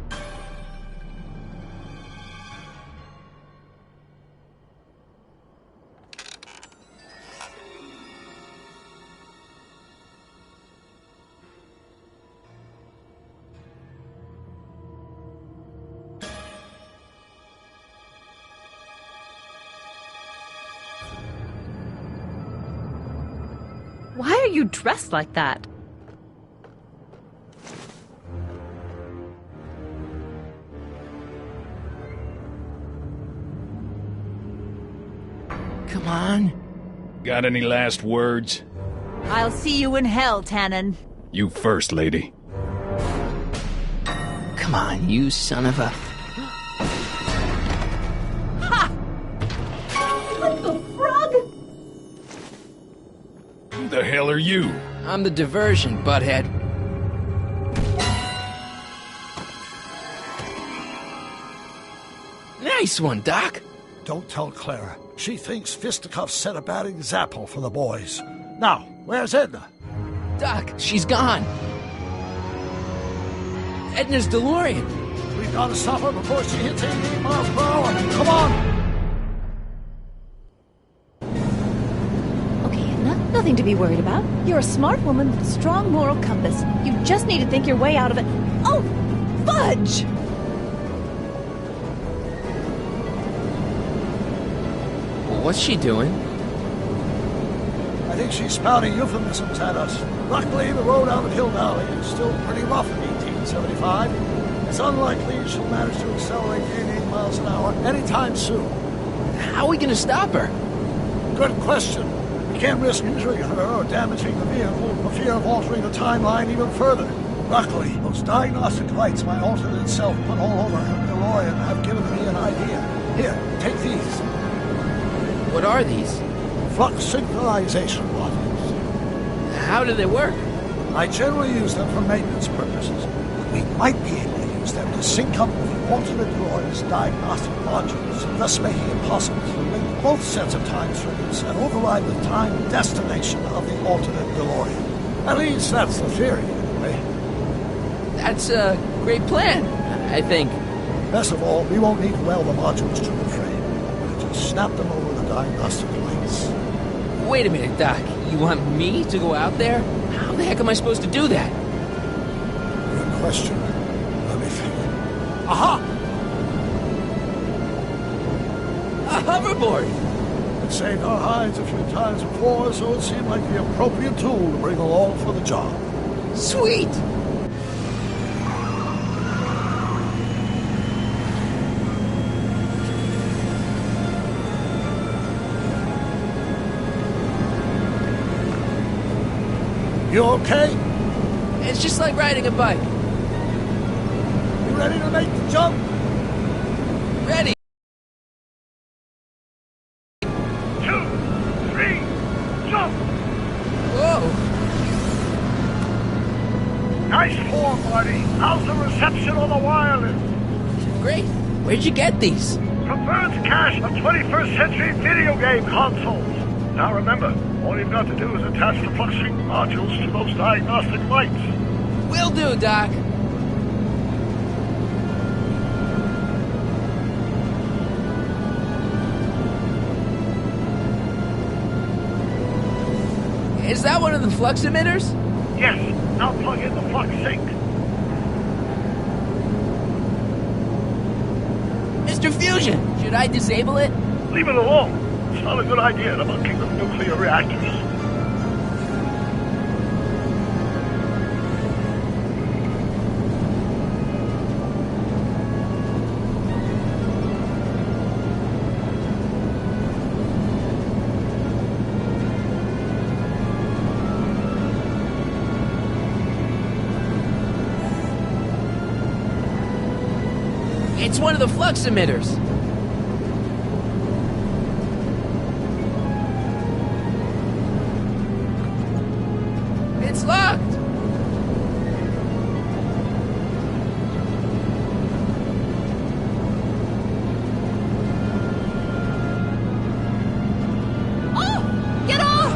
Why are you dressed like that? Come on. Got any last words? I'll see you in hell, Tannen. You first, lady. Come on, you son of a... Ha! What the frog? Who the hell are you? I'm the diversion, butthead. Nice one, Doc. Don't tell Clara. She thinks Fisticuffs set a bad example for the boys. Now, where's Edna? Doc, she's gone. Edna's DeLorean. We've got to stop her before she hits 88 miles per hour. Come on! Nothing to be worried about. You're a smart woman with a strong moral compass. You just need to think your way out of it. Oh, fudge! What's she doing? I think she's spouting euphemisms at us. Luckily, the road out of Hill Valley is still pretty rough in 1875. It's unlikely she'll manage to accelerate 88 miles an hour anytime soon. How are we going to stop her? Good question. We can't risk injuring her or damaging the vehicle for fear of altering the timeline even further. Luckily, those diagnostic lights my alternate self put all over her DeLorean have given me an idea. Here, take these. What are these? Flux synchronization modules. How do they work? I generally use them for maintenance purposes. We might be able to use them to sync up with the alternate DeLorean's diagnostic modules, thus making it possible to link both sets of time circuits and override the time destination of the alternate DeLorean. At least that's the theory, anyway. That's a great plan, I think. Best of all, we won't need to weld the modules to the frame. snap them over the diagnostic lights. Wait a minute, Doc. You want me to go out there? How the heck am I supposed to do that? Good question. Let me think. Aha! A hoverboard! It saved our hides a few times before, so it seemed like the appropriate tool to bring along for the job. Sweet! You okay? It's just like riding a bike. You ready to make the jump? Ready! 2, 3, jump! Whoa! Nice form, Marty. How's the reception on the wireless? Great. Where'd you get these? From Bird's cache of 21st century video game consoles. Now remember, all you've got to do is attach the fluxing modules to those diagnostic lights. Will do, Doc. Is that one of the flux emitters? Yes, now plug in the flux sync. Mr. Fusion, should I disable it? Leave it alone. It's not a good idea to monkey with nuclear reactors. It's one of the flux emitters. It's locked. Oh! Get off!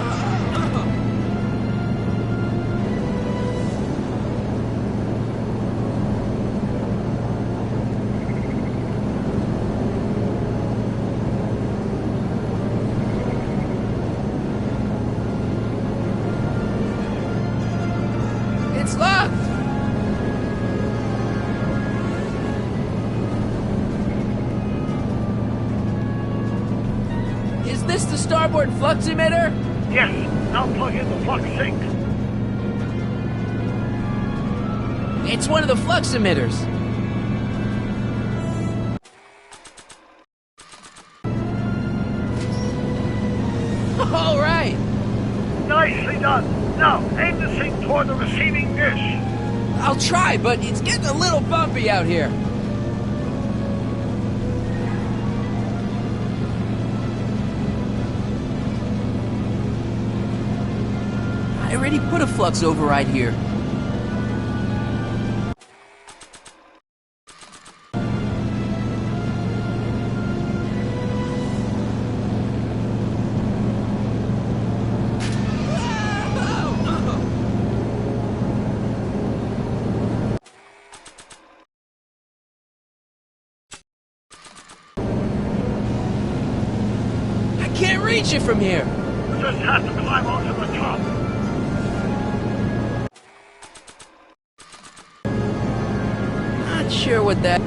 It's locked. Is this the starboard flux emitter? Yes, now plug in the flux sync. It's one of the flux emitters. All right. Nicely done. Now, aim the sync toward the receiving dish. I'll try, but it's getting a little bumpy out here. I already put a flux override here. I can't reach it from here. You just have to climb onto the top. Not sure what that...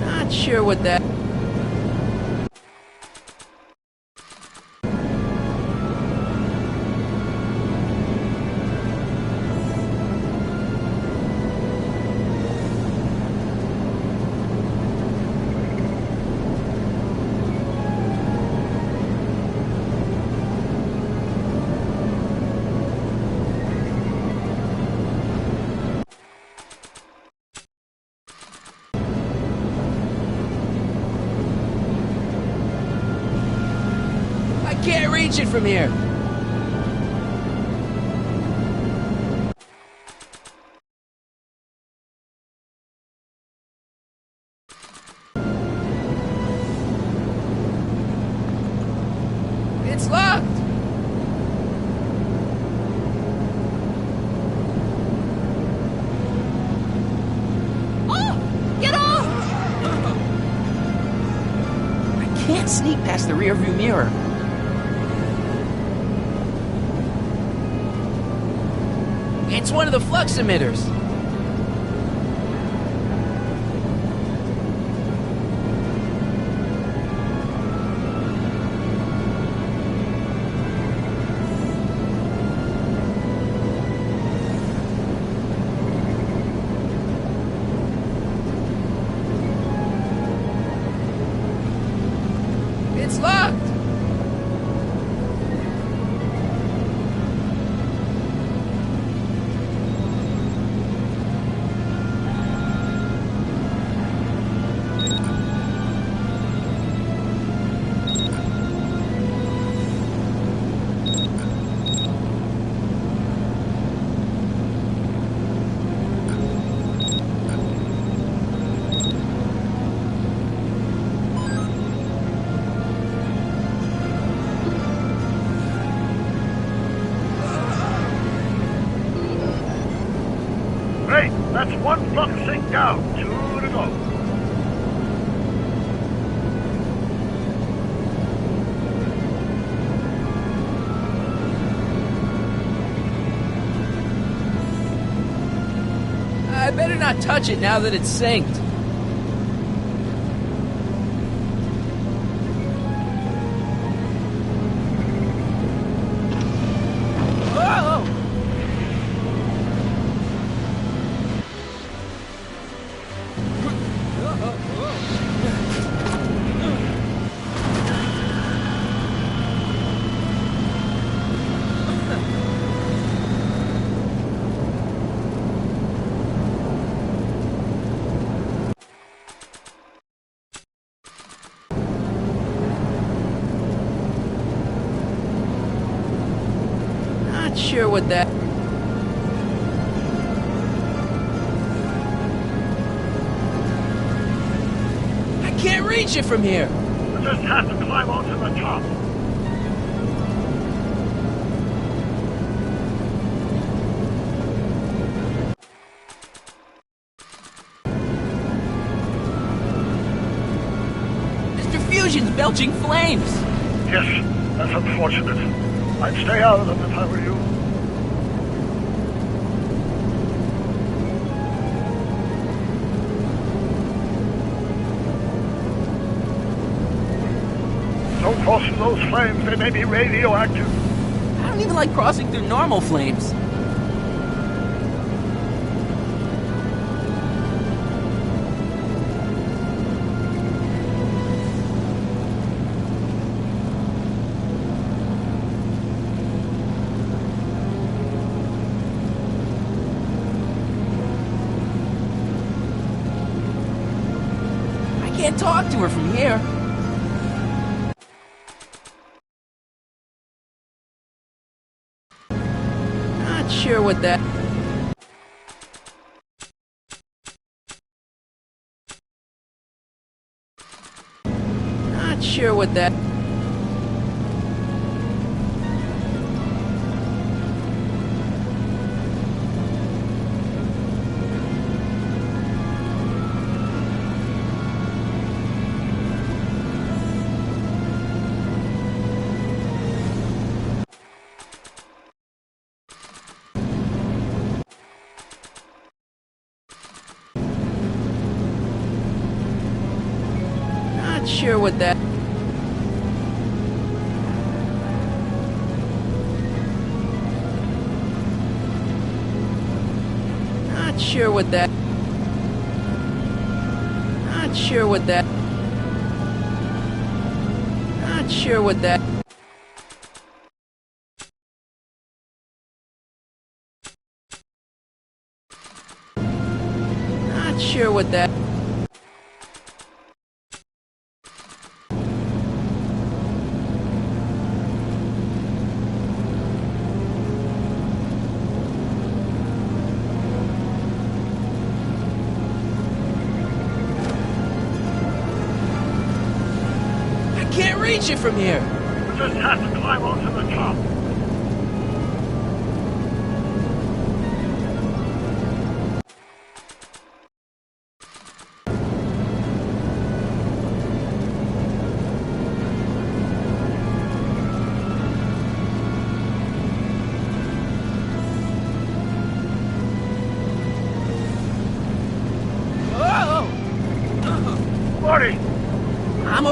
Not sure what that... I can't reach it from here. It's locked. can't sneak past the rearview mirror. It's one of the flux emitters. It's locked. Great, that's one flux sink down. 2 to go. I better not touch it now that it's synced. Whoa! Not sure what that... I can't reach it from here. You just have to climb onto the top. Mr. Fusion's belching flames. Yes, that's unfortunate. I'd stay out of them if I were you. Don't cross through those flames. They may be radioactive. I don't even like crossing through normal flames. I can't talk to her from here. Not sure what that... Not sure what that... Not sure what that... Not sure what that... Not sure what that... Not sure what that... Not sure what that... I can't reach it from here. You just have to climb onto the top.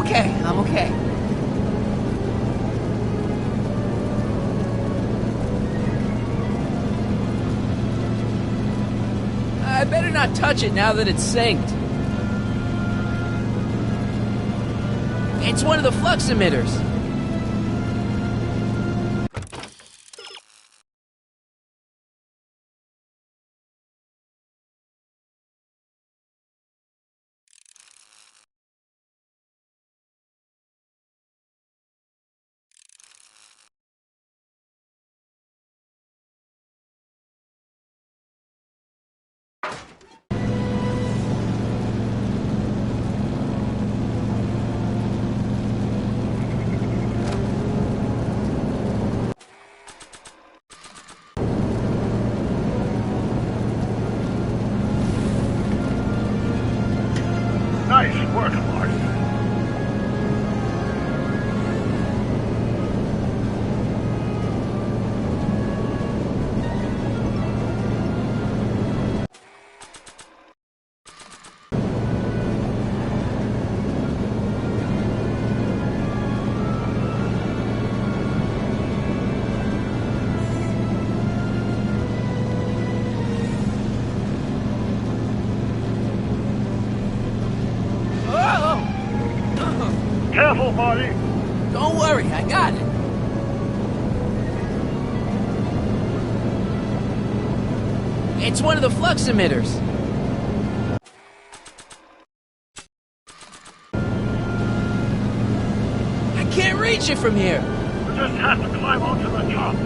okay. I'm okay. I better not touch it now that it's synced. It's one of the flux emitters. Nice work, Marty. Careful, Marty. Don't worry, I got it. It's one of the flux emitters. I can't reach it from here. You just have to climb onto the top.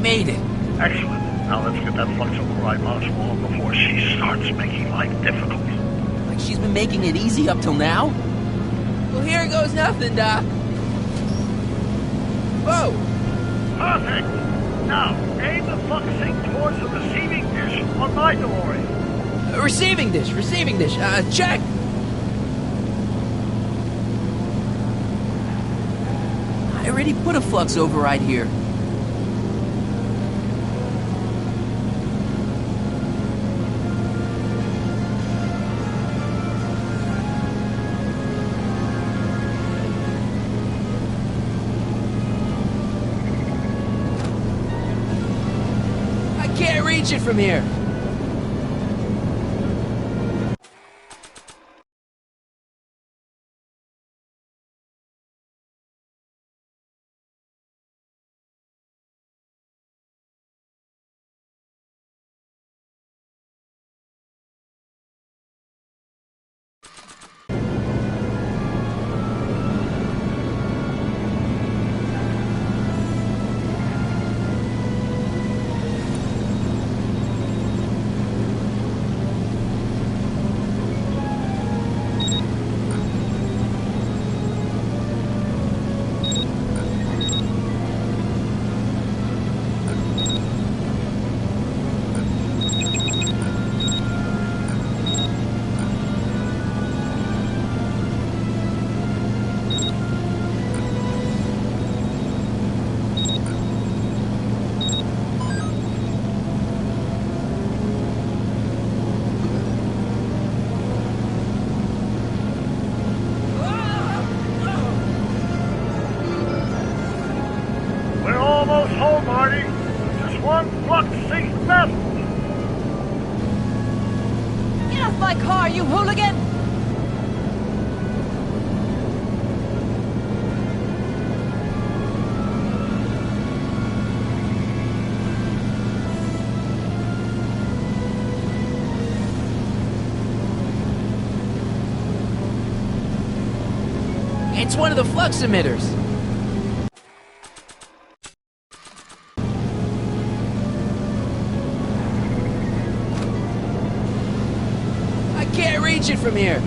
Made it. Excellent. Now let's get that flux override module before she starts making life difficult. Like she's been making it easy up till now? Well, here goes nothing, Doc. Whoa! Perfect! Now, aim the flux sink towards the receiving dish on my DeLorean. Receiving dish. Check! I already put a flux override here. Can't reach it from here. My car, you hooligan! It's one of the flux emitters. I can't reach it from here.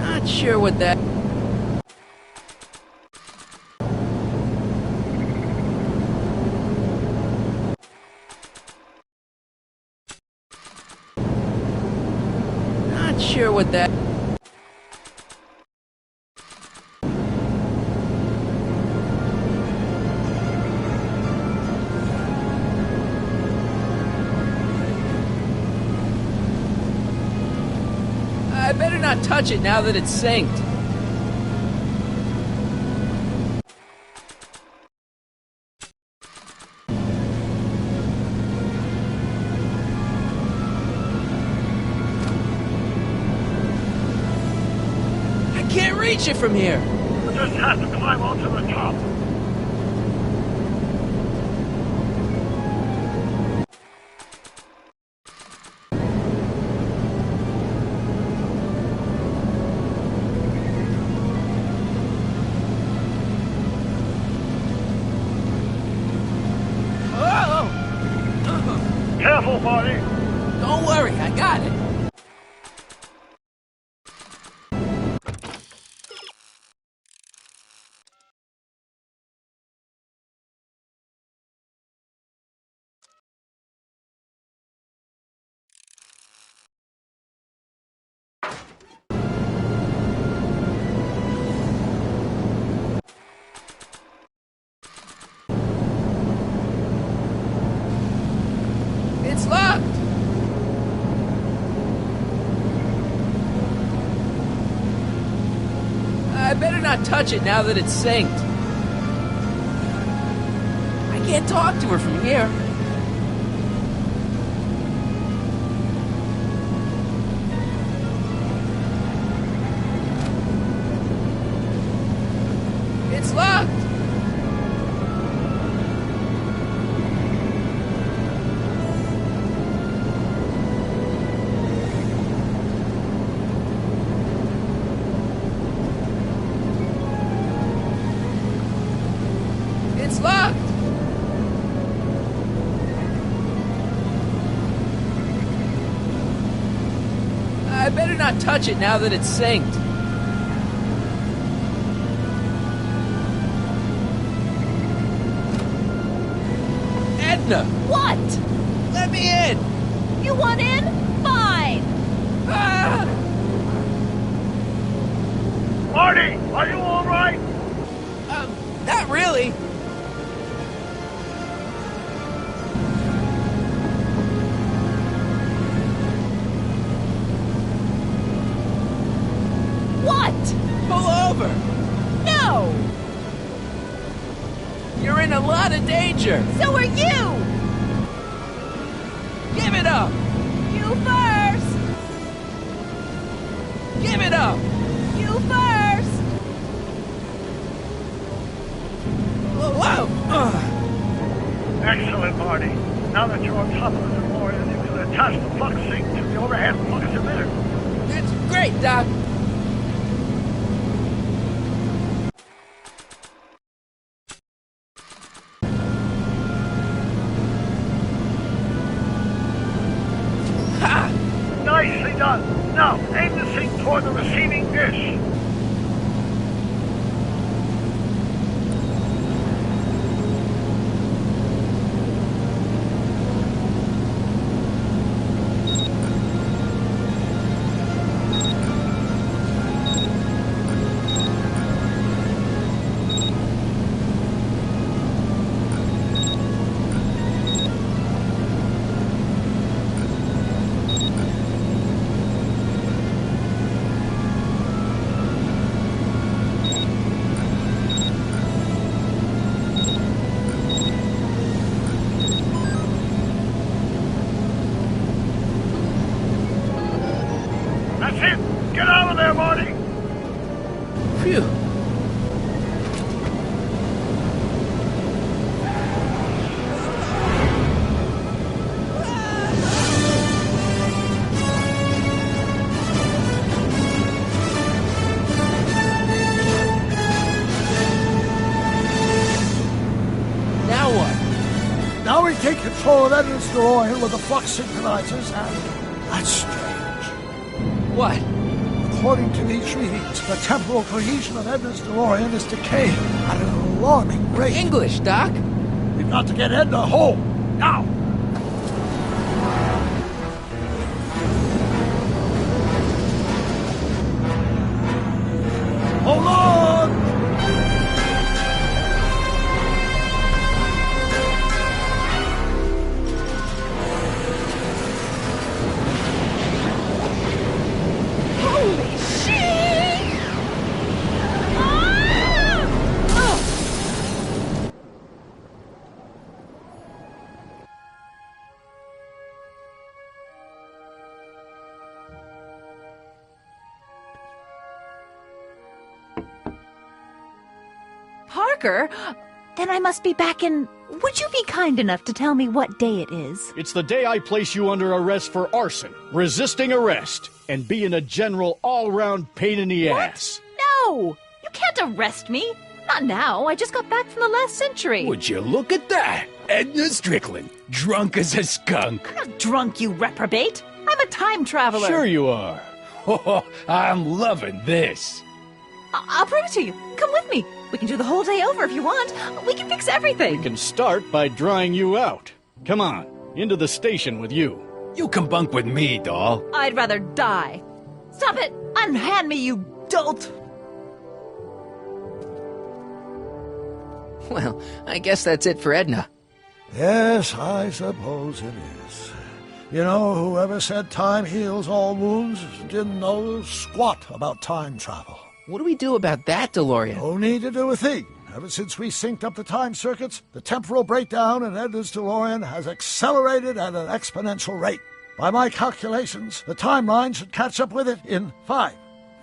Not sure what that... Not sure what that... I better not touch it now that it's synced. I can't reach it from here. You just have to climb onto the top. Careful, Marty. Don't worry, I got it. It's locked! I better not touch it now that it's synced. I can't talk to her from here. It's locked! It's locked! I better not touch it now that it's synced. Edna! What? Let me in! You want in? Fine! Ah! Marty, are you all right? Not really. What? Pull over! No! You're in a lot of danger! So are you! Give it up! You first! Give it up! You first! Whoa! Excellent, Marty. Now that you're on top of the DeLorean, you can attach the flux sink to the overhead flux emitter. It's great, Doc! Ha! Nicely done. Now, aim the sink toward the receiving dish. That's it. Get out of there, Marty. Phew. control of Edna's DeLorean with the flux synchronizers, and that's strange. What? According to these readings, the temporal cohesion of Edna's DeLorean is decaying at an alarming rate. English, Doc. We've got to get Edna home, now! Hold on! Holy shit! Parker? Then I must be back in... Would you be kind enough to tell me what day it is? It's the day I place you under arrest for arson, resisting arrest, and being a general all-round pain in the ass. No! You can't arrest me. Not now. I just got back from the last century. Would you look at that? Edna Strickland, drunk as a skunk. I'm not drunk, you reprobate. I'm a time traveler. Sure you are. Oh, I'm loving this. I'll prove it to you. Come with me. We can do the whole day over if you want. We can fix everything. We can start by drying you out. Come on, into the station with you. You can bunk with me, doll. I'd rather die. Stop it! Unhand me, you dolt! Well, I guess that's it for Edna. Yes, I suppose it is. You know, whoever said time heals all wounds didn't know squat about time travel. What do we do about that, DeLorean? No need to do a thing. Ever since we synced up the time circuits, the temporal breakdown in Edna's DeLorean has accelerated at an exponential rate. By my calculations, the timeline should catch up with it in 5,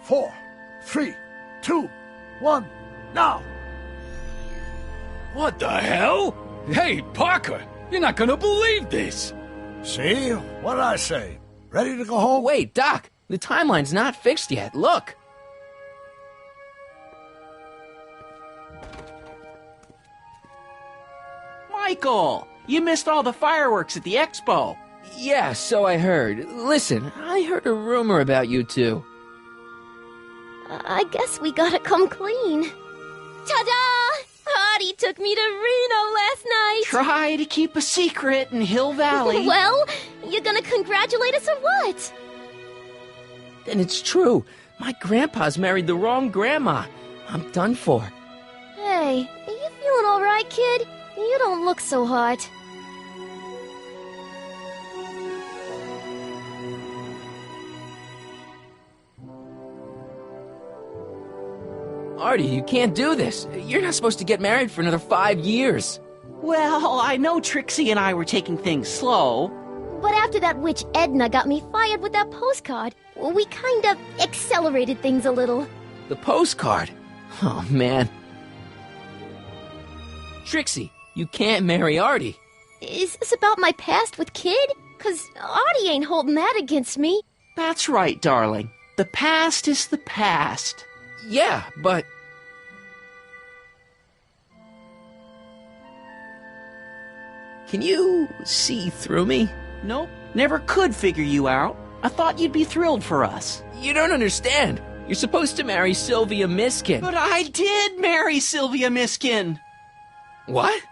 4, 3, 2, 1, now! What the hell? Hey, Parker, you're not gonna believe this. See? What did I say? Ready to go home? Wait, Doc, the timeline's not fixed yet. Look. Michael, you missed all the fireworks at the expo. Yeah, so I heard. Listen, I heard a rumor about you two. I guess we gotta come clean. Ta-da! Artie took me to Reno last night. Try to keep a secret in Hill Valley. Well, you gonna congratulate us or what? Then it's true. My grandpa's married the wrong grandma. I'm done for. Hey, are you feeling all right, kid? You don't look so hot. Artie, you can't do this. You're not supposed to get married for another 5 years. Well, I know Trixie and I were taking things slow. But after that witch Edna got me fired with that postcard, we kind of accelerated things a little. The postcard? Oh, man. Trixie, you can't marry Artie. Is this about my past with Kid? 'Cause Artie ain't holding that against me. That's right, darling. The past is the past. Yeah, but... Can you see through me? Nope, never could figure you out. I thought you'd be thrilled for us. You don't understand. You're supposed to marry Sylvia Miskin. But I did marry Sylvia Miskin. What?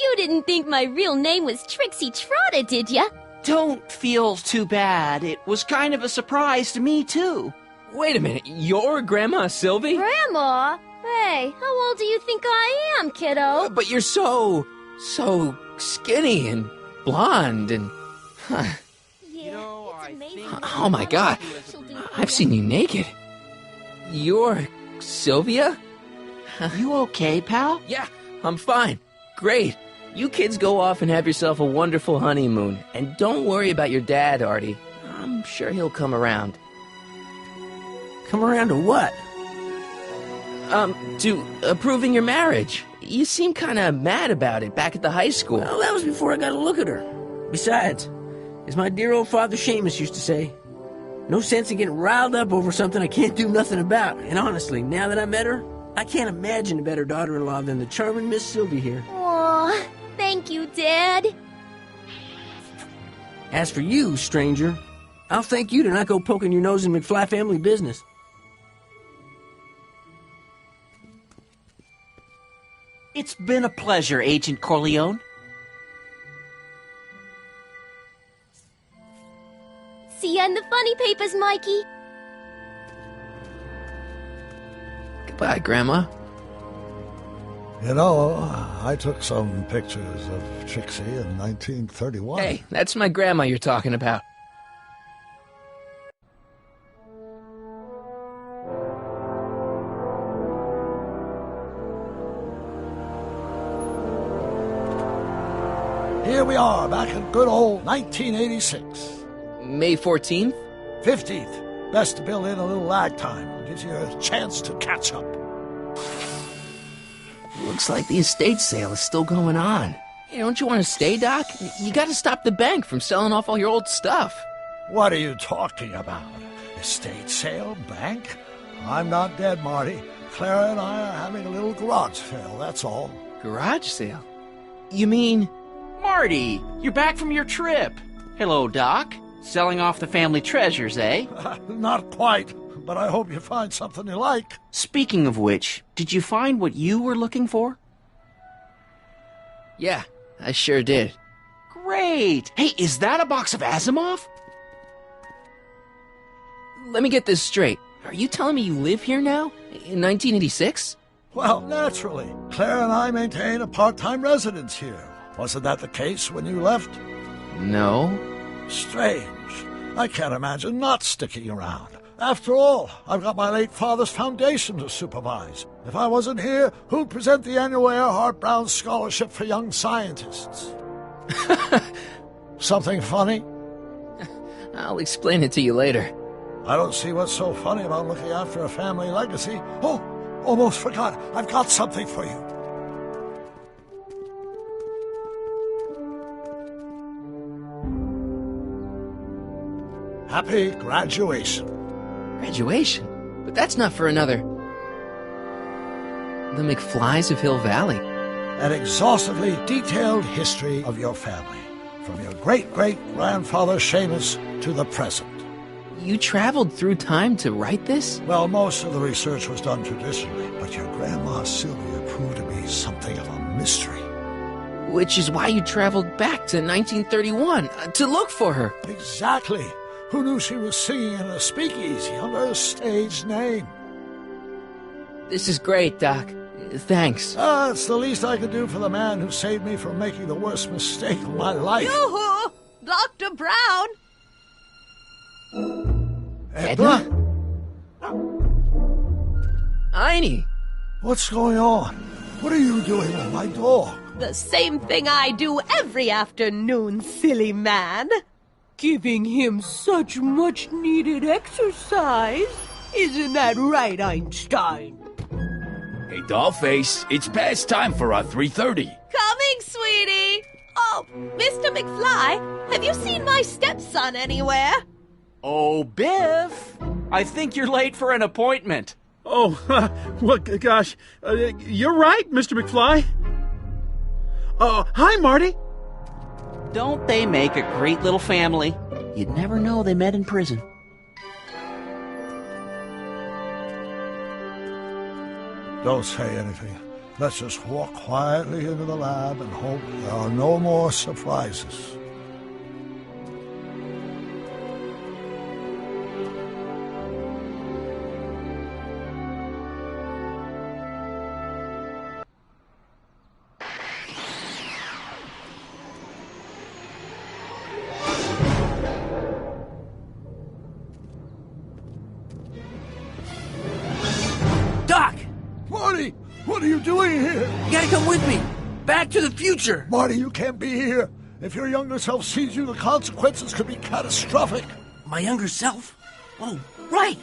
You didn't think my real name was Trixie Trotter, did ya? Don't feel too bad. It was kind of a surprise to me, too. Wait a minute, you're Grandma Sylvie? Grandma? Hey, how old do you think I am, kiddo? But you're so skinny and blonde and... Yeah, it's amazing. Oh my God, I've seen you naked. You're Sylvia? You okay, pal? Yeah, I'm fine. Great. You kids go off and have yourself a wonderful honeymoon. And don't worry about your dad, Artie. I'm sure he'll come around. Come around to what? To approving your marriage. You seem kind of mad about it back at the high school. Well, that was before I got a look at her. Besides, as my dear old father Seamus used to say, no sense in getting riled up over something I can't do nothing about. And honestly, now that I met her, I can't imagine a better daughter-in-law than the charming Miss Sylvia here. Aw, thank you, Dad. As for you, stranger, I'll thank you to not go poking your nose in McFly family business. It's been a pleasure, Agent Corleone. See you in the funny papers, Mikey. Goodbye, Grandma. You know, I took some pictures of Trixie in 1931. Hey, that's my grandma you're talking about. Here we are, back in good old 1986. May 14th? 15th. Best to build in a little lag time. Gives you a chance to catch up. Looks like the estate sale is still going on. Hey, don't you want to stay, Doc? You gotta stop the bank from selling off all your old stuff. What are you talking about? Estate sale? Bank? I'm not dead, Marty. Clara and I are having a little garage sale, that's all. Garage sale? You mean... Marty, you're back from your trip. Hello, Doc. Selling off the family treasures, eh? Not quite, but I hope you find something you like. Speaking of which, did you find what you were looking for? Yeah, I sure did. Great! Hey, is that a box of Asimov? Let me get this straight. Are you telling me you live here now? In 1986? Well, naturally. Claire and I maintain a part-time residence here. Wasn't that the case when you left? No. Strange. I can't imagine not sticking around. After all, I've got my late father's foundation to supervise. If I wasn't here, who'd present the annual Earhart Brown Scholarship for Young Scientists? Something funny? I'll explain it to you later. I don't see what's so funny about looking after a family legacy. Oh, almost forgot. I've got something for you. Happy graduation. Graduation? But that's not for another... The McFlys of Hill Valley. An exhaustively detailed history of your family, from your great-great-grandfather Seamus to the present. You traveled through time to write this? Well, most of the research was done traditionally, but your grandma Sylvia proved to be something of a mystery. Which is why you traveled back to 1931, to look for her. Exactly. Who knew she was singing in a speakeasy under a stage name? This is great, Doc. Thanks. It's the least I could do for the man who saved me from making the worst mistake of my life. Yoo-hoo! Dr. Brown! Edna? Einie! What's going on? What are you doing with my dog? The same thing I do every afternoon, silly man. Giving him such much-needed exercise. Isn't that right, Einstein? Hey, Dollface, it's past time for our 3:30. Coming, sweetie. Oh, Mr. McFly, have you seen my stepson anywhere? Oh, Biff! I think you're late for an appointment. Oh, well, gosh. You're right, Mr. McFly. Hi, Marty. Don't they make a great little family? You'd never know they met in prison. Don't say anything. Let's just walk quietly into the lab and hope there are no more surprises. Doc! Marty! What are you doing here? You gotta come with me. Back to the future. Marty, you can't be here. If your younger self sees you, the consequences could be catastrophic. My younger self? Oh, right.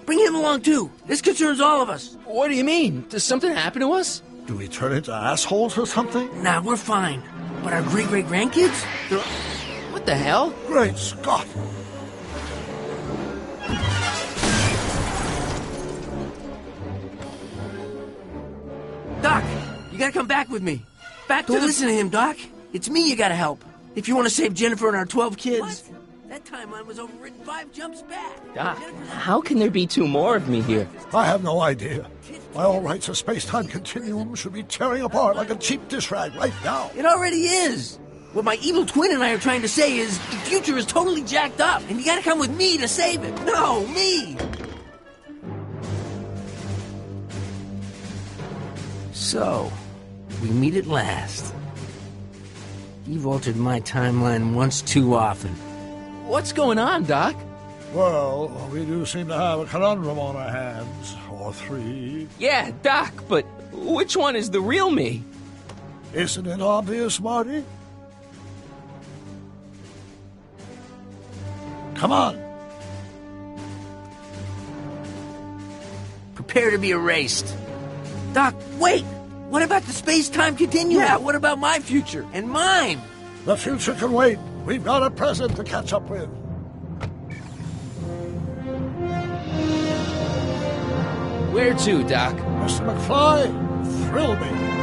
Bring him along, too. This concerns all of us. What do you mean? Does something happen to us? Do we turn into assholes or something? Nah, we're fine. But our great-great-grandkids? What the hell? Great Scott! Doc, you gotta come back with me. Don't listen to him, Doc. It's me you gotta help. If you want to save Jennifer and our 12 kids. What? That timeline was overwritten 5 jumps back. Doc, how can there be 2 more of me here? I have no idea. By all rights, a space-time continuum should be tearing apart like a cheap dish rag right now. It already is. What my evil twin and I are trying to say is the future is totally jacked up, and you gotta come with me to save it. No, me! So, we meet at last. You've altered my timeline once too often. What's going on, Doc? Well, we do seem to have a conundrum on our hands. Or 3. Yeah, Doc, but which one is the real me? Isn't it obvious, Marty? Come on. Prepare to be erased. Doc, wait! What about the space-time continuum? Yeah, what about my future? And mine? The future can wait. We've got a present to catch up with. Where to, Doc? Mr. McFly, thrill me.